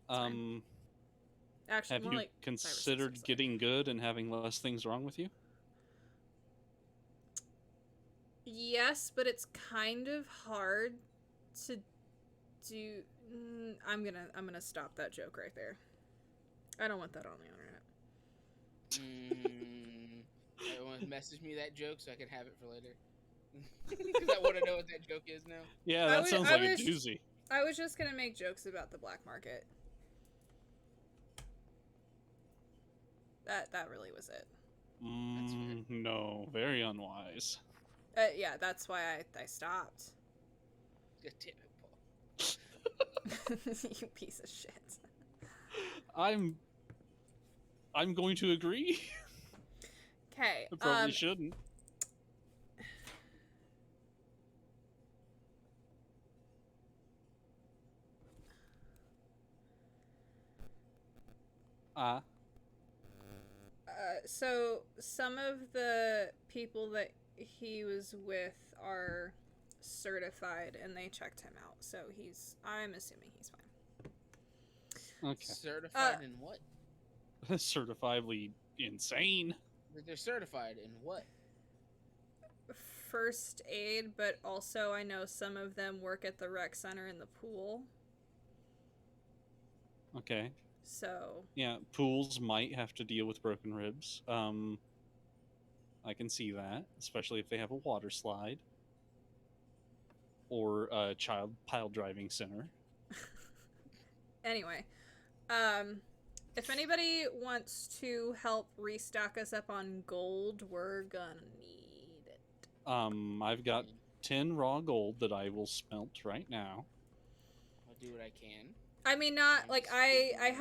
Speaker 1: ha. Actually,
Speaker 2: Have
Speaker 1: more
Speaker 2: you
Speaker 1: like 5 or 6
Speaker 2: considered
Speaker 1: years later.
Speaker 2: getting good and having less things wrong with you?
Speaker 1: Yes, but it's kind of hard to do. I'm gonna stop that joke right there. I don't want that on the internet.
Speaker 4: Everyone message me that joke so I can have it for later. Because I want to know what that joke is now.
Speaker 2: Yeah, that sounds like a doozy.
Speaker 1: I was just gonna make jokes about the black market. That really was it.
Speaker 2: No, very unwise.
Speaker 1: Yeah, that's why I stopped.
Speaker 4: God damn it, Paul.
Speaker 1: You piece of shit.
Speaker 2: I'm going to agree.
Speaker 1: Okay.
Speaker 2: I probably shouldn't.
Speaker 1: So some of the people that he was with are certified, and they checked him out. So I'm assuming he's fine.
Speaker 2: Okay.
Speaker 4: Certified in what?
Speaker 2: Certifiably insane.
Speaker 4: They're certified in what?
Speaker 1: First aid, but also I know some of them work at the rec center in the pool.
Speaker 2: Okay.
Speaker 1: So
Speaker 2: yeah, pools might have to deal with broken ribs. I can see that, especially if they have a water slide or a child pile driving center.
Speaker 1: Anyway, if anybody wants to help restock us up on gold, we're gonna need it.
Speaker 2: I've got 10 raw gold that I will smelt right now.
Speaker 4: I'll do what I can.
Speaker 1: I mean, not like I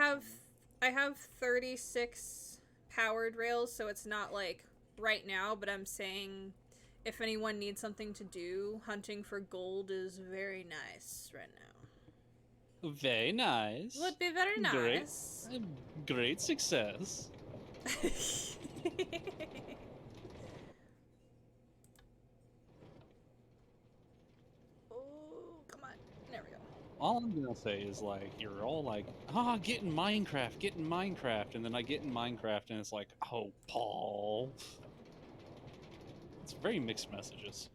Speaker 1: have 36 powered rails, so it's not like right now, but I'm saying if anyone needs something to do, hunting for gold is very nice right now.
Speaker 2: Very nice.
Speaker 1: Would be very nice.
Speaker 2: Great success.
Speaker 1: Oh, come on. There we go.
Speaker 2: All I'm gonna say is, like, you're all like, get in Minecraft, and then I get in Minecraft, and it's like, oh, Paul. It's very mixed messages.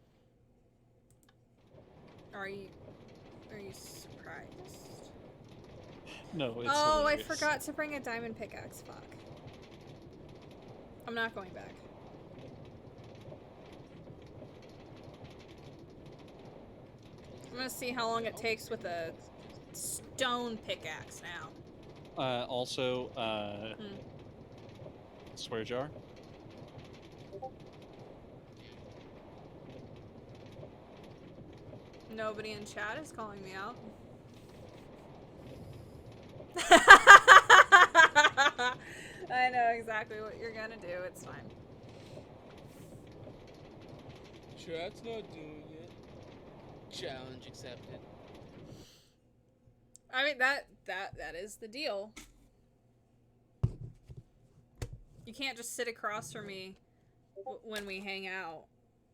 Speaker 1: Are you surprised?
Speaker 2: No, it's
Speaker 1: Oh, I
Speaker 2: hilarious.
Speaker 1: forgot to bring a diamond pickaxe. Fuck. I'm not going back. I'm gonna see how long it takes with a stone pickaxe now.
Speaker 2: Also, swear jar.
Speaker 1: Nobody in chat is calling me out. I know exactly what you're gonna do. It's fine.
Speaker 4: Chat's not doing it. Challenge accepted.
Speaker 1: I mean that is the deal. You can't just sit across from me when we hang out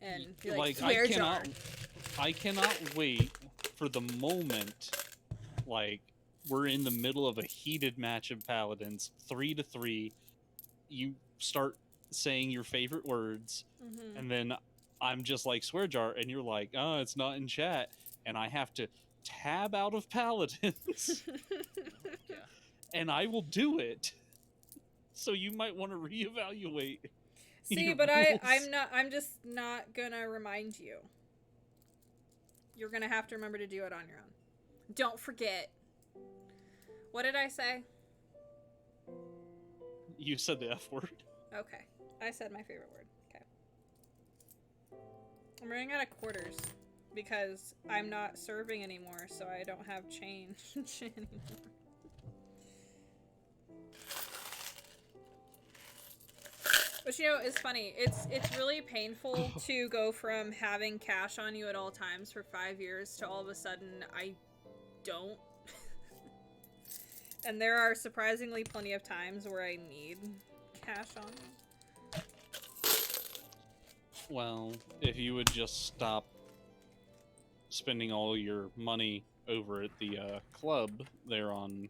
Speaker 1: and be like swear jar.
Speaker 2: I cannot wait for the moment, like, we're in the middle of a heated match of paladins, 3-3. You start saying your favorite words, and then I'm just like swear jar, and you're like, oh, it's not in chat, and I have to tab out of paladins,
Speaker 4: Yeah.
Speaker 2: and I will do it. So you might want to reevaluate.
Speaker 1: See,
Speaker 2: your
Speaker 1: but
Speaker 2: rules.
Speaker 1: I'm just not gonna remind you. You're gonna have to remember to do it on your own. Don't forget. What did I say?
Speaker 2: You said the F word.
Speaker 1: Okay. I said my favorite word. Okay. I'm running out of quarters because I'm not serving anymore, so I don't have change anymore. But you know, it's funny. It's really painful to go from having cash on you at all times for 5 years to all of a sudden I don't. And there are surprisingly plenty of times where I need cash on me.
Speaker 2: Well, if you would just stop spending all your money over at the club there on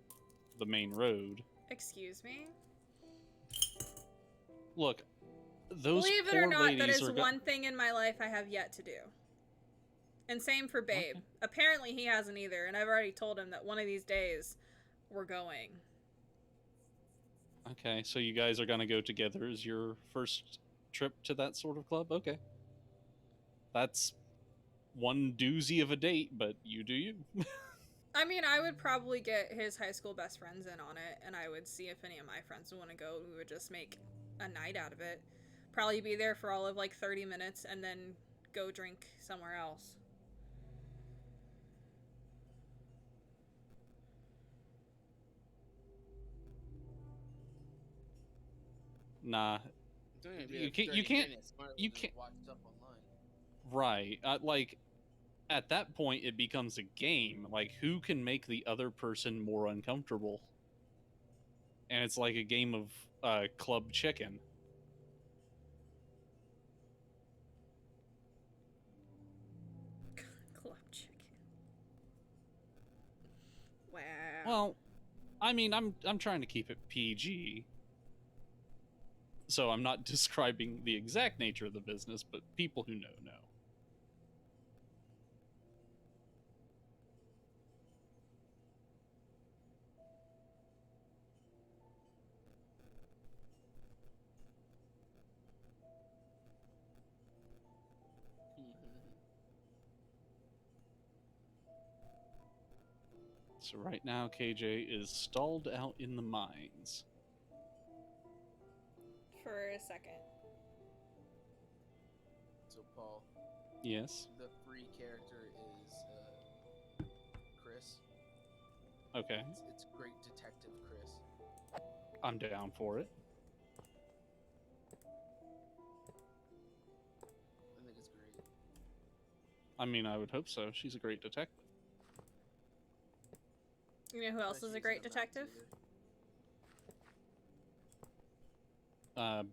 Speaker 2: the main road.
Speaker 1: Excuse me?
Speaker 2: Look, those
Speaker 1: Believe it
Speaker 2: poor
Speaker 1: or not,
Speaker 2: ladies
Speaker 1: that is
Speaker 2: are
Speaker 1: one thing in my life I have yet to do. And same for Babe.
Speaker 2: Okay.
Speaker 1: Apparently he hasn't either, and I've already told him that one of these days we're going.
Speaker 2: Okay, so you guys are gonna go together as your first trip to that sort of club? Okay. That's one doozy of a date, but you do you.
Speaker 1: I mean, I would probably get his high school best friends in on it, and I would see if any of my friends would want to go. We would just make a night out of it. Probably be there for all of like 30 minutes and then go drink somewhere else.
Speaker 2: Nah,
Speaker 4: It's only gonna be
Speaker 2: You
Speaker 4: like
Speaker 2: can't-
Speaker 4: 30
Speaker 2: you can't-
Speaker 4: minutes. Might as well
Speaker 2: you
Speaker 4: just
Speaker 2: can't-
Speaker 4: watch stuff online.
Speaker 2: right. Like, at that point, it becomes a game. Like, who can make the other person more uncomfortable? And it's like a game of club chicken.
Speaker 1: Club chicken. Wow.
Speaker 2: Well, I mean, I'm trying to keep it PG. So I'm not describing the exact nature of the business, but people who know. So right now, KJ is stalled out in the mines.
Speaker 1: For a second.
Speaker 4: So Paul,
Speaker 2: Yes.
Speaker 4: the free character is Chris.
Speaker 2: Okay.
Speaker 4: It's Great Detective Chris.
Speaker 2: I'm down for it.
Speaker 4: I think it's great.
Speaker 2: I mean, I would hope so. She's a great detective.
Speaker 1: You know who else is a great detective?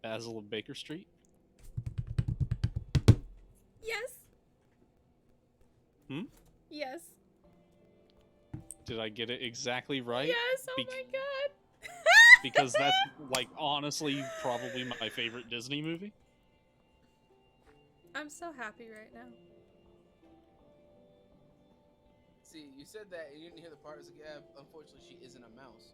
Speaker 2: Basil of Baker Street.
Speaker 1: Yes.
Speaker 2: Hmm?
Speaker 1: Yes.
Speaker 2: Did I get it exactly right?
Speaker 1: Yes. Oh
Speaker 2: Bec-
Speaker 1: my god.
Speaker 2: Because that's, like, honestly probably my favorite Disney movie.
Speaker 1: I'm so happy right now.
Speaker 4: See, you said that and you didn't hear the part. I was like, yeah, unfortunately, she isn't a mouse.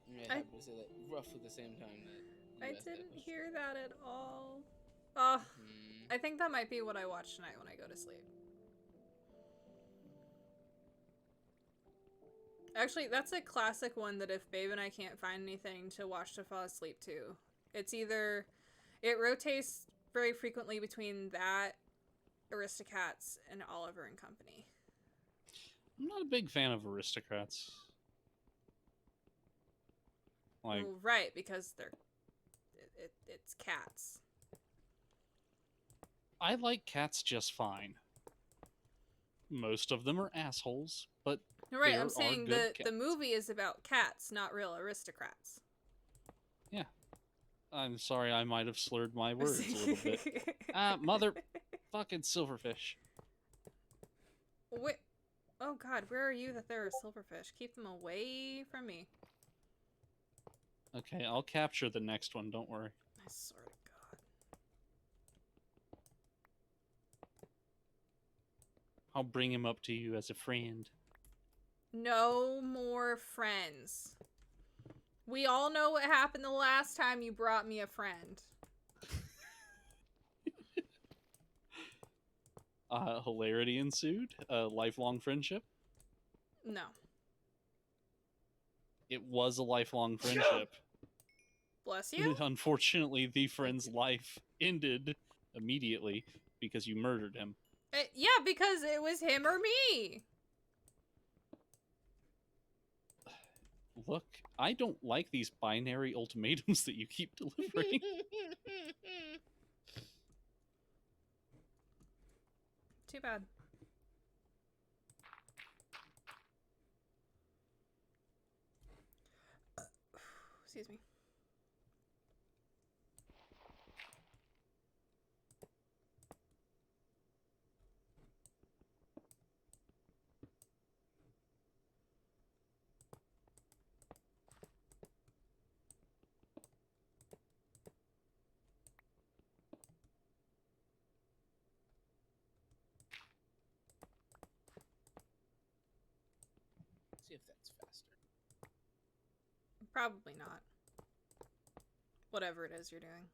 Speaker 4: Yeah, I happened to say that roughly the same time that
Speaker 1: I
Speaker 4: you asked that
Speaker 1: didn't
Speaker 4: question.
Speaker 1: hear that at all. Oh,
Speaker 4: Hmm.
Speaker 1: I think that might be what I watch tonight when I go to sleep. Actually, that's a classic one that if Babe and I can't find anything to watch to fall asleep to, it's either... It rotates very frequently between that, Aristocats, and Oliver and Company.
Speaker 2: I'm not a big fan of Aristocrats. Like,
Speaker 1: Well, right, because they're... it's cats.
Speaker 2: I like cats just fine. Most of them are assholes, but
Speaker 1: Right,
Speaker 2: there
Speaker 1: I'm
Speaker 2: are
Speaker 1: saying
Speaker 2: good
Speaker 1: the
Speaker 2: cats.
Speaker 1: movie is about cats, not real aristocrats.
Speaker 2: I'm sorry, I might have slurred my words a little bit. Mother fucking silverfish.
Speaker 1: Wait, oh god, where are you that there are silverfish? Keep them away from me.
Speaker 2: Okay, I'll capture the next one, don't worry.
Speaker 1: I swear to god.
Speaker 2: I'll bring him up to you as a friend.
Speaker 1: No more friends. We all know what happened the last time you brought me a friend.
Speaker 2: Hilarity ensued. A lifelong friendship.
Speaker 1: No.
Speaker 2: It was a lifelong friendship.
Speaker 1: Bless you?
Speaker 2: Unfortunately, the friend's life ended immediately because you murdered him.
Speaker 1: Yeah, because it was him or me.
Speaker 2: Look, I don't like these binary ultimatums that you keep delivering.
Speaker 1: Too bad. Excuse me.
Speaker 4: See if that's faster.
Speaker 1: Probably not. Whatever it is you're doing.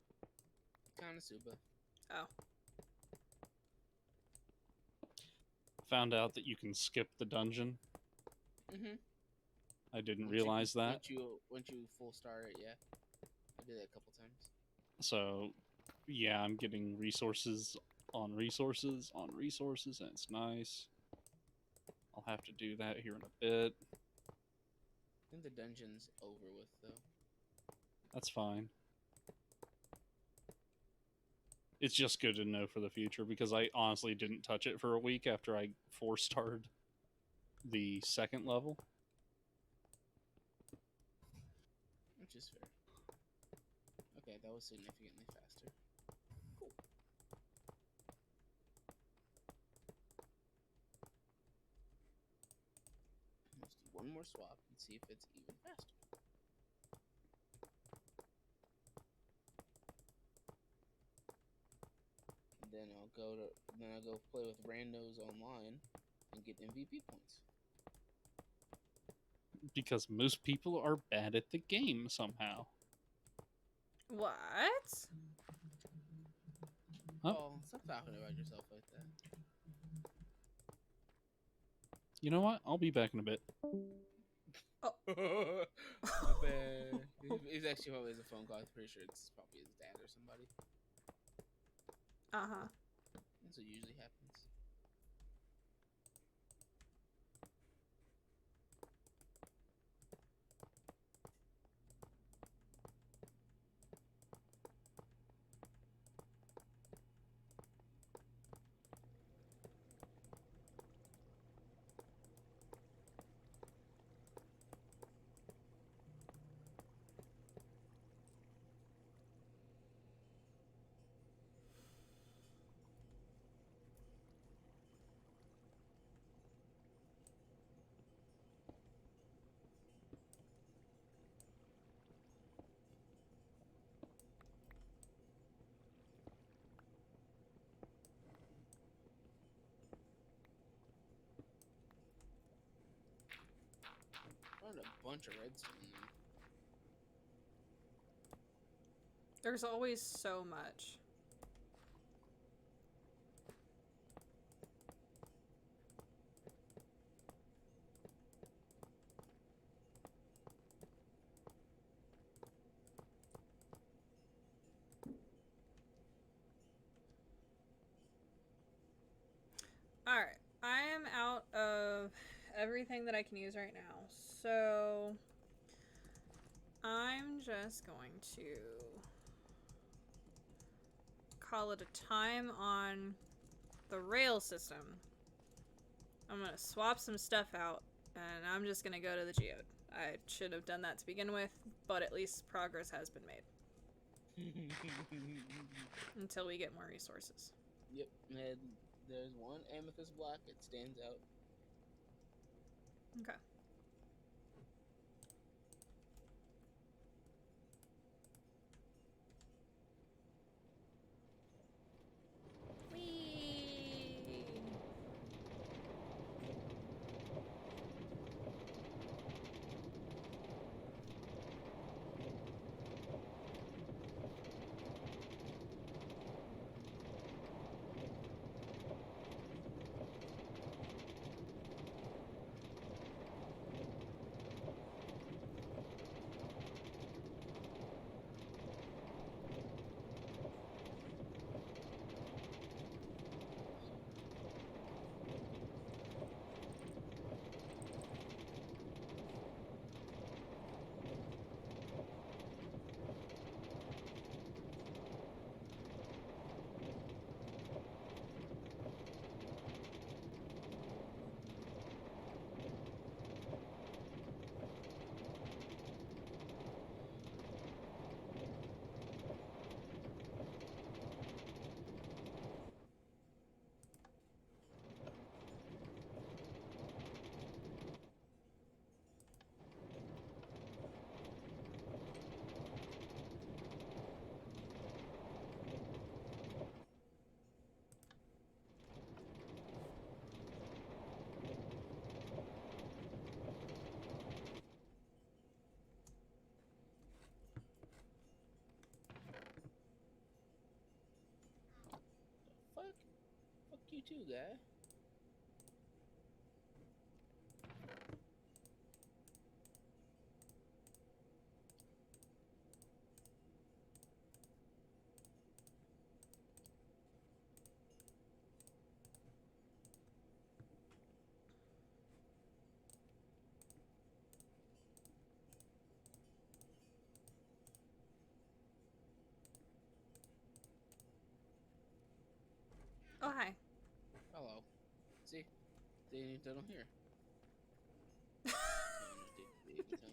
Speaker 4: Konosuba.
Speaker 1: Oh.
Speaker 2: Found out that you can skip the dungeon.
Speaker 4: Mm-hmm.
Speaker 2: I didn't realize that.
Speaker 4: Once you full star it, yeah. I did that a couple times.
Speaker 2: So, yeah, I'm getting resources on resources on resources, and it's nice. I'll have to do that here in a bit.
Speaker 4: I think the dungeon's over with, though.
Speaker 2: That's fine. It's just good to know for the future, because I honestly didn't touch it for a week after I 4-starred the second level.
Speaker 4: Which is fair. Okay, that was significantly faster. Cool. Let's do one more swap and see if it's even faster. Then I'll go play with randos online and get MVP points.
Speaker 2: Because most people are bad at the game somehow.
Speaker 1: What?
Speaker 2: Huh?
Speaker 4: Oh, stop talking about yourself like that.
Speaker 2: You know what? I'll be back in a bit.
Speaker 1: Oh.
Speaker 4: My bad. It's actually always a phone call. I'm pretty sure it's probably his dad or somebody.
Speaker 1: Uh-huh.
Speaker 4: That's what usually happens. Found a bunch of redstone though.
Speaker 1: There's always so much. Alright. I am out of everything that I can use right now. So I'm just going to call it a time on the rail system. I'm going to swap some stuff out, and I'm just going to go to the geode. I should have done that to begin with, but at least progress has been made. Until we get more resources.
Speaker 4: Yep, and there's one amethyst block. It stands out.
Speaker 1: Okay. Whee!
Speaker 4: you too, guy.
Speaker 1: Oh, hi.
Speaker 4: Hello. See? Dating tunnel here. Dating tunnel.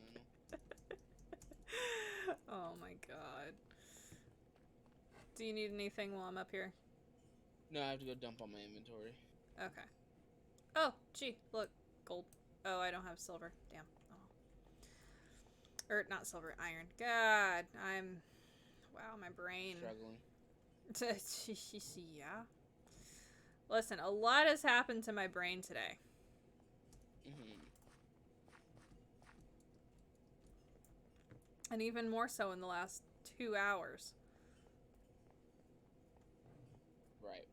Speaker 1: Oh my god. Do you need anything while I'm up here?
Speaker 4: No, I have to go dump on my inventory.
Speaker 1: Okay. Oh, gee, look. Gold. Oh, I don't have silver. Damn. Oh. Or, not silver, iron. God, I'm... Wow, my brain.
Speaker 4: Struggling.
Speaker 1: Yeah. Listen, a lot has happened to my brain today.
Speaker 4: Mm-hmm.
Speaker 1: And even more so in the last 2 hours.
Speaker 4: Right.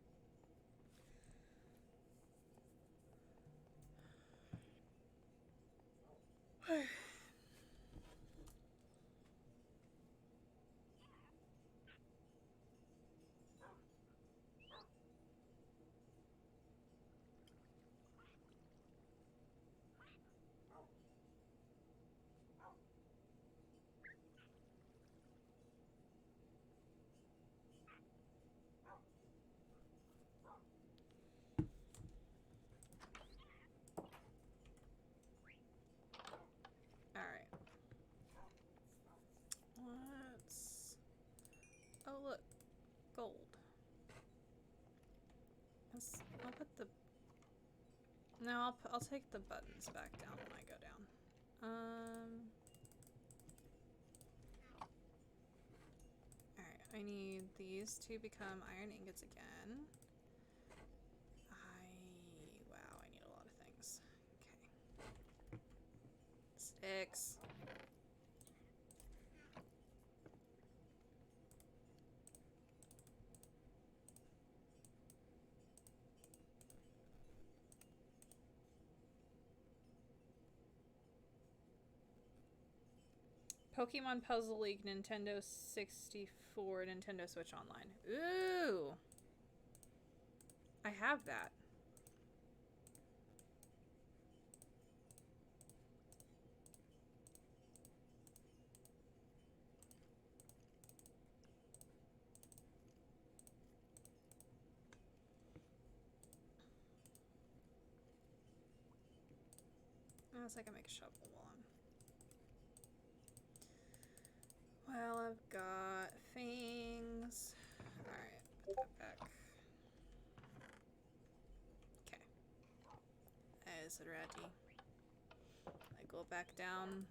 Speaker 1: Alright. Let's... Oh, look. Gold. I'll put the... No, I'll take the buttons back down when I go down. Alright, I need these to become iron ingots again. Wow, I need a lot of things. Okay. Sticks. Pokemon Puzzle League, Nintendo 64, Nintendo Switch Online. Ooh! I have that. Unless I can make a shovel while I'm... Well, I've got things. Alright, put that back. Okay. Is it ready? I go back down.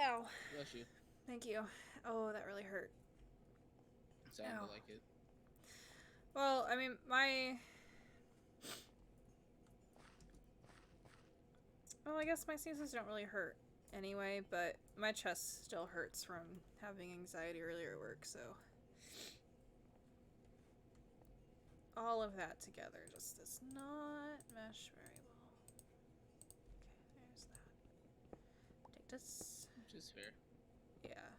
Speaker 1: Ow.
Speaker 4: Bless you.
Speaker 1: Thank you. Oh, that really hurt.
Speaker 4: Sounded
Speaker 1: Ow.
Speaker 4: like it.
Speaker 1: Well, I mean, my... Well, I guess my sneezes don't really hurt anyway, but my chest still hurts from having anxiety earlier at work, so... All of that together just does not mesh very well. Okay, there's that. Take this.
Speaker 4: Which is fair.
Speaker 1: Yeah.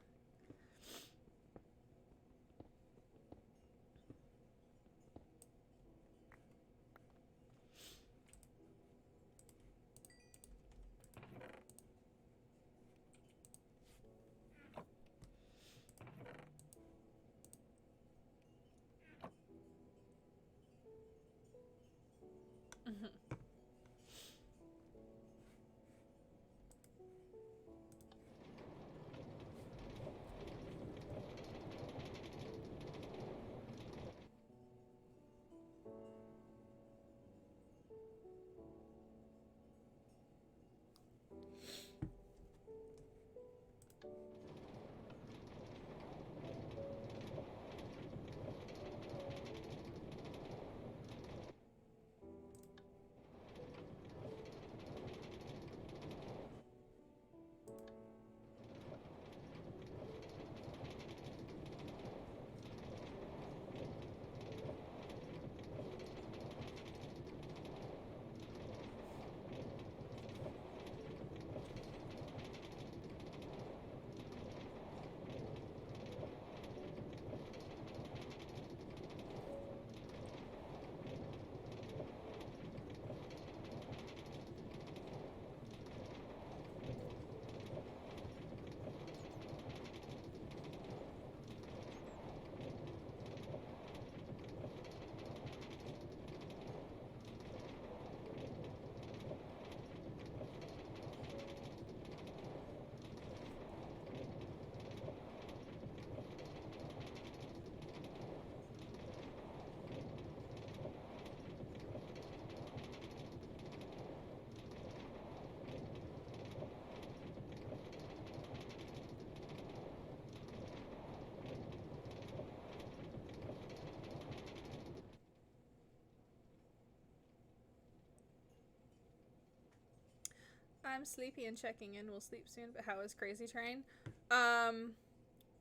Speaker 1: I'm sleepy and checking in. We'll sleep soon, but how is Crazy Train?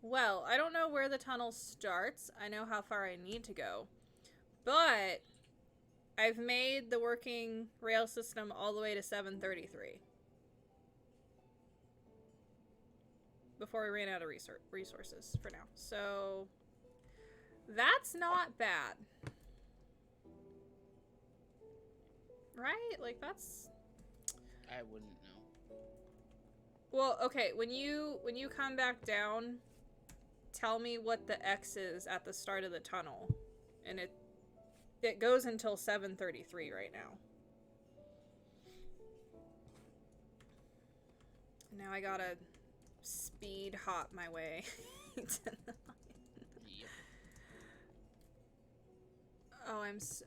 Speaker 1: Well, I don't know where the tunnel starts. I know how far I need to go. But I've made the working rail system all the way to 733. Before we ran out of resources for now. So that's not bad. Right? Like, that's...
Speaker 4: I wouldn't know.
Speaker 1: Well, okay, when you come back down, tell me what the X is at the start of the tunnel. And it goes until 7:33 right now. Now I gotta speed hop my way to the line.
Speaker 4: Yep.
Speaker 1: Oh, I'm so...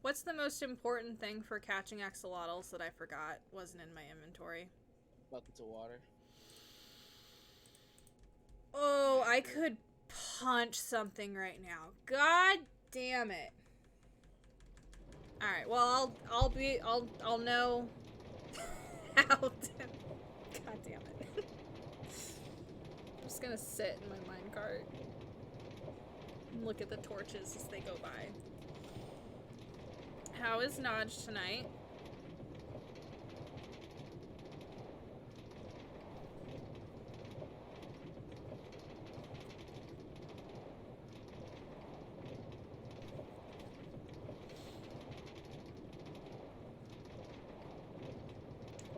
Speaker 1: What's the most important thing for catching axolotls that I forgot wasn't in my inventory?
Speaker 4: Buckets of water.
Speaker 1: Oh, I could punch something right now. God damn it. Alright, well, I'll know how to... God damn it. I'm just gonna sit in my minecart and look at the torches as they go by. How is Nodge tonight?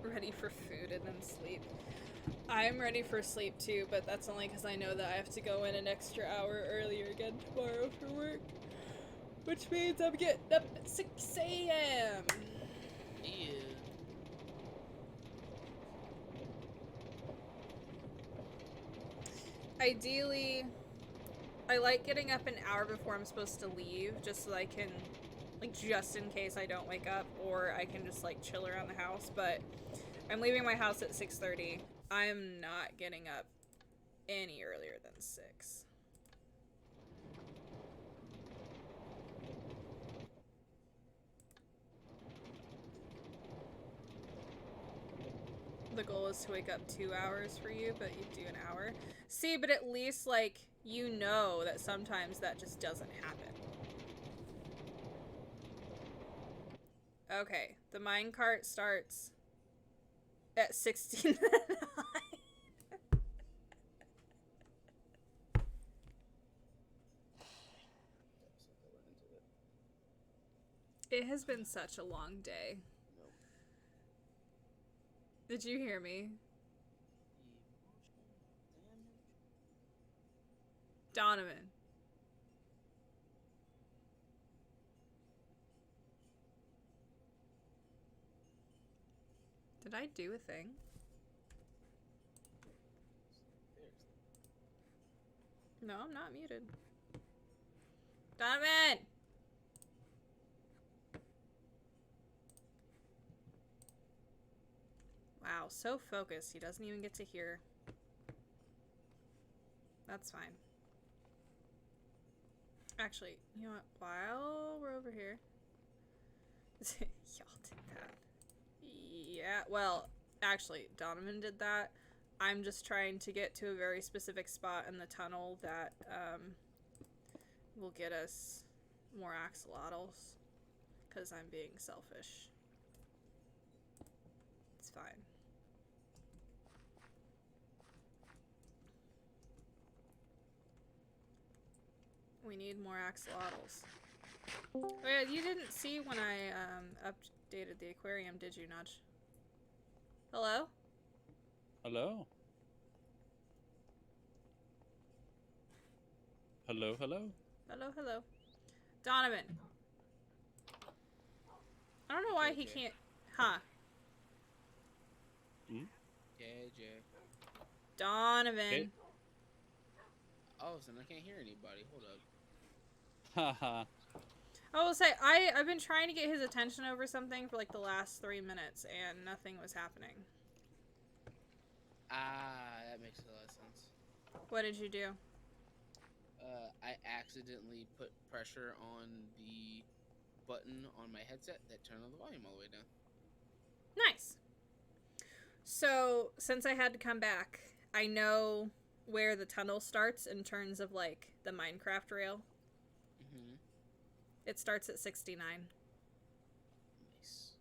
Speaker 1: Ready for food and then sleep. I'm ready for sleep too, but that's only because I know that I have to go in an extra hour earlier again tomorrow for work. Which means I'm getting up at 6 a.m.
Speaker 4: Yeah.
Speaker 1: Ideally, I like getting up an hour before I'm supposed to leave, just so I can, like, just in case I don't wake up, or I can just, like, chill around the house, but I'm leaving my house at 6:30. I'm not getting up any earlier than 6. The goal is to wake up 2 hours for you, but you do an hour. See, but at least, like, you know that sometimes that just doesn't happen. Okay, the minecart starts at 16. It has been such a long day.
Speaker 4: No.
Speaker 1: Did you hear me? Donovan. Did I do a thing? No, I'm not muted. Donovan! Wow, so focused. He doesn't even get to hear. That's fine. Actually, you know what? While we're over here... Y'all did that. Yeah, well, actually, Donovan did that. I'm just trying to get to a very specific spot in the tunnel that will get us more axolotls. Because I'm being selfish. It's fine. We need more axolotls. Oh yeah, you didn't see when I updated the aquarium, did you, Nudge? Hello?
Speaker 2: Hello? Hello, hello?
Speaker 1: Hello, hello. Donovan. I don't know why he can't... Huh.
Speaker 2: Hmm?
Speaker 4: JJ.
Speaker 1: Donovan.
Speaker 2: Okay.
Speaker 4: Oh, so I can't hear anybody. Hold up.
Speaker 2: Haha.
Speaker 1: I will say, I've been trying to get his attention over something for like the last 3 minutes, and nothing was happening.
Speaker 4: Ah, that makes a lot of sense.
Speaker 1: What did you do?
Speaker 4: I accidentally put pressure on the button on my headset that turned the volume all the way down.
Speaker 1: Nice. So, since I had to come back, I know where the tunnel starts in terms of, like, the Minecraft rail.
Speaker 4: Mm-hmm.
Speaker 1: It starts at 69.
Speaker 4: Nice.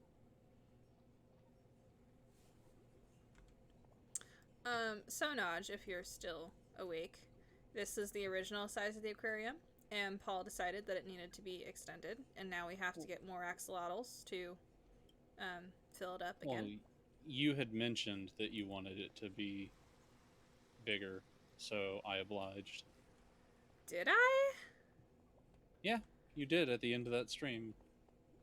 Speaker 1: So Naj, if you're still awake, this is the original size of the aquarium, and Paul decided that it needed to be extended, and now we have to get more axolotls to fill it up
Speaker 2: Well,
Speaker 1: again.
Speaker 2: you had mentioned that you wanted it to be bigger, so I obliged.
Speaker 1: Did I?
Speaker 2: Yeah, you did at the end of that stream.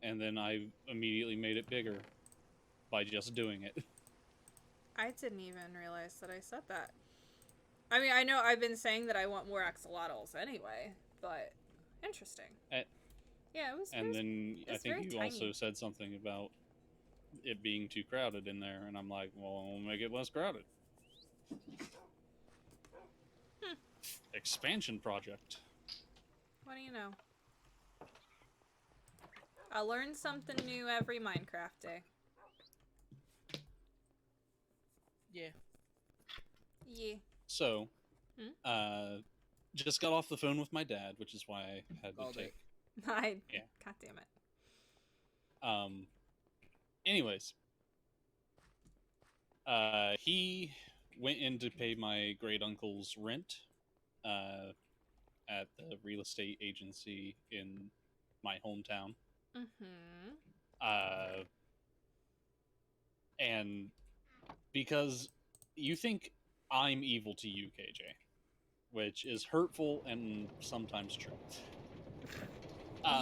Speaker 2: And then I immediately made it bigger by just doing it.
Speaker 1: I didn't even realize that I said that. I mean, I know I've been saying that I want more axolotls anyway, but interesting. Yeah, it was.
Speaker 2: And then I
Speaker 1: it's
Speaker 2: think
Speaker 1: very
Speaker 2: you
Speaker 1: tiny.
Speaker 2: also said something about it being too crowded in there, and I'm like, well, we'll make it less crowded. Expansion project.
Speaker 1: What do you know? I learn something new every Minecraft day.
Speaker 4: Yeah.
Speaker 1: Yeah.
Speaker 2: So, just got off the phone with my dad, which is why I had to take.
Speaker 1: Yeah. God damn it.
Speaker 2: Anyways, he went in to pay my great uncle's rent at the real estate agency in my hometown.
Speaker 1: Mm-hmm.
Speaker 2: And because you think I'm evil to you, KJ, which is hurtful and sometimes true.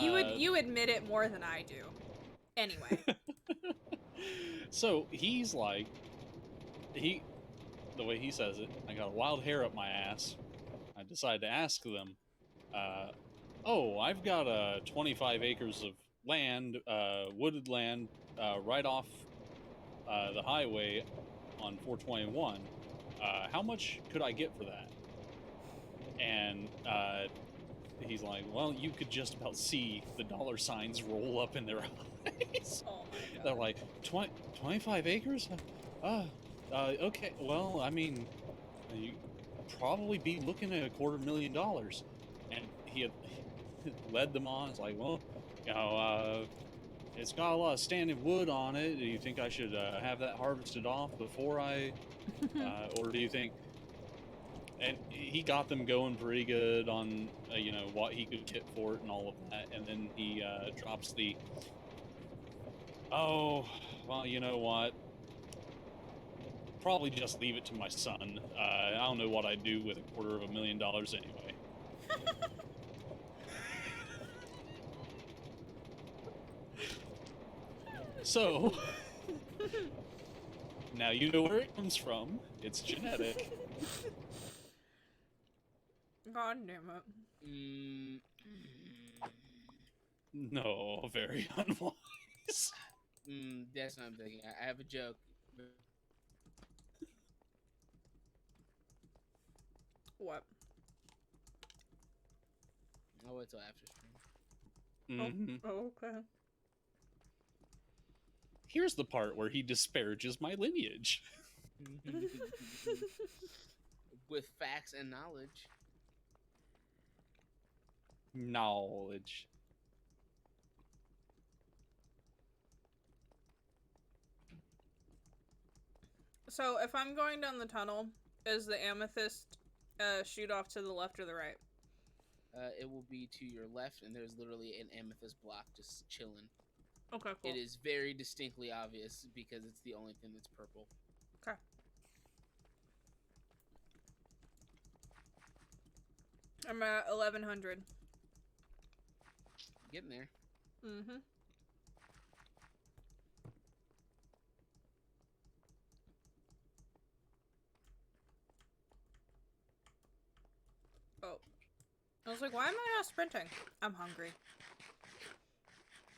Speaker 1: You admit it more than I do. Anyway.
Speaker 2: So he's like, the way he says it, I got a wild hair up my ass. I decided to ask them, oh, I've got 25 acres of land, wooded land, right off the highway on 421. How much could I get for that? And he's like, well, you could just about see the dollar signs roll up in their eyes.
Speaker 1: Oh my God.
Speaker 2: They're like, 25 acres? Okay, well, I mean, you probably be looking at $250,000. And he had led them on. It's like, well, you know, it's got a lot of standing wood on it. Do you think I should have that harvested off before I, or do you think? And he got them going pretty good on, you know, what he could get for it and all of that. And then he drops the, oh, well, you know what? Probably just leave it to my son. I don't know what I'd do with $250,000 anyway. So, now you know where it comes from. It's genetic.
Speaker 1: God damn it.
Speaker 2: No, very unwise.
Speaker 4: That's what I'm thinking. I have a joke.
Speaker 1: What?
Speaker 4: I'll wait till after stream.
Speaker 2: Mm-hmm.
Speaker 1: Oh, okay.
Speaker 2: Here's the part where he disparages my lineage.
Speaker 4: With facts and knowledge.
Speaker 2: Knowledge.
Speaker 1: So, if I'm going down the tunnel, is the amethyst shoot off to the left or the right?
Speaker 4: It will be to your left, and there's literally an amethyst block just chilling.
Speaker 1: Okay, cool.
Speaker 4: It is very distinctly obvious because it's the only thing that's purple.
Speaker 1: Okay. I'm at 1100.
Speaker 4: Getting there.
Speaker 1: Mm-hmm. Oh. I was like, why am I not sprinting? I'm hungry.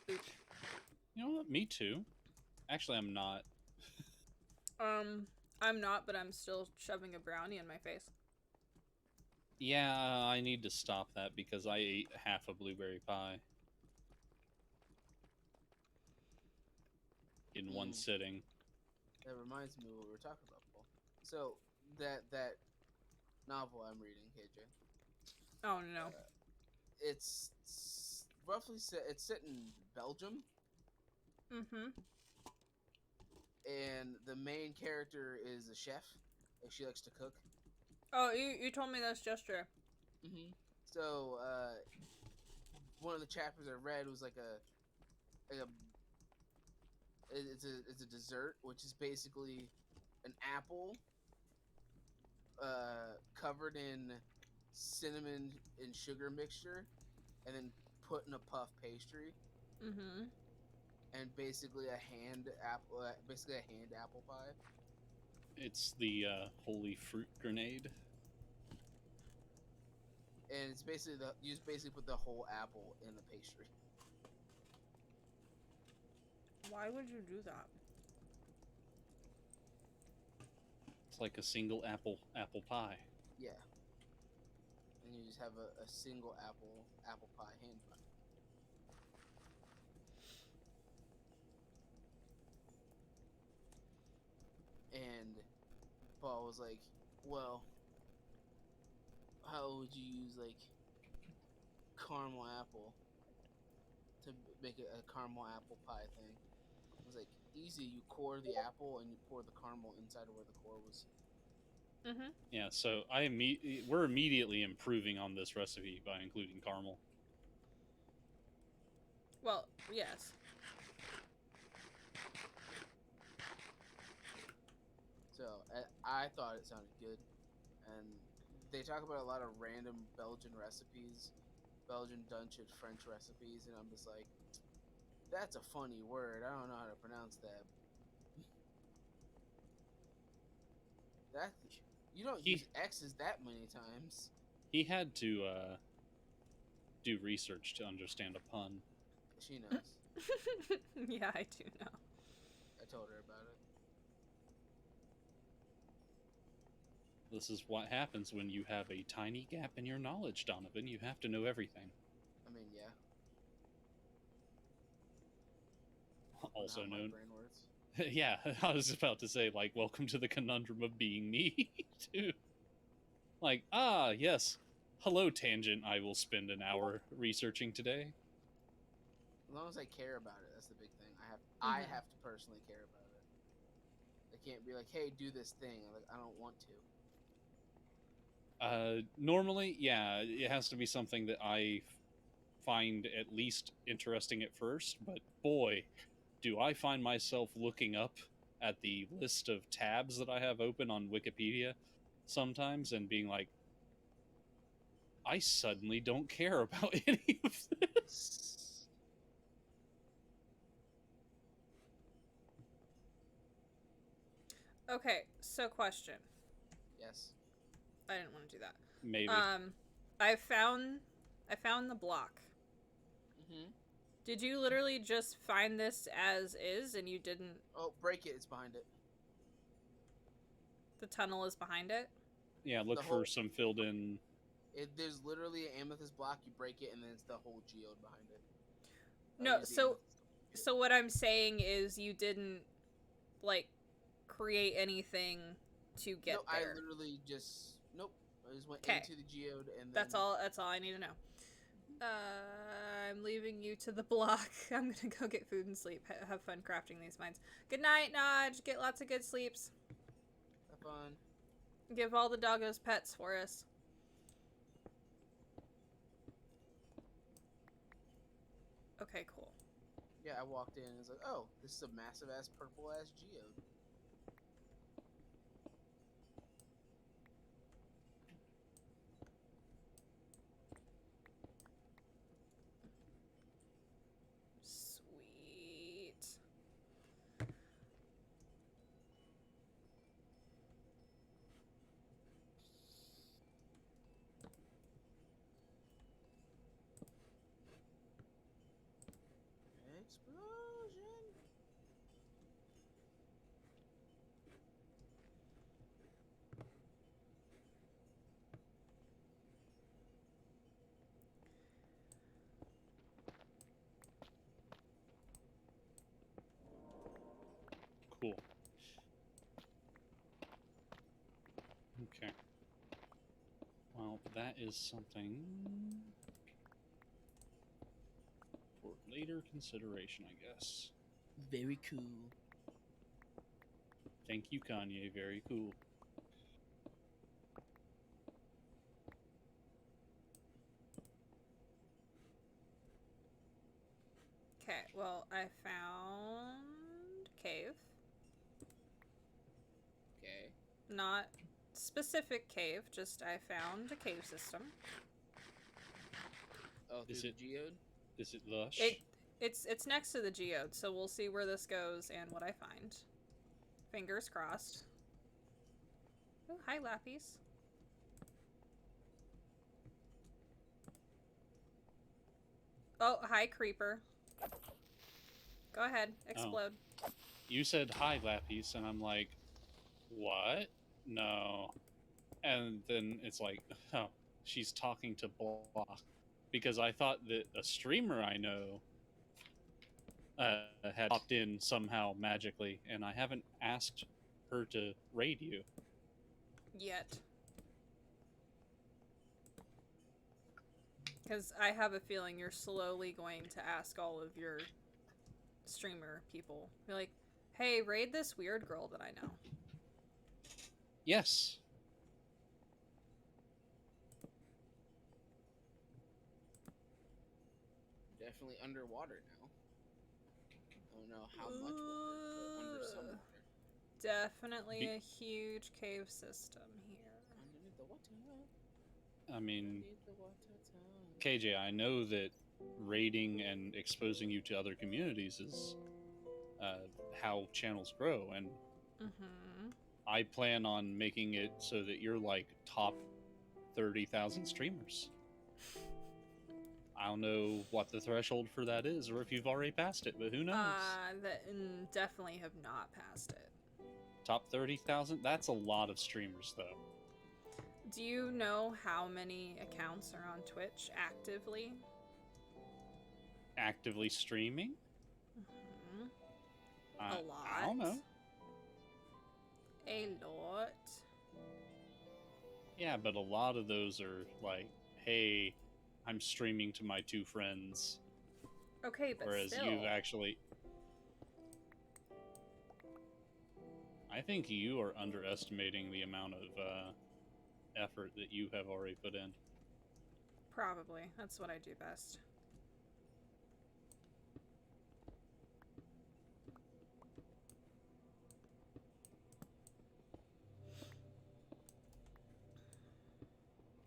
Speaker 1: Oops.
Speaker 2: You know what? Me too. Actually, I'm not.
Speaker 1: I'm not, but I'm still shoving a brownie in my face.
Speaker 2: Yeah, I need to stop that because I ate half a blueberry pie. in one sitting.
Speaker 4: That reminds me of what we were talking about, Paul. So that novel I'm reading, KJ.
Speaker 1: Oh no.
Speaker 4: It's roughly set. It's set in Belgium,
Speaker 1: Mm-hmm.
Speaker 4: and the main character is a chef. Like she likes to cook.
Speaker 1: Oh, you told me this yesterday.
Speaker 4: So one of the chapters I read was like a it's a dessert, which is basically an apple covered in cinnamon and sugar mixture, and then put in a puff pastry,
Speaker 1: Mm-hmm.
Speaker 4: and basically a hand apple pie.
Speaker 2: It's the holy fruit grenade.
Speaker 4: And it's basically you just basically put the whole apple in the pastry.
Speaker 1: Why would you do that?
Speaker 2: It's like a single apple pie.
Speaker 4: Yeah, and you just have a single apple pie hand pie. And Paul was like, "Well, how would you use like caramel apple to make a caramel apple pie thing?" I was like, "Easy. You core the apple and you pour the caramel inside of where the core was."
Speaker 1: Mm-hmm.
Speaker 2: Yeah, so we're immediately improving on this recipe by including caramel.
Speaker 1: Well, yes.
Speaker 4: So I thought it sounded good, and they talk about a lot of random Belgian recipes, Belgian, Dutch, and French recipes, and I'm just like, that's a funny word. I don't know how to pronounce that. That you don't use X's that many times.
Speaker 2: He had to do research to understand a pun.
Speaker 4: She knows.
Speaker 1: Yeah, I do know.
Speaker 4: I told her about it.
Speaker 2: This is what happens when you have a tiny gap in your knowledge, Donovan. You have to know everything.
Speaker 4: I mean, yeah.
Speaker 2: Also
Speaker 4: How my
Speaker 2: known.
Speaker 4: brain works.
Speaker 2: Yeah, I was about to say, like, welcome to the conundrum of being me, too. Like, yes. Hello, Tangent. I will spend an hour researching today.
Speaker 4: As long as I care about it, that's the big thing. I have to personally care about it. I can't be like, hey, do this thing. I'm like, I don't want to.
Speaker 2: Normally, yeah, it has to be something that I find at least interesting at first, but boy, do I find myself looking up at the list of tabs that I have open on Wikipedia sometimes and being like, I suddenly don't care about any of this.
Speaker 1: Okay, so question.
Speaker 4: Yes.
Speaker 1: I didn't want to do that.
Speaker 2: Maybe.
Speaker 1: I found the block.
Speaker 4: Mm-hmm.
Speaker 1: Did you literally just find this as is and you didn't...
Speaker 4: Oh, break it. It's behind it.
Speaker 1: The tunnel is behind it?
Speaker 2: Yeah, look for some filled in...
Speaker 4: There's literally an amethyst block. You break it, and then it's the whole geode behind it.
Speaker 1: No, so what I'm saying is you didn't, like, create anything to get there.
Speaker 4: I literally just... Nope. I just went
Speaker 1: Okay.
Speaker 4: into the geode, and then...
Speaker 1: That's all I need to know. I'm leaving you to the block. I'm gonna go get food and sleep. Have fun crafting these mines. Good night, Nodge. Get lots of good sleeps.
Speaker 4: Have fun.
Speaker 1: Give all the doggos pets for us. Okay, cool.
Speaker 4: Yeah, I walked in and was like, oh, this is a massive-ass purple-ass geode.
Speaker 1: Sweet.
Speaker 4: Explosion!
Speaker 2: Okay. Well, that is something for later consideration, I guess.
Speaker 4: Very cool.
Speaker 2: Thank you, Kanye. Very cool.
Speaker 1: Okay, well, I found cave.
Speaker 4: Okay.
Speaker 1: Not specific cave, just I found a cave system.
Speaker 4: Oh, through
Speaker 2: Is
Speaker 4: the
Speaker 2: it-
Speaker 4: geode?
Speaker 2: Is it lush?
Speaker 1: It's next to the geode, so we'll see where this goes and what I find. Fingers crossed. Oh, hi, Lappies. Oh, hi, creeper. Go ahead, explode.
Speaker 2: You said hi, Lappies, and I'm like, what? No. And then it's like, oh, she's talking to Block. Because I thought that a streamer I know had popped in somehow magically, and I haven't asked her to raid you.
Speaker 1: Yet. Because I have a feeling you're slowly going to ask all of your streamer people. You're like, hey, raid this weird girl that I know.
Speaker 2: Yes.
Speaker 4: Definitely underwater now. I don't know how much water, but under some water.
Speaker 1: Definitely a huge cave system here.
Speaker 4: Underneath the water.
Speaker 2: I mean,
Speaker 4: Underneath the water town.
Speaker 2: KJ, I know that raiding and exposing you to other communities is how channels grow, and
Speaker 1: Mm-hmm.
Speaker 2: I plan on making it so that you're like top 30,000 streamers. I don't know what the threshold for that is, or if you've already passed it, but who knows?
Speaker 1: Definitely have not passed it.
Speaker 2: Top 30,000? That's a lot of streamers, though.
Speaker 1: Do you know how many accounts are on Twitch actively?
Speaker 2: Actively streaming?
Speaker 1: Mm-hmm.
Speaker 2: I
Speaker 1: A lot.
Speaker 2: I don't know.
Speaker 1: A lot.
Speaker 2: Yeah, but a lot of those are like, hey, I'm streaming to my 2 friends.
Speaker 1: Okay, but
Speaker 2: Whereas
Speaker 1: still.
Speaker 2: you've actually... I think you are underestimating the amount of effort that you have already put in.
Speaker 1: Probably. That's what I do best.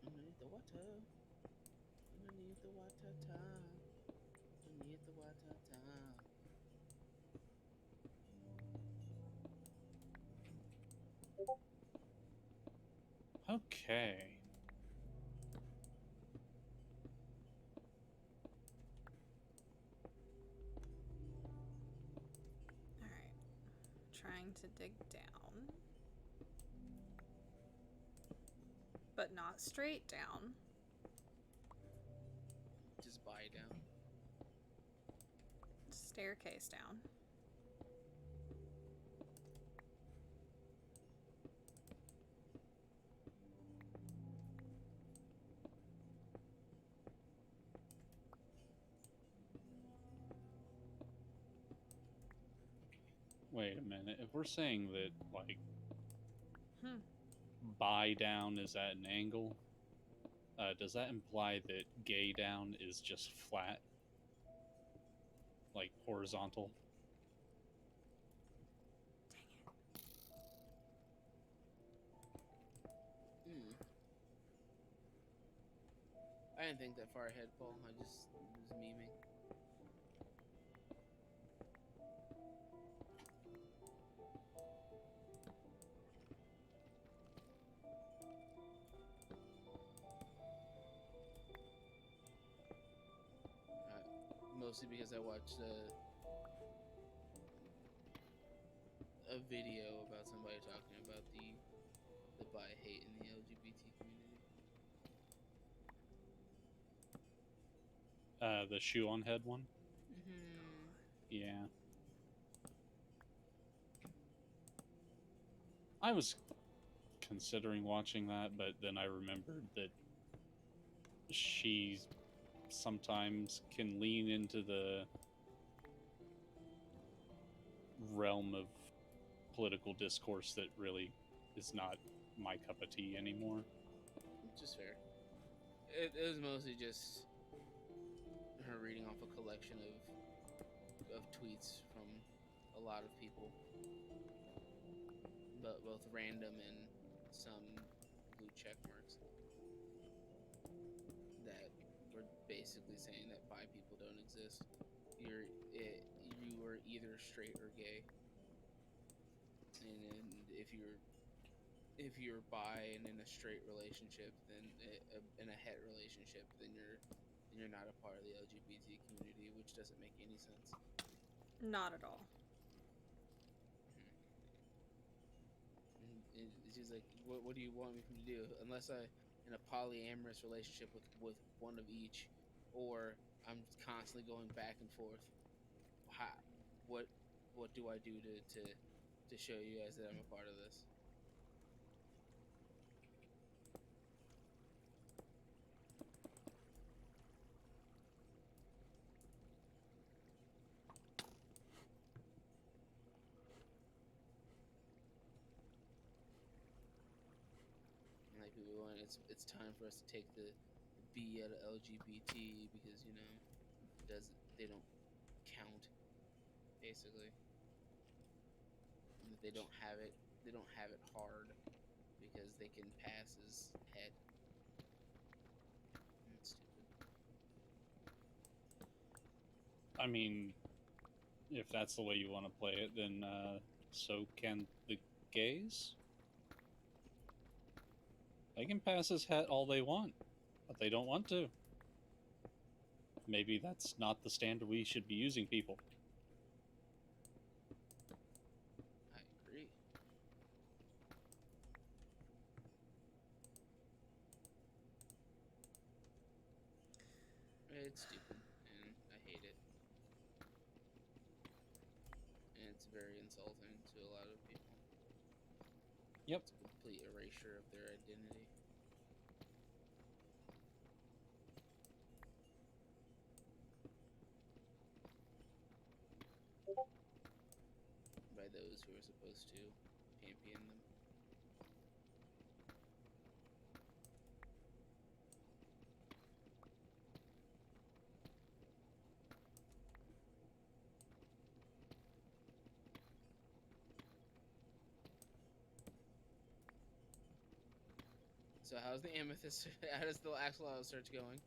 Speaker 4: Underneath the water. Underneath the water town. Underneath the water town.
Speaker 2: Okay.
Speaker 1: Alright. Trying to dig down. But not straight down.
Speaker 4: Just buy down.
Speaker 1: Staircase down.
Speaker 2: Wait a minute. If we're saying that, like,
Speaker 1: Hmm.
Speaker 2: buy down is at an angle, does that imply that gay down is just flat? Like, horizontal?
Speaker 1: Dang it.
Speaker 4: Hmm. I didn't think that far ahead, Paul. I just was memeing. Mostly because I watched a video about somebody talking about the bi hate in the LGBT community.
Speaker 2: The shoe on head one?
Speaker 4: Mm-hmm.
Speaker 2: Yeah. I was considering watching that, but then I remembered that she sometimes can lean into the realm of political discourse that really is not my cup of tea anymore.
Speaker 4: Which is fair. It was mostly just her reading off a collection of tweets from a lot of people, but both random and some blue check marks that were basically saying that bi people don't exist. You are either straight or gay, and if you're bi and in a straight relationship, then in a het relationship, then you're not a part of the LGBT community, which doesn't make any sense.
Speaker 1: Not at all.
Speaker 4: And she's like, what do you want me to do? Unless I in a polyamorous relationship with one of each, or I'm constantly going back and forth. How, what do I do to show you guys that I'm a part of this? And like people going, it's time for us to take the B out of LGBT because they don't count basically. And they don't have it hard because they can pass as het. It's stupid.
Speaker 2: I mean, if that's the way you want to play it, then so can the gays. They can pass as het all they want, but they don't want to. Maybe that's not the standard we should be using, people.
Speaker 4: I agree. It's stupid, and I hate it. And it's very insulting to a lot of people.
Speaker 2: Yep.
Speaker 4: It's a complete erasure of their identity. By those who are supposed to champion them. So how's the amethyst? How does the axolotl search going?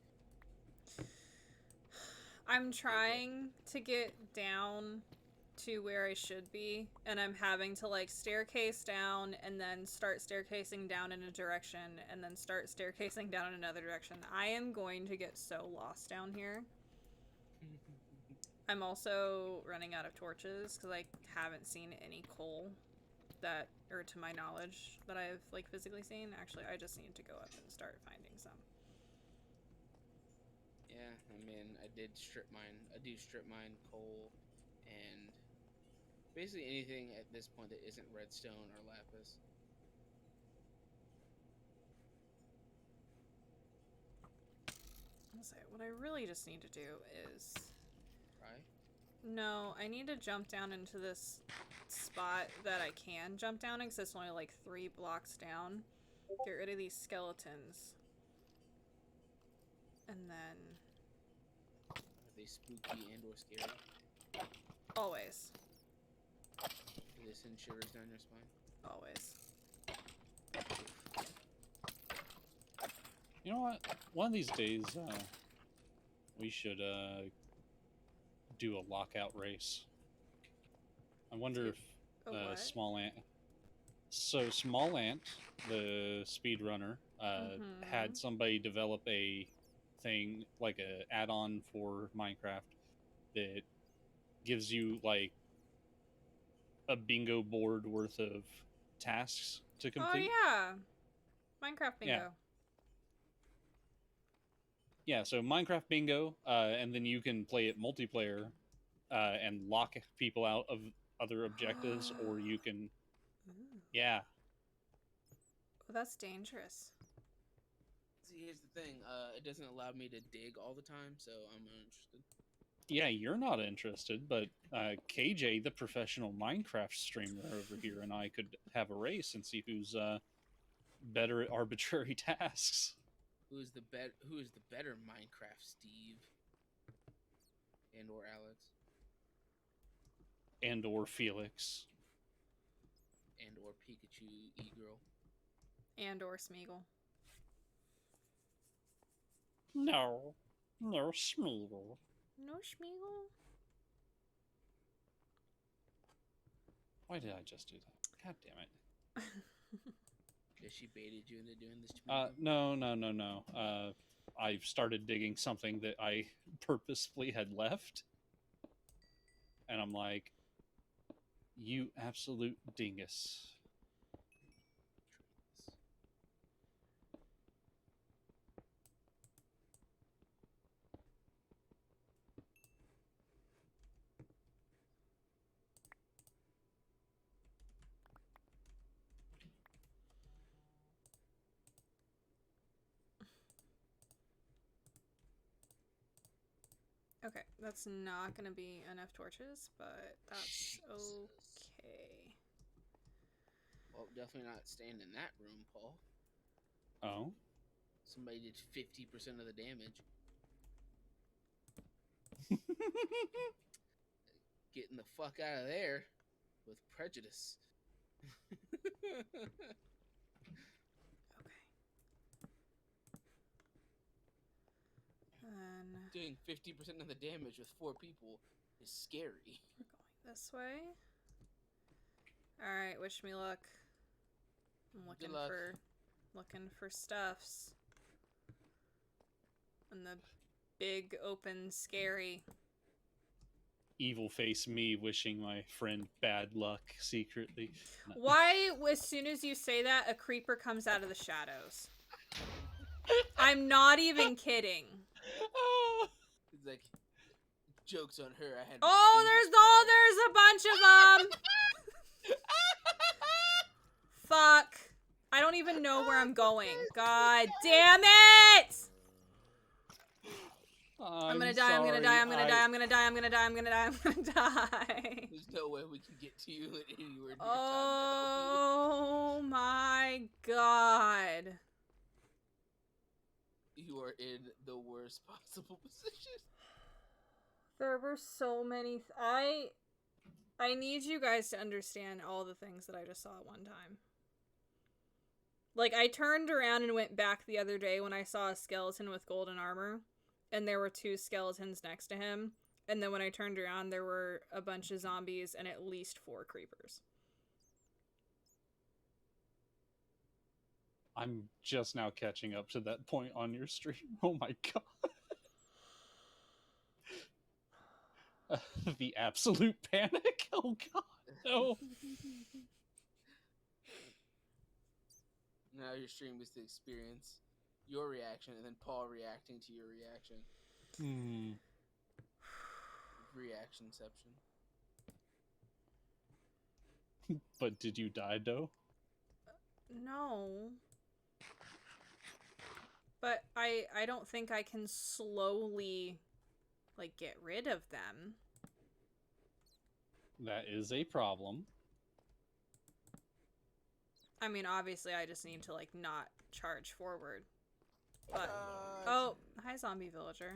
Speaker 1: I'm trying to get down to where I should be, and I'm having to like staircase down and then start staircasing down in a direction and then start staircasing down in another direction. I am going to get so lost down here. I'm also running out of torches because I haven't seen any coal that, or to my knowledge, that I've like physically seen. Actually, I just need to go up and start finding some.
Speaker 4: Yeah, I mean, I do strip mine coal and basically anything at this point that isn't redstone or lapis.
Speaker 1: I'll say what I really just need to do is
Speaker 4: Right?
Speaker 1: no, I need to jump down into this spot that I can jump down in because it's only like 3 blocks down. Get rid of these skeletons. And then
Speaker 4: Are they spooky and or scary?
Speaker 1: always.
Speaker 4: Do they send shivers down your spine?
Speaker 1: Always.
Speaker 2: You know what? One of these days, we should do a lockout race. I wonder if
Speaker 1: what?
Speaker 2: Small Ant. So Small Ant, the speedrunner, had somebody develop a thing like a add-on for Minecraft that gives you like a bingo board worth of tasks to complete.
Speaker 1: Oh yeah. Minecraft bingo.
Speaker 2: Yeah. Yeah, so Minecraft bingo, and then you can play it multiplayer and lock people out of other objectives, or you can, yeah.
Speaker 1: That's dangerous.
Speaker 4: See, here's the thing. It doesn't allow me to dig all the time, so I'm not interested.
Speaker 2: Yeah, you're not interested, but KJ, the professional Minecraft streamer over here, and I could have a race and see who's better at arbitrary tasks.
Speaker 4: Who is the better Minecraft, Steve and or Alex
Speaker 2: And or Felix.
Speaker 4: and or Pikachu E-girl?
Speaker 1: And or Smeagol.
Speaker 2: No. No, Smeagol.
Speaker 1: No Smeagol?
Speaker 2: Why did I just do that? God damn it.
Speaker 4: Because she baited you into doing this to me.
Speaker 2: No. I started digging something that I purposefully had left. And I'm like, you absolute dingus.
Speaker 1: Okay, that's not gonna be enough torches, but that's
Speaker 4: Jesus.
Speaker 1: okay.
Speaker 4: Well, definitely not staying in that room, Paul.
Speaker 2: Oh?
Speaker 4: Somebody did 50% of the damage. Getting the fuck out of there with prejudice.
Speaker 1: Okay. And
Speaker 4: Doing 50% of the damage with 4 people is scary.
Speaker 1: we're going this way. Alright, wish me luck. I'm looking for stuffs. And the big open scary.
Speaker 2: Evil face me wishing my friend bad luck secretly. No.
Speaker 1: Why, as soon as you say that, a creeper comes out of the shadows? I'm not even kidding.
Speaker 4: It's like, joke's on her. I had.
Speaker 1: There's a bunch of them. Fuck. I don't even know where I'm going. God damn it! I'm gonna die, I'm gonna die, I'm gonna die, I'm gonna die, I'm gonna die, I'm gonna die, I'm gonna die.
Speaker 4: There's no way we can get to you anywhere near time.
Speaker 1: Oh my god.
Speaker 4: You are in the worst possible position.
Speaker 1: There were so many. I need you guys to understand all the things that I just saw at one time. Like, I turned around and went back the other day when I saw a skeleton with golden armor, and there were 2 skeletons next to him. And then when I turned around, there were a bunch of zombies and at least 4 creepers.
Speaker 2: I'm just now catching up to that point on your stream. Oh my god. The absolute panic? Oh god, no.
Speaker 4: Now your stream is to experience your reaction and then Paul reacting to your reaction. Reactionception.
Speaker 2: But did you die, though?
Speaker 1: No. But I don't think I can slowly, like, get rid of them.
Speaker 2: That is a problem.
Speaker 1: I mean, obviously, I just need to, like, not charge forward. But, oh, hi, zombie villager.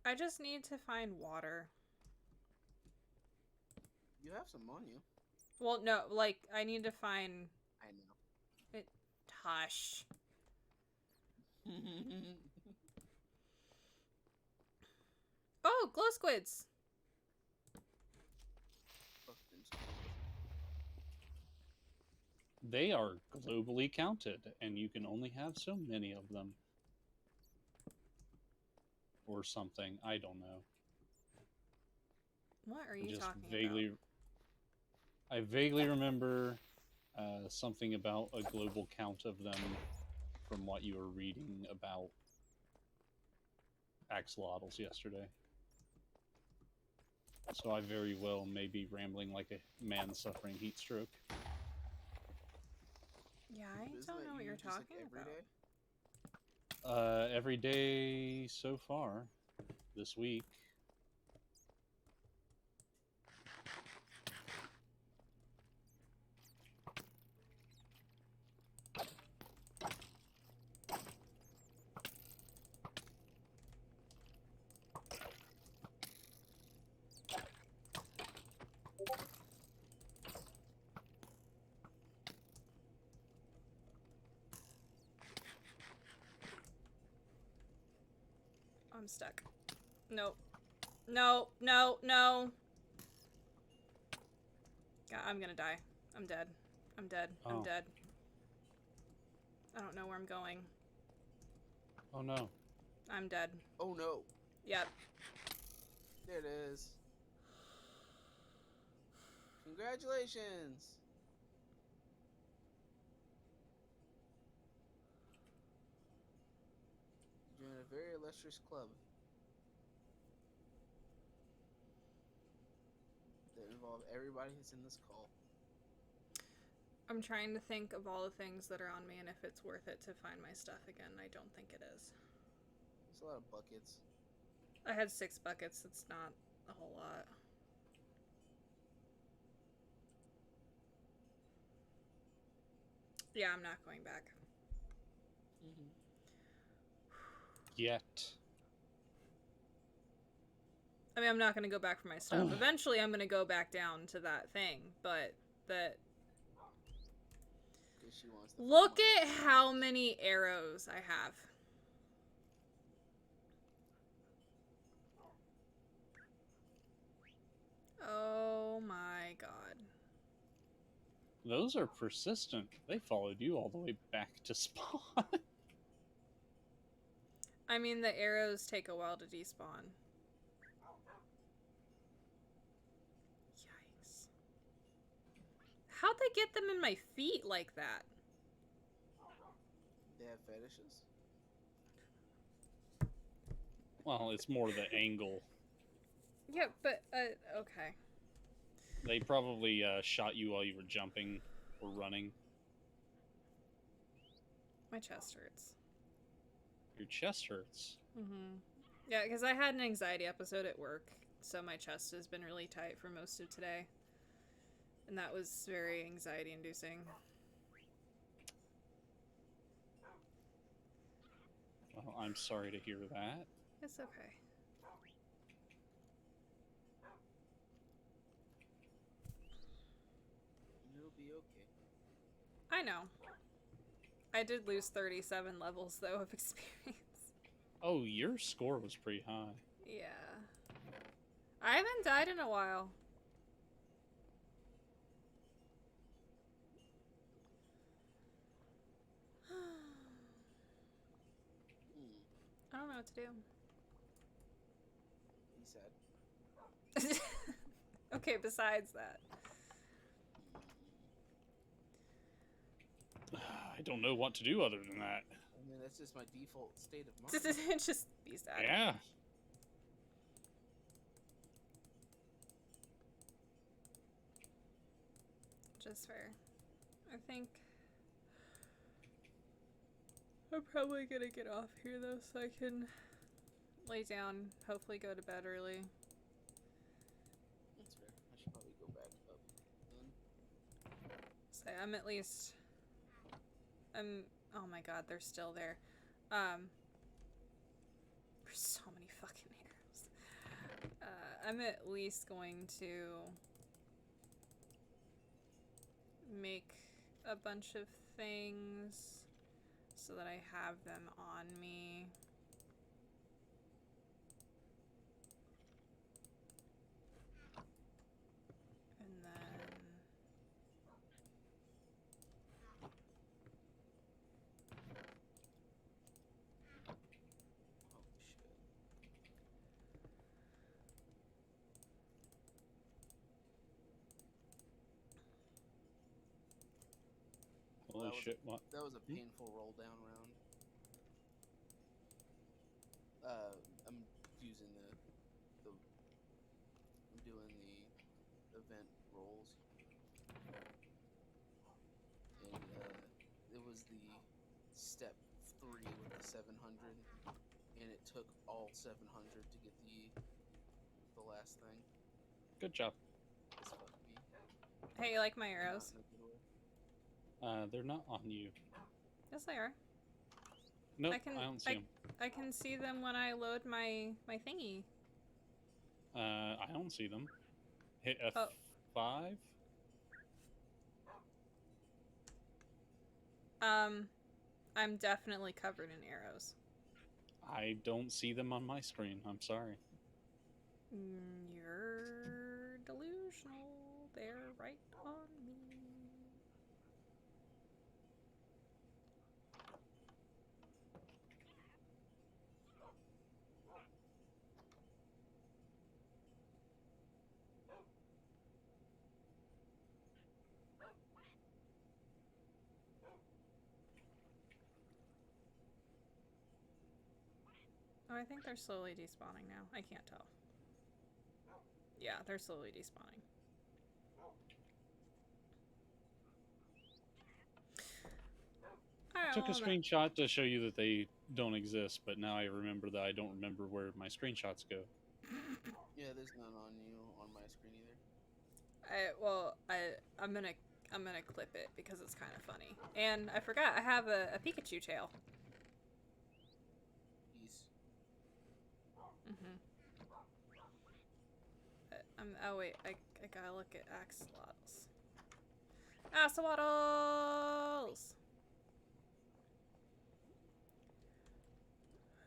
Speaker 1: I just need to find water.
Speaker 4: You have some on you.
Speaker 1: Well, no, like, I need to find...
Speaker 4: I know.
Speaker 1: Hush. Oh, glow squids!
Speaker 2: They are globally counted, and you can only have so many of them. Or something. I don't know.
Speaker 1: What are you talking about?
Speaker 2: I vaguely remember something about a global count of them from what you were reading about. axolotls yesterday. So I very well may be rambling like a man suffering heat stroke.
Speaker 1: Yeah, I
Speaker 4: But isn't
Speaker 1: don't
Speaker 4: that
Speaker 1: know what
Speaker 4: you
Speaker 1: you're
Speaker 4: just, like,
Speaker 1: talking
Speaker 4: every
Speaker 1: about.
Speaker 4: day?
Speaker 2: Every day so far this week.
Speaker 1: I'm stuck. Nope. No, no, no. God, I'm gonna die. I'm dead. I'm dead. I'm
Speaker 2: Oh.
Speaker 1: dead. I don't know where I'm going.
Speaker 2: Oh no.
Speaker 1: I'm dead.
Speaker 4: Oh no.
Speaker 1: Yep.
Speaker 4: There it is. Congratulations. You joined a very illustrious club that involve everybody who's in this call.
Speaker 1: I'm trying to think of all the things that are on me and if it's worth it to find my stuff again. I don't think it is.
Speaker 4: There's a lot of buckets.
Speaker 1: I had 6 buckets. It's not a whole lot. Yeah, I'm not going back.
Speaker 4: Mm-hmm.
Speaker 2: Yet.
Speaker 1: I mean, I'm not going to go back for my stuff. Eventually, I'm going to go back down to that thing, but that...
Speaker 4: She wants the
Speaker 1: Look at how many arrows I have. Oh my god.
Speaker 2: Those are persistent. They followed you all the way back to spawn.
Speaker 1: I mean, the arrows take a while to despawn. Yikes. How'd they get them in my feet like that?
Speaker 4: They have fetishes?
Speaker 2: Well, it's more the angle.
Speaker 1: Yeah, but, okay.
Speaker 2: They probably shot you while you were jumping or running.
Speaker 1: My chest hurts.
Speaker 2: Your chest hurts.
Speaker 1: Mm-hmm. Yeah, because I had an anxiety episode at work, so my chest has been really tight for most of today. And that was very anxiety-inducing.
Speaker 2: Well, I'm sorry to hear that.
Speaker 1: It's okay.
Speaker 4: It'll be okay.
Speaker 1: I know. I did lose 37 levels, though, of experience.
Speaker 2: Oh, your score was pretty high.
Speaker 1: Yeah. I haven't died in a while. I don't know what to do.
Speaker 4: He said.
Speaker 1: Okay, besides that.
Speaker 2: I don't know what to do other than that.
Speaker 4: I mean, that's just my default state of mind.
Speaker 1: Just be sad.
Speaker 2: Yeah.
Speaker 1: Just fair. I think I'm probably gonna get off here though, so I can lay down, hopefully go to bed early.
Speaker 4: That's fair. I should probably go back up then.
Speaker 1: So I'm at least oh my god, they're still there. There's so many fucking arrows. I'm at least going to make a bunch of things so that I have them on me. And then
Speaker 4: Oh
Speaker 2: Holy
Speaker 4: shit.
Speaker 2: shit, what?
Speaker 4: That was a painful roll down round. I'm using the I'm doing the event rolls, and it was the step 3 with the 700, and it took all 700 to get the last thing.
Speaker 2: Good job.
Speaker 4: This fucked me.
Speaker 1: Hey, you like my
Speaker 4: Not
Speaker 1: arrows?
Speaker 4: in a good way.
Speaker 2: They're not on you.
Speaker 1: Yes, they are.
Speaker 2: Nope,
Speaker 1: I can
Speaker 2: I don't see them.
Speaker 1: I can see them when I load my thingy.
Speaker 2: I don't see them. Hit F5.
Speaker 1: Oh. I'm definitely covered in arrows.
Speaker 2: I don't see them on my screen. I'm sorry.
Speaker 1: You're delusional. They're right on me. Oh, I think they're slowly despawning now. I can't tell. Yeah, they're slowly despawning.
Speaker 2: I took a screenshot to show you that they don't exist, but now I remember that I don't remember where my screenshots go.
Speaker 4: Yeah, there's none on you on my screen either.
Speaker 1: I'm gonna clip it because it's kind of funny. And I forgot I have a Pikachu tail.
Speaker 4: Peace.
Speaker 1: Oh wait, I gotta look at axolotls. Axolotls!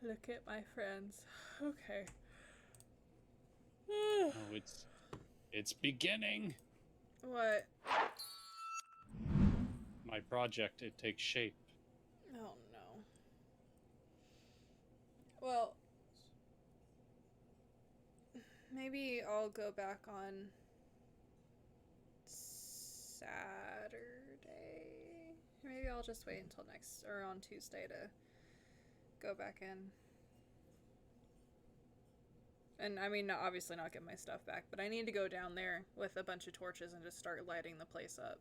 Speaker 1: Look at my friends. Okay.
Speaker 2: Oh, it's beginning.
Speaker 1: What?
Speaker 2: My project, it takes shape.
Speaker 1: Oh no. Well, maybe I'll go back on Saturday. Maybe I'll just wait until on Tuesday to go back in. And I mean, obviously not get my stuff back, but I need to go down there with a bunch of torches and just start lighting the place up.